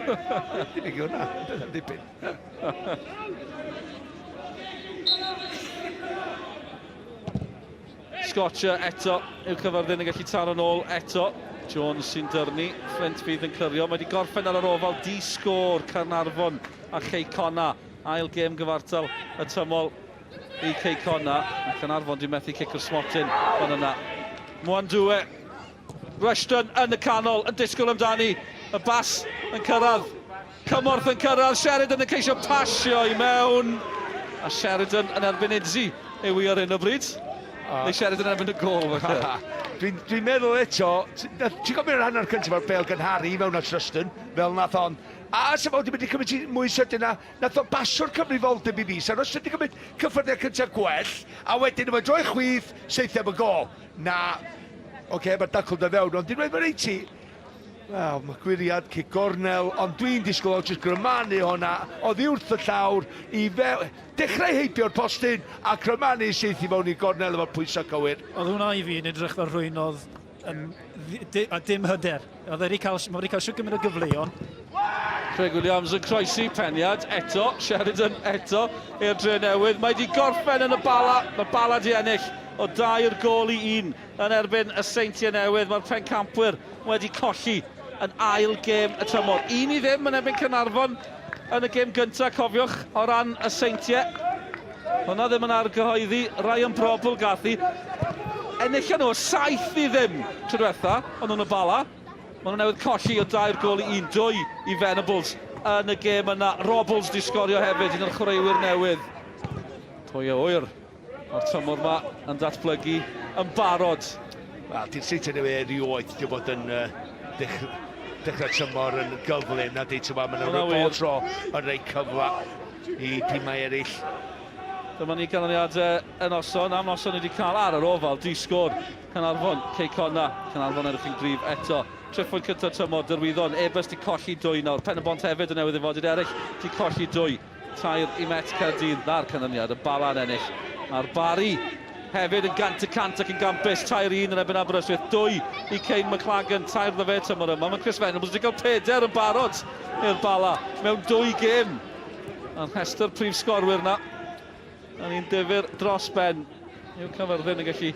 Dim i hwnna, dyna'n dipyn. Sgorio eto yw Caerfyrddin yn gallu taro nôl eto. Jones sy'n dyrnu, Flint fydd yn cyrio. Mae wedi gorffen ar yr ofal, di-sgôr Caernarfon a Ceicona. Ail gêm gyfartal y tymol i Ceicona. A Caernarfon di methu cic o'r smotyn fan yna. Mwandwe, Rushton yn y canol, yn disgwyl amdani. Y bas yn cyrraedd. Cymorth yn cyrraedd, Sheridan yn ceisio pasio i mewn. A Sheridan yn erbyn Idzi yw i ar hyn o bryd. Neu Sheridan yn erbyn y gol. Dwi'n meddwl eto, ti'n gofio'r hanner cyntaf o'r bel gynharu mewn at Ruston, fel nath on. A sef oedd wedi cymryd mwy sydyn na, nath o basio'r cyfrifoldeb i fi. So Ruston wedi cymryd cyffyrddiad cyntaf gwell, a wedyn yma droi chwydd, seithaf y gol. Na, oce, mae'r dacl da fewn, ond dwi'n meddwl reit ti, wel, mae gwiriad cic gornel, ond dwi'n disgwyl o jyst grymannu hwnna, oedd i wrth y llawr i dechrau heibio'r postyn a crymannu syth i fewn i gornel efo'r pwysau cywir. Oedd hwnna i fi yn edrych fel rhywun oedd dim hyder. Oedd wedi cael siwr gymryd o gyfleon. Craig Williams yn croesi peniad eto, Sheridan eto i'r Drenewydd. Mae wedi gorffen yn y bala, mae bala di ennill o 2 gol i 1 yn erbyn y Seintiau Newydd. Mae'r pencampwyr wedi colli yn ail gêm y tymor. 1 i ddim yn erbyn Caernarfon yn y gêm gyntaf, cofiwch, o ran y Seintiau. Hwna ddim yn argyhoeddi, Ryan Probl gathi. Ennill nhw 7 i ddim tro diwetha, ond nhw'n y bala. Maen nhw newydd colli o 2 gol i 1, 2 i Venables yn y gêm yna. Robles di sgorio hefyd, un o'r chwaraewyr newydd. Pwy o wyr, o'r tymor yma yn datblygu yn barod. Wel, di'r Seintiau Newydd erioed, di'n bod yn dechrau tymor yn gyflym na di, ti'n ma, maen nhw'n bob tro yn rhoi cyfla i dimau eraill. Dyma ni ganlyniadau yn oson, am noson wedi cael ar yr ofal, di-sgôr Caernarfon, Ceicona. Caernarfon edrych yn gryf eto. Triffwyd cyntaf tymor, Dyrwyddon, Ebers di colli 2 nawr. Pen y Bont hefyd yn newydd i fod i'r eraill, di colli 2. Tair i Met Caerdydd, na'r canlyniad, y bala'n ennill. A'r Bari hefyd yn gant y cant ac yn gampus, tair 1 yn ebyn Aberystwyth, 2 i Cain McLagan, tair dda fe tymor yma. Mae Chris Venables wedi cael 4 yn barod i'r bala mewn 2 gêm. A'n rhestr prif sgorwyr na. A ni'n difyr dros ben. Yw Caerfyrddin yn gallu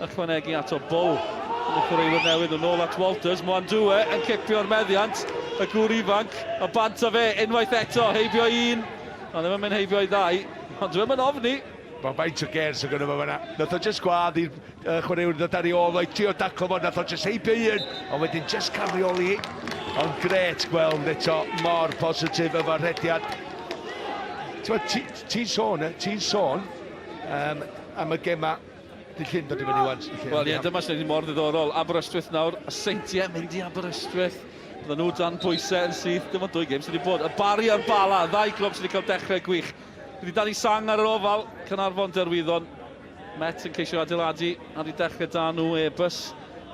ychwanegu ato Bull. Yn y chwaraewyr newydd yn ôl at Walters. Mwandwe yn cipio'r meddiant. Y gŵr ifanc. Y bant o fe unwaith eto. Heibio 1. Ond ddim yn mynd heibio i 2. Ond dwi'n mynd ofni. Mae'n baint o gers o gynnu fo fyna. Nath o jyst gwadd i'r chwaraewyr ddod ar ei ôl o'i trio daclo fo. Nath o jyst heibio 1. Ond wedyn jyst carrioli. Ond gret gweld eto mor positif efo'r rhediad. Ti'n sôn am y gema di llun dod i fyny wan. Wel, ie, dyma sy'n mor ddiddorol. Aberystwyth nawr, y Seintiau mynd i Aberystwyth. Bydden nhw dan pwysau yn syth, dim ond 2 gêm sydd wedi bod. Y Bari a'r Bala, 2 glwb sydd wedi cael dechrau gwych. Wedi dal i sang ar yr ofal, Caernarfon Dyrwyddon. Met yn ceisio adeiladu ar ei dechrau dan nhw Ebers.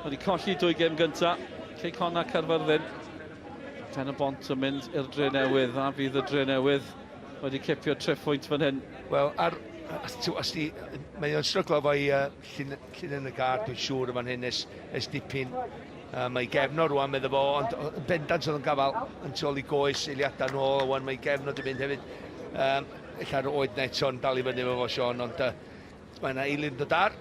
Wedi colli 2 gêm gyntaf. Ceicona Caerfyrddin. Pen y Bont yn mynd i'r Drenewydd, a fydd y Drenewydd wedi cipio triffwynt fan hyn. Wel, mae o'n stryglo fo'i llun yn y gard, dwi'n siŵr yma'n hyn es dipyn. Mae gefnod rwan, meddwl fo, ond bendant oedd yn gafal yn tol i goes eiliadau nôl, wan mae gefnod yn mynd hefyd. Ella'r oed neto'n dal i fyny efo Sean, ond mae yna eilydd dod ar.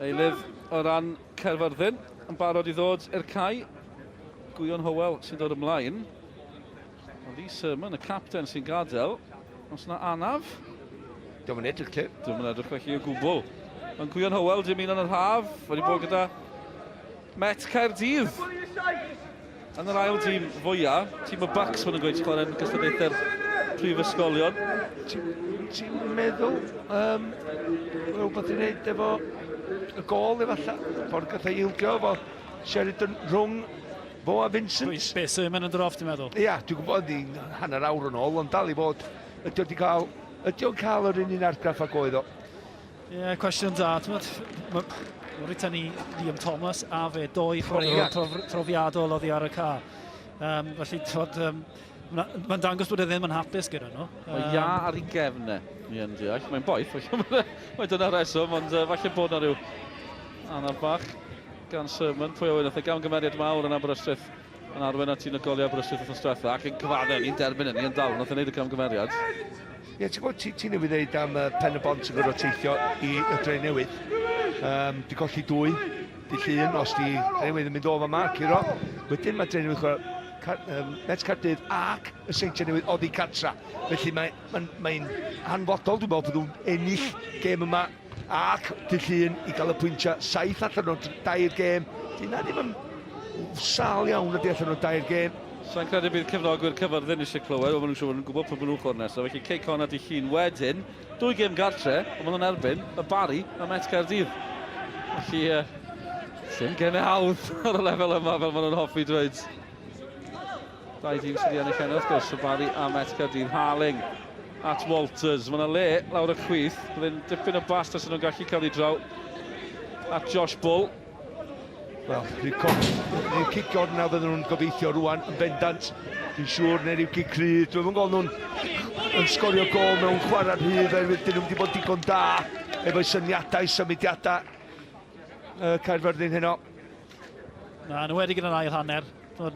Eilydd o ran Caerfyrddin yn barod i ddod i'r cae. Gwion Hywel sy'n dod ymlaen. Ond Lee Sermon, y capten sy'n gadael. Os yna anaf? Dwi'n mynd edrych clir. Dwi'n mynd edrych felly o gwbl. Ond Gwion Hywel dim un yn yr haf. Wedi bod gyda Met Caerdydd. Yn yr ail tîm fwyaf. Tîm y Bucks fan yn gweud chwarae'n gystadlaethau'r prifysgolion. Ti'n meddwl rhywbeth i wneud efo y gol efallai? Ffordd gath ei ilgio efo Sheridan rhwng fo a Vincent. Be Sermon yn droff, ti'n meddwl? Ia, dwi'n gwybod ni'n hanner awr yn ôl, ond dal i fod, ydy o'n cael yr un argraff ag oedd o? Ie, cwestiwn da. Mae'n rhaid tynnu Liam Thomas a fe 2 chwaraewr profiadol oddi ar y ca. Felly, mae'n dangos bod e ddim yn hapus gyda nhw. Mae ia ar ei gefnau, mi yn deall. Mae'n boeth, mae dyna reswm, ond falle bod na rhyw anaf bach gan Sermon. Pwy o wyn, oedd e gamgymeriad mawr yn Aberystwyth yn arwen at un o goliau Aberystwyth wrth diwetha ac yn cyfadde ni'n derbyn hynny yn dal, nath yn neud y camgymeriad. Ie, ti'n gwybod, ti'n newydd dweud am pen y bont sy'n gorfod teithio i Drenewydd. Di colli 2, di llun, os di Drenewydd yn mynd o fa ma, Ciro. Wedyn mae Drenewydd Met Caerdydd ac y Seintiau Newydd oddi cartra. Felly mae'n hanfodol, dwi'n meddwl, bod nhw'n ennill gêm yma ac dy llun i gael y pwyntiau 7 allan nhw'n 2 gêm. Dyna ddim yn sal iawn ydy allan nhw'n 2 gêm. Sa'n credu bydd cefnogwyr Caerfyrddin eisiau clywed, ond maen nhw'n siŵr yn gwybod pwy maen nhw'n chwrdd nesaf. Felly Cei Conad i llun wedyn, 2 gêm gartre, ond maen nhw'n erbyn y Bari a Met Caerdydd. Felly, sy'n gen hawdd ar y lefel yma fel maen nhw'n hoffi dweud. 2 dîm sydd wedi ennill enw, wrth gwrs, y Bari a Met Caerdydd. Harling at Walters. Mae yna le lawr y chwith. Byddai'n dipyn o bast os nhw'n gallu cael ei draw. At Josh Bull. Wel, rhyw cicio nawr fydden nhw'n gobeithio rwan yn bendant. Dwi'n siŵr neu rhyw cic rhydd. Dwi'n gweld nhw'n sgorio gol mewn chwarae rhydd oherwydd dyn nhw wedi bod digon da efo'i syniadau, symudiadau Caerfyrddin heno. Na, nhw wedi gyda'n ail hanner. Yr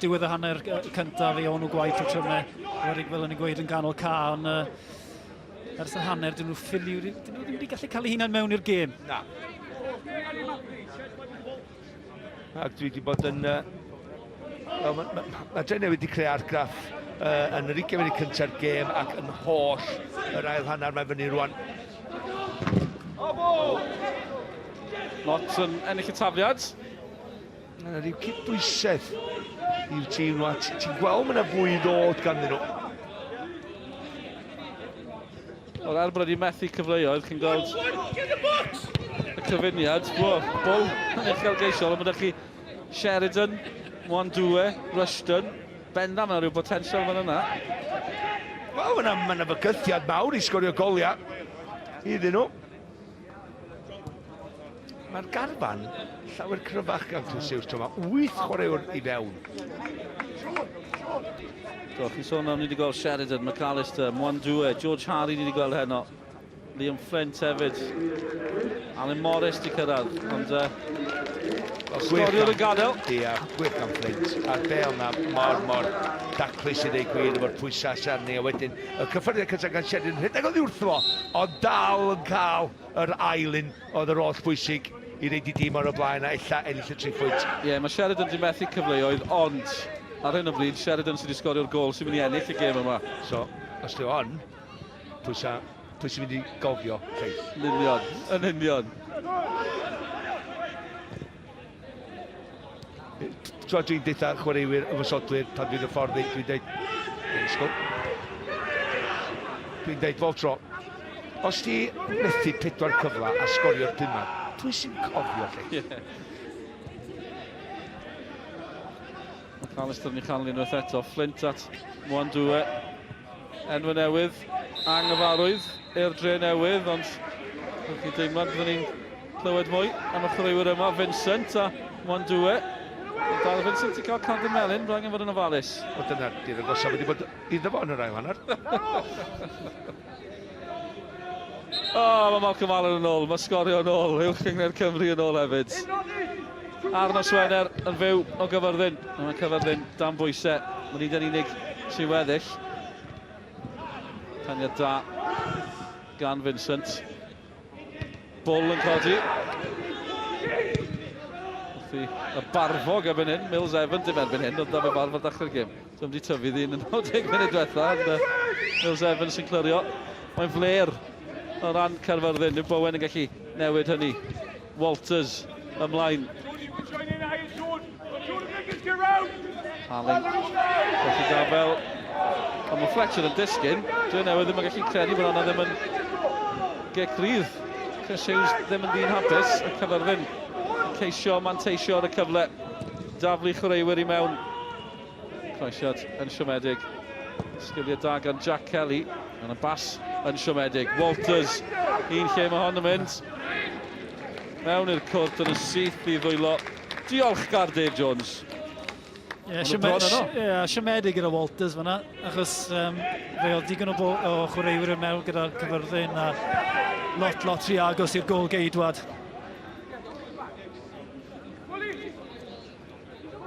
diwedd y hanner cyntaf fi o'n nhw gwaith o trymau. Wedi fel yn ei gweud yn ganol ca, ond ers y hanner dyn nhw ffili, dyn nhw ddim wedi gallu cael eu hunain mewn i'r gêm. Na. Ac dwi wedi bod yn... Mae Drenewydd wedi creu argraff yn yr 20 munud cyntaf gêm ac yn holl yr ail hanner mae fyny rwan. Lot yn ennill y tafliad. Yna rhyw cydbwysedd i'r tîm nhw. Ti'n gweld mae yna fwy ddod ganddyn nhw. O'r er bod wedi methu cyfleoedd, chi'n gweld y cyfuniad. Bull yn eich gael ond mae chi Sheridan, Mwandwe, Rushton. Benda mae rhyw potensial fan yna. Wel, mae yna fygythiad mawr i sgorio goliau iddyn nhw. Mae'r garfan llawer cryfach gan Clwsiws tro yma. 8 chwaraewr i fewn. Do, chi'n sôn am ni wedi gweld Sheridan, McAllister, Mwandwe, George Harry ni wedi gweld heno. Liam Flint hefyd. Alan Morris di cyrraedd, ond Sgorio yn gadael. Ia, gwych am Flint. A'r bel na mor daclus i ddeu gwir efo'r pwysau sarni. A wedyn, y cyffyrddiad cyntaf gan Sheridan, rhedeg oedd wrtho fo, ond dal yn cael yr ailyn oedd yr oll bwysig i reid i dîm ar y blaen a illa ennill y 3 pwynt. Ie, mae Sheridan wedi methu cyfleoedd, ond ar hyn o bryd, Sheridan sydd wedi sgorio'r gol sy'n mynd i ennill y gêm yma. So, os dwi on, pwy sy'n mynd i gofio, Lleill? Yn union. Dwi'n deitha chwaraewyr ymwysodwyr pan dwi'n y ffordd dwi'n deud, dwi'n deud fel tro, os ti methu 4 cyfla a sgorio'r 5, pwy sy'n cofio, Lleill? McAllister ni chanol unwaith eto, Flint at Mwandwe. Enw newydd, anghyfarwydd i'r Drenewydd, ond rwy'n chi deimlad byddwn ni'n clywed mwy am y chwaraewyr yma, Vincent a Mwandwe. Dal Vincent i cael Camden Melyn, rwy'n angen fod yn ofalus. O dyna, di'r agosaf wedi bod iddo fo yn yr ail hanner. Mae Malcolm Allen yn ôl, mae Sgorio yn ôl, uwch Cyngor Cymru yn ôl hefyd. Arno Swener yn fyw o Caerfyrddin. Mae Caerfyrddin dan bwysau. Mae'n un unig sy'n weddill. Taniad da gan Vincent. Bull yn codi. Wrthi y barfog erbyn hyn. Mills Evans dim erbyn hyn, ond da fe barfod dachrau'r gym. Dwi'n di tyfu ddyn yn 90 munud diwetha. Mills Evans sy'n clirio. Mae'n fler o ran Caerfyrddin. Yw Bowen yn gallu newid hynny. Walters ymlaen. Harling, felly gafel, ond mae Fletcher yn disgyn. Drenewydd ddim yn gallu credu bod hwnna ddim yn gic rydd. Chris Hughes ddim yn dyn hapus, y Caerfyrddin ceisio, manteisio ar y cyfle. Daflu chwaraewyr i mewn. Croesiad yn siomedig. Sgiliau da gan Jack Kelly, yn y bas yn siomedig. Walters, un lle mae hon yn mynd. Mewn i'r cwrt yn y syth i ddwylo. Diolchgar Dave Jones. Siomedig gyda Walters fyna, achos fe oedd digon o chwaraewyr yn mewn gyda'r Caerfyrddin a lot rhy agos i'r gôl geidwad.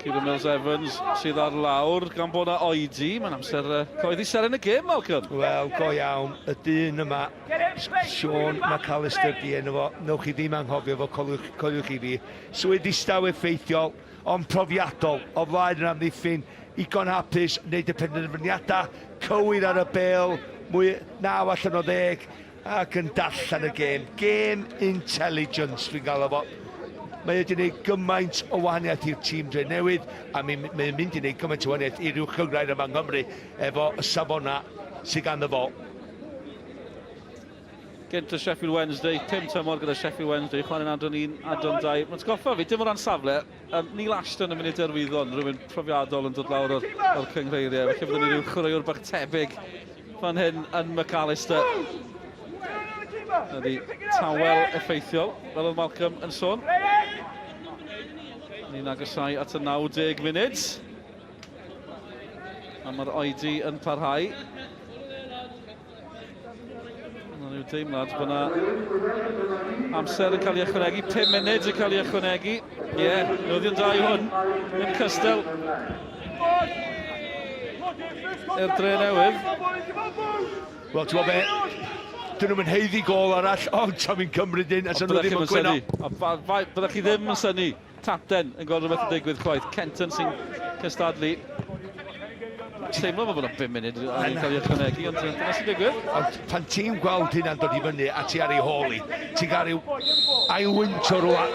Kieran Mills-Evans sydd ar lawr gan bod yna oedi. Mae'n amser coeddi seren y gêm, Malcolm. Wel, go iawn, y dyn yma, Sean McAllister di enw fo, newch chi ddim anghofio fo, coeliwch chi fi. Swydd distaw effeithiol, ond profiadol, o flaen yn amddiffyn, igon hapus, wneud y penderfyniadau, cywir ar y bel, mwy 9 allan o 10, ac yn darllen y gêm. Game intelligence, fi'n gael o fo. Mae wedi gwneud gymaint o wahaniaeth i'r tîm Drenewydd, a mae'n mynd i wneud gymaint o wahaniaeth i'r uwchgyngred yma yng Nghymru efo y safona sydd ganddo fo. Gynt y Sheffield Wednesday, 5 tymor gyda Sheffield Wednesday, chwan yn adron 1, adron 2. Mae'n sgoffa fi, dim o ran safle, Neil Ashton yn mynd i derwyddon, rhywun profiadol yn dod lawr o'r cyngreiriau. Felly byddwn ni rhyw chwaraewr bach tebyg fan hyn yn McAllister. Ydy tawel effeithiol, fel oedd Malcolm yn sôn. Ni'n agosau at y 90 munud. A mae'r oedi yn parhau. Mae'n rhyw deimlad bod yna amser yn cael ei ychwanegu, 5 munud yn cael ei ychwanegu. Ie, newyddion da i hwn, yn cystel i'r Drenewydd. Wel, ti'n gwybod be? Dyn nhw'n heiddi gol arall, ond tra fi'n cymryd un, a sy'n nhw ddim yn gwyno. Byddech chi ddim yn syni. Tapten yn gweld rhywbeth yn digwydd chwaith. Kenton sy'n cystadlu. Teimlo bod yna 5 munud yn cael ei ychwanegu, ond dyna sy'n digwydd. Ond pan ti'n gweld hynna'n dod i fyny a ti ar ei holi, ti'n cael ryw ail-wynt o rwan,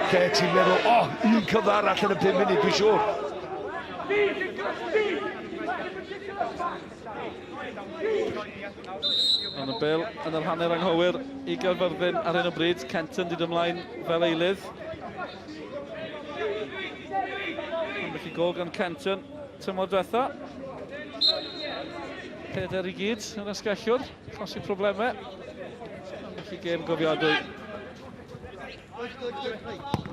lle ti'n meddwl, un cyfle arall yn y 5 munud, dwi'n siŵr. Yn y bel, yn yr hanner anghywir i Caerfyrddin ar hyn o bryd. Kenton wedi ymlaen fel eilydd. Yn felly gol gan Kenton, tymor diwetha. 4 i gyd yn ysgellwr, chosi problemau. Yn felly gêm gofiadwy.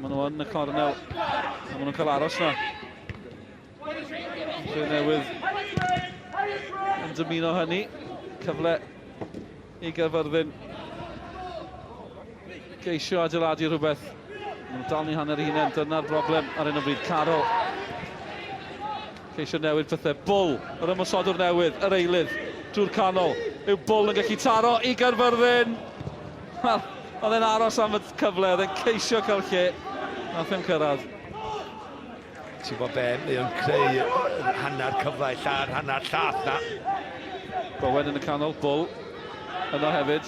Maen nhw yn y cornel, a maen nhw'n cael aros na. Drenewydd yn dymuno hynny. Cyfle i Caerfyrddin geisio adeiladu rhywbeth. Mae'n dal ni hanner hunain, dyna'r broblem ar hyn o bryd. Carol geisio newid pethau. Bull, yr ymosodwr newydd, yr eilydd, drwy'r canol. Yw Bull yn gallu taro i Caerfyrddin. Wel, oedd e'n aros am y cyfle, oedd e'n ceisio cael lle. Nath e'n cyrraedd. Ti'n gwybod be, mae o'n creu hanner cyfle lla'r hanner llath na. Bowen yn y canol, Bull yno hefyd.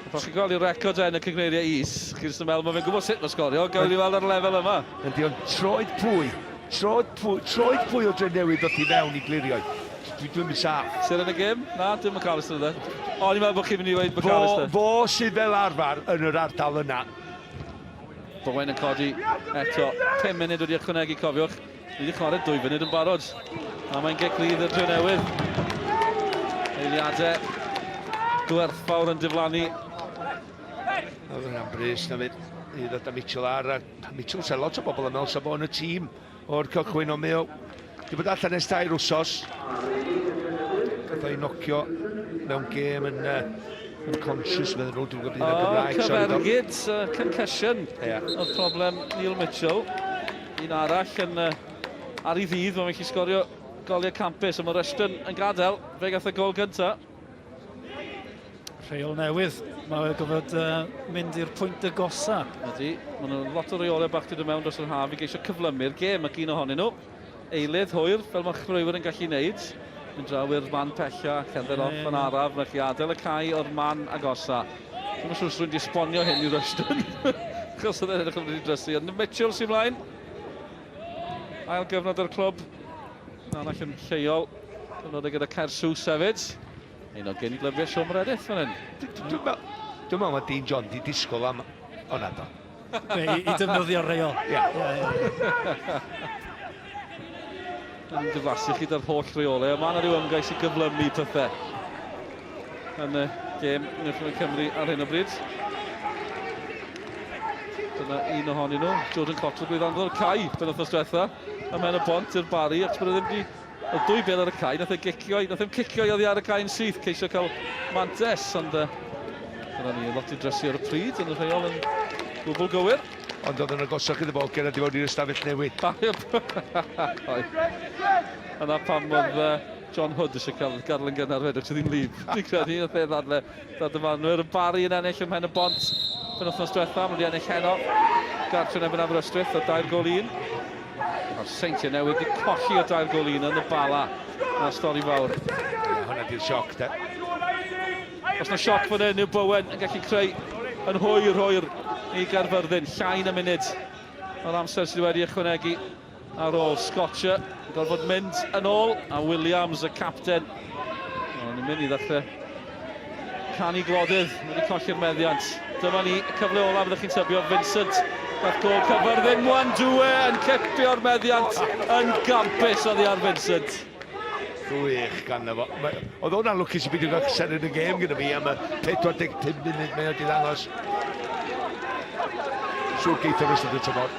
Fach chi'n gweld i'r record yn y cyngreiriau is, chi'n jyst yn meddwl mae fe'n gwybod sut mae sgorio, gael i weld ar y lefel yma. Yndi o'n troed pwy o Drenewydd ddoth i mewn i glirio'i. Dwi'n mynd saff. Sy'n yn y gêm? Na, dim McAllister yna. O, ni'n meddwl bod chi'n mynd i weid McAllister. Fo sydd fel arfer yn yr ardal yna. Bowen yn codi eto. 5 munud wedi ychwanegu, cofiwch. Ni wedi chwarae 2 funud yn barod. A mae'n geglydd y Drenewydd. Eiliadau gwerthfawr yn diflannu. Oedd yna'n brys na fyd. I ddod â Mitchell ar. Mitchell sy'n lot o bobl yn meddwl sef o'n y tîm o'r cychwyn o Mayo. Di bod allan ers 2 wsos. Gath o'i nocio mewn gêm yn conscious fydden nhw. Dwi'n gwybod yn Gymraeg. Cyfergyd, concussion. Oedd problem Neil Mitchell. Un arall yn ar ei ddydd, mae'n gallu sgorio goliau campus, a mae Rushton yn gadael, fe gath y gol gynta. Rheol newydd, mae'n gofod mynd i'r pwynt y gosa. Ydy, mae nhw lot o reolau bach wedi mewn dros yr haf i geisio cyflymu'r gêm ac un ohonyn nhw. Eilydd hwyr, fel mae chrwywyr yn gallu neud. Yn draw i'r man pella, cerdded off yn araf, mae'n gallu adael y cae o'r man agosa. Dwi'n siŵr sy'n wedi esbonio hyn i Rushton. Chos oedd e'n edrych yn wedi drysu. Ond Mitchell sy'n mlaen. Ail gyfnod o'r clwb. Na'n allan lleol. Gyfnod gyda Caersws hefyd. Un o gyn-glyfiau Sean Meredith fan hyn. Dwi'n meddwl mae Dean John di disgwyl am hwnna do. I defnyddio'r reol. Yn diflasu chi da'r holl reolau. Mae yna rhyw ymgais i gyflymu pethau. Yn y gêm Newyddion Cymru ar hyn o bryd. Dyna un ohonyn nhw. Jordan Cottrell gwyddanddo'r cae pen wythnos diwetha. A mewn y bont i'r bari, ac bod e ddim wedi... Oedd 2 bel ar y cae, nath e'n cicio i oddi ar y cae'n syth, ceisio cael mantes, ond dyna ni, lot i drysu ar y pryd, yn y rheol yn gwbl gywir. ond oedd yn agosach iddo fo gen i fod i'r ystafell newid. Yna pam oedd John Hood eisiau cael gadl yn gynnar fedrwch sydd ddim lib. Dwi'n credu oedd e ddadle dyfanwyr. Bari yn ennill ym Mhen y Bont yn wythnos diwetha, mae wedi ennill heno. Gartre yn ebyn Aberystwyth o 2-1. A'r Seintiau Newydd wedi colli o 2-1 yn y Bala. Na'r stori fawr. Hwna di'r sioc, de. Os na sioc fan hyn yw Bowen yn gallu creu yn hwyr i Caerfyrddin. Llain y munud o'r amser sydd wedi ychwanegu ar ôl. Sgorio yn gorfod mynd yn ôl, a Williams, y capten. Yn mynd i ddechrau canu glodydd, wedi colli'r meddiant. Dyma ni, y cyfle olaf byddwch chi'n tybio Vincent. Gath gol Caerfyrddin, Mwandwe yn cipio'r meddiant yn gampus oddi ar Vincent. Gwych gan efo. Oedd hwnna'n lwcus i beidio gael sen yn y gêm gyda fi am y 45 munud mae wedi ddangos. Siwr geithio'r ystod y tymor.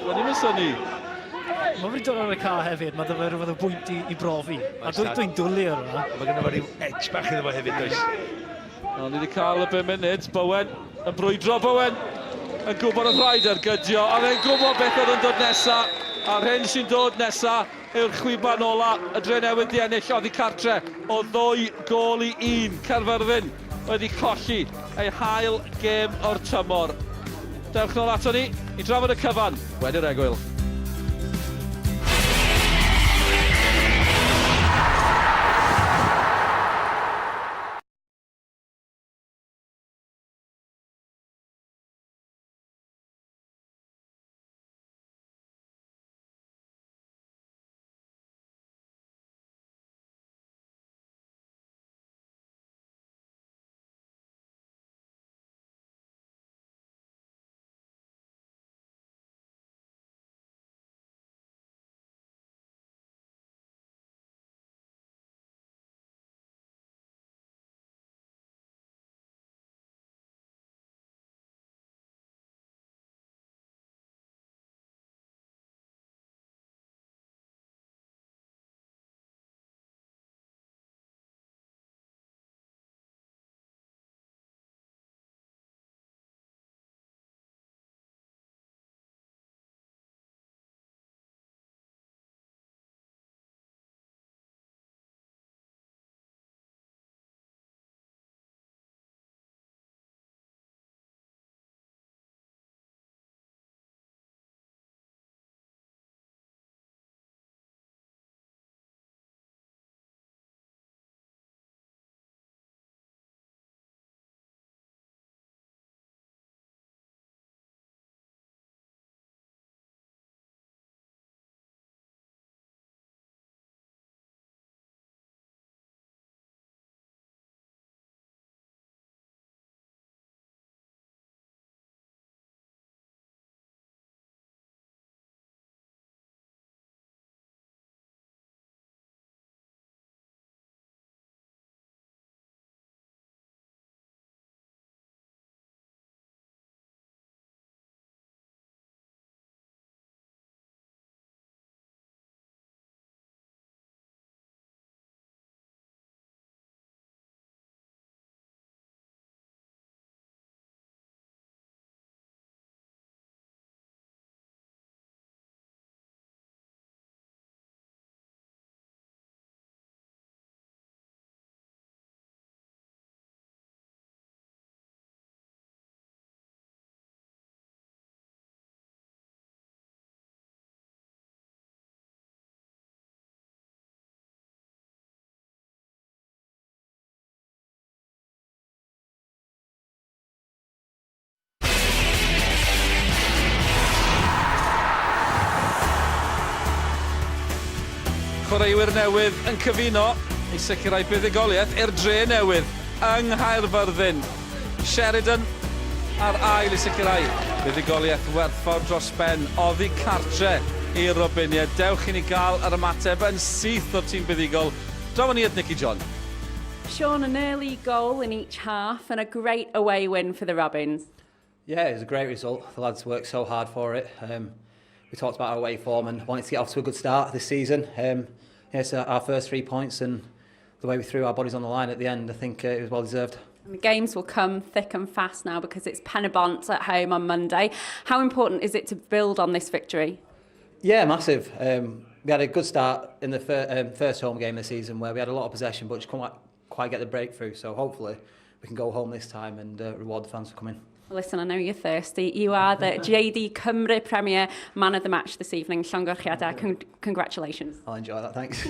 Wel, ni'n syni. Mae wedi dod ar y car hefyd, mae dyfa rhywbeth o bwynt i brofi. A dwi'n dwlu ar hwnna. Mae gen i fo ryw edge bach iddo fo hefyd, does. Ni wedi cael y 5 munud, Bowen yn brwydro Bowen. Yn gwybod y rhaid ar gydio, a fe'n gwybod beth oedd yn dod nesa. A'r hyn sy'n dod nesa yw'r chwiban ola, y Drenewydd di ennill oddi cartre o 2-1. Caerfyrddin wedi colli ei hael gêm o'r tymor. Dewch nôl ato ni i drafod y cyfan wedi'r egwyl. Chwaraewyr newydd yn cyfuno i sicrhau buddigoliaeth i'r Drenewydd yng Caerfyrddin. Sheridan ar ail i sicrhau buddigoliaeth werthfawr dros ben, oddi cartre i'r Robiniau. Dewch i ni gael yr ymateb yn syth o'r tîm buddigol. Draw ni at Nicky John. Sean, an early goal in each half and a great away win for the Robins. Yeah, it was a great result. The lads worked so hard for it. We talked about our away form and wanted to get off to a good start this season. It's our first 3 points, and the way we threw our bodies on the line at the end, I think it was well deserved. And the games will come thick and fast now because it's Penybont at home on Monday. How important is it to build on this victory? Yeah, massive. We had a good start in the first home game of the season where we had a lot of possession but just couldn't quite get the breakthrough. So hopefully we can go home this time and reward the fans for coming. Well, listen, I know you're thirsty. You are the JD Cymru Premier Man of the Match this evening. Llongyfarchiadau, congratulations. I'll enjoy that, thanks.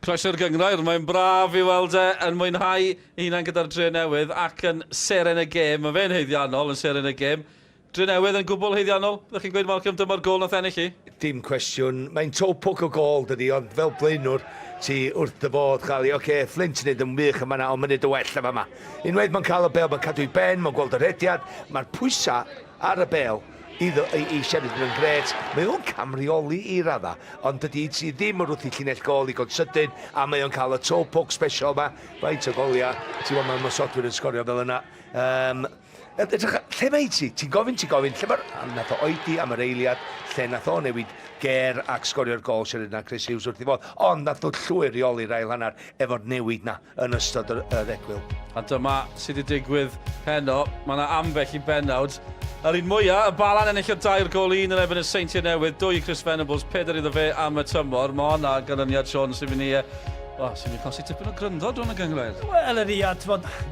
Croeso'r gyngrair, mae'n braf i weld yn mwynhau unan gyda'r Drenewydd ac yn seren y gêm. Mae fe'n heiddiannol yn seren y gêm. Drenewydd yn gwbl heiddiannol. Ydych chi'n gweud, Malcolm, dyma'r gol nath ennill chi? Dim cwestiwn. Mae'n topwc o gol, dydi, ond fel blaenwr ti wrth dy bod cael ei, oce, Flint yn neud yn wych yma na, ond mae'n neud y well yma. Unwaith mae'n cael y bel, mae'n cadw i ben, mae'n gweld yr hediad, mae'r pwysa ar y bel i Sheridan yn gret. Mae o'n camrioli i radda, ond dydy ti ddim yn wrth i llinell gol i god sydyn, a mae o'n cael y topwc special yma. Faint o golia, ti'n gwybod mae'n mosodwyr yn sgorio fel yna. Lle mae ti? Ti'n gofyn, lle mae'r nath o oedi am yr eiliad, lle nath o newid ger ac sgorio'r gol Sheridan a Chris Hughes wrth i fod, ond nath o llwyr reoli'r ail hanner efo'r newid na yn ystod yr egwyl. A dyma sydd wedi digwydd heno, mae yna ambell i bennawd. Yr un mwyaf, y balan ennill o 2 gol 1 yn ebyn y Seintiau Newydd, 2 Chris Venables, 4 iddo fe am y tymor. Mae hwnna ganlyniad Sean sy'n mynd i... sy'n mynd i cosi tipyn o gryndod dwi'n y gyngred. Wel, yr iad,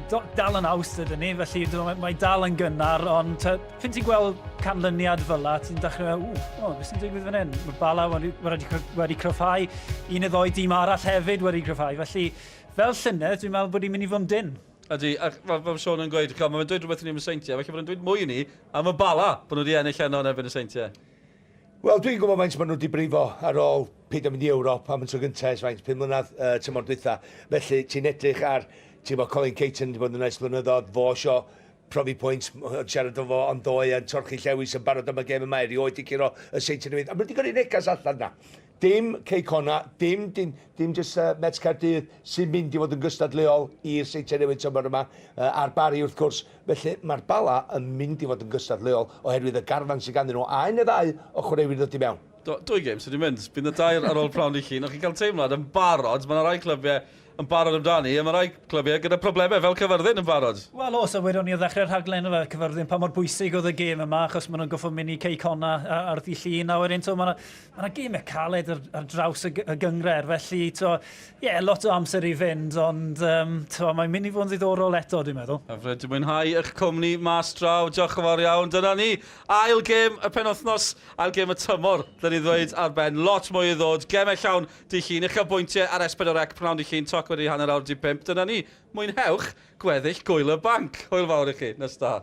dal yn awst ydyn ni, felly mae dal yn gynnar, ond ffyn ti'n gweld canlyniad fel la, ti'n dechrau, beth sy'n digwydd fan hyn? Mae Bala wedi cryfhau, un neu ddoi dîm arall hefyd wedi cryfhau, felly fel llynedd, dwi'n meddwl bod hi'n mynd i fod yn dyn. Ydy, fel Sean yn gweud, mae'n dweud rhywbeth yn y Seintiau, felly bod yn dweud mwy i ni am y Bala bod nhw wedi ennill heno yn ebyn y Seintiau. Wel, dwi'n gwybod faint maen nhw wedi brifo ar ôl peidio mynd i Ewrop am y tro gyntaf faint 5 mlynedd tymor dwytha. Felly, ti'n edrych ar, ti'n bod Colin Caton wedi bod yn neis blynyddoedd, fo sio profi pwynt, siarad o fo ond doi yn torchi llewis yn barod am y gêm yma, erioed i curo y Seintiau Newydd. A mae'n wedi cael ei negas allan na. Dim Ceicona, dim just Mets Caerfyrddin sy'n mynd i fod yn gystadleol i'r Seintiau Newydd tymor yma a'r Bari wrth gwrs. Felly mae'r Bala yn mynd i fod yn gystadleol oherwydd y garfan sy'n ganddyn nhw a un neu ddau o chwaraewyr ddod i mewn. 2 gêm sydd wedi mynd. Bydd y 2 ar ôl prawn i chi. O'ch chi'n cael teimlad yn barod, mae yna rai clybiau yn barod amdani, a mae rai clybiau gyda problemau fel Caerfyrddin yn barod. Wel, so wedwn ni o ddechrau'r rhaglen o Caerfyrddin pa mor bwysig oedd y gêm yma, achos maen nhw'n goffo mynd i Ceicona ar ddi llun, a wedyn mae yna gêmau caled ar draws y gyngred, felly, lot o amser i fynd, ond mae'n mynd i fod yn ddiddorol eto, dwi'n meddwl. Hyfryd, dwi'n mwynhau eich cwmni mas draw, diolch yn fawr iawn. Dyna ni, ail gêm y penwythnos, ail gêm y tymor, dyn ni ddweud ar ben, lot mwy i ddod, gemau llawn di llun, eich bwyntiau ar S4C, pnawn di llun, toc wedi hanner awr di 5. Dyna ni, mwynhewch gweddill gwyl y banc. Hwyl fawr i chi, nes da.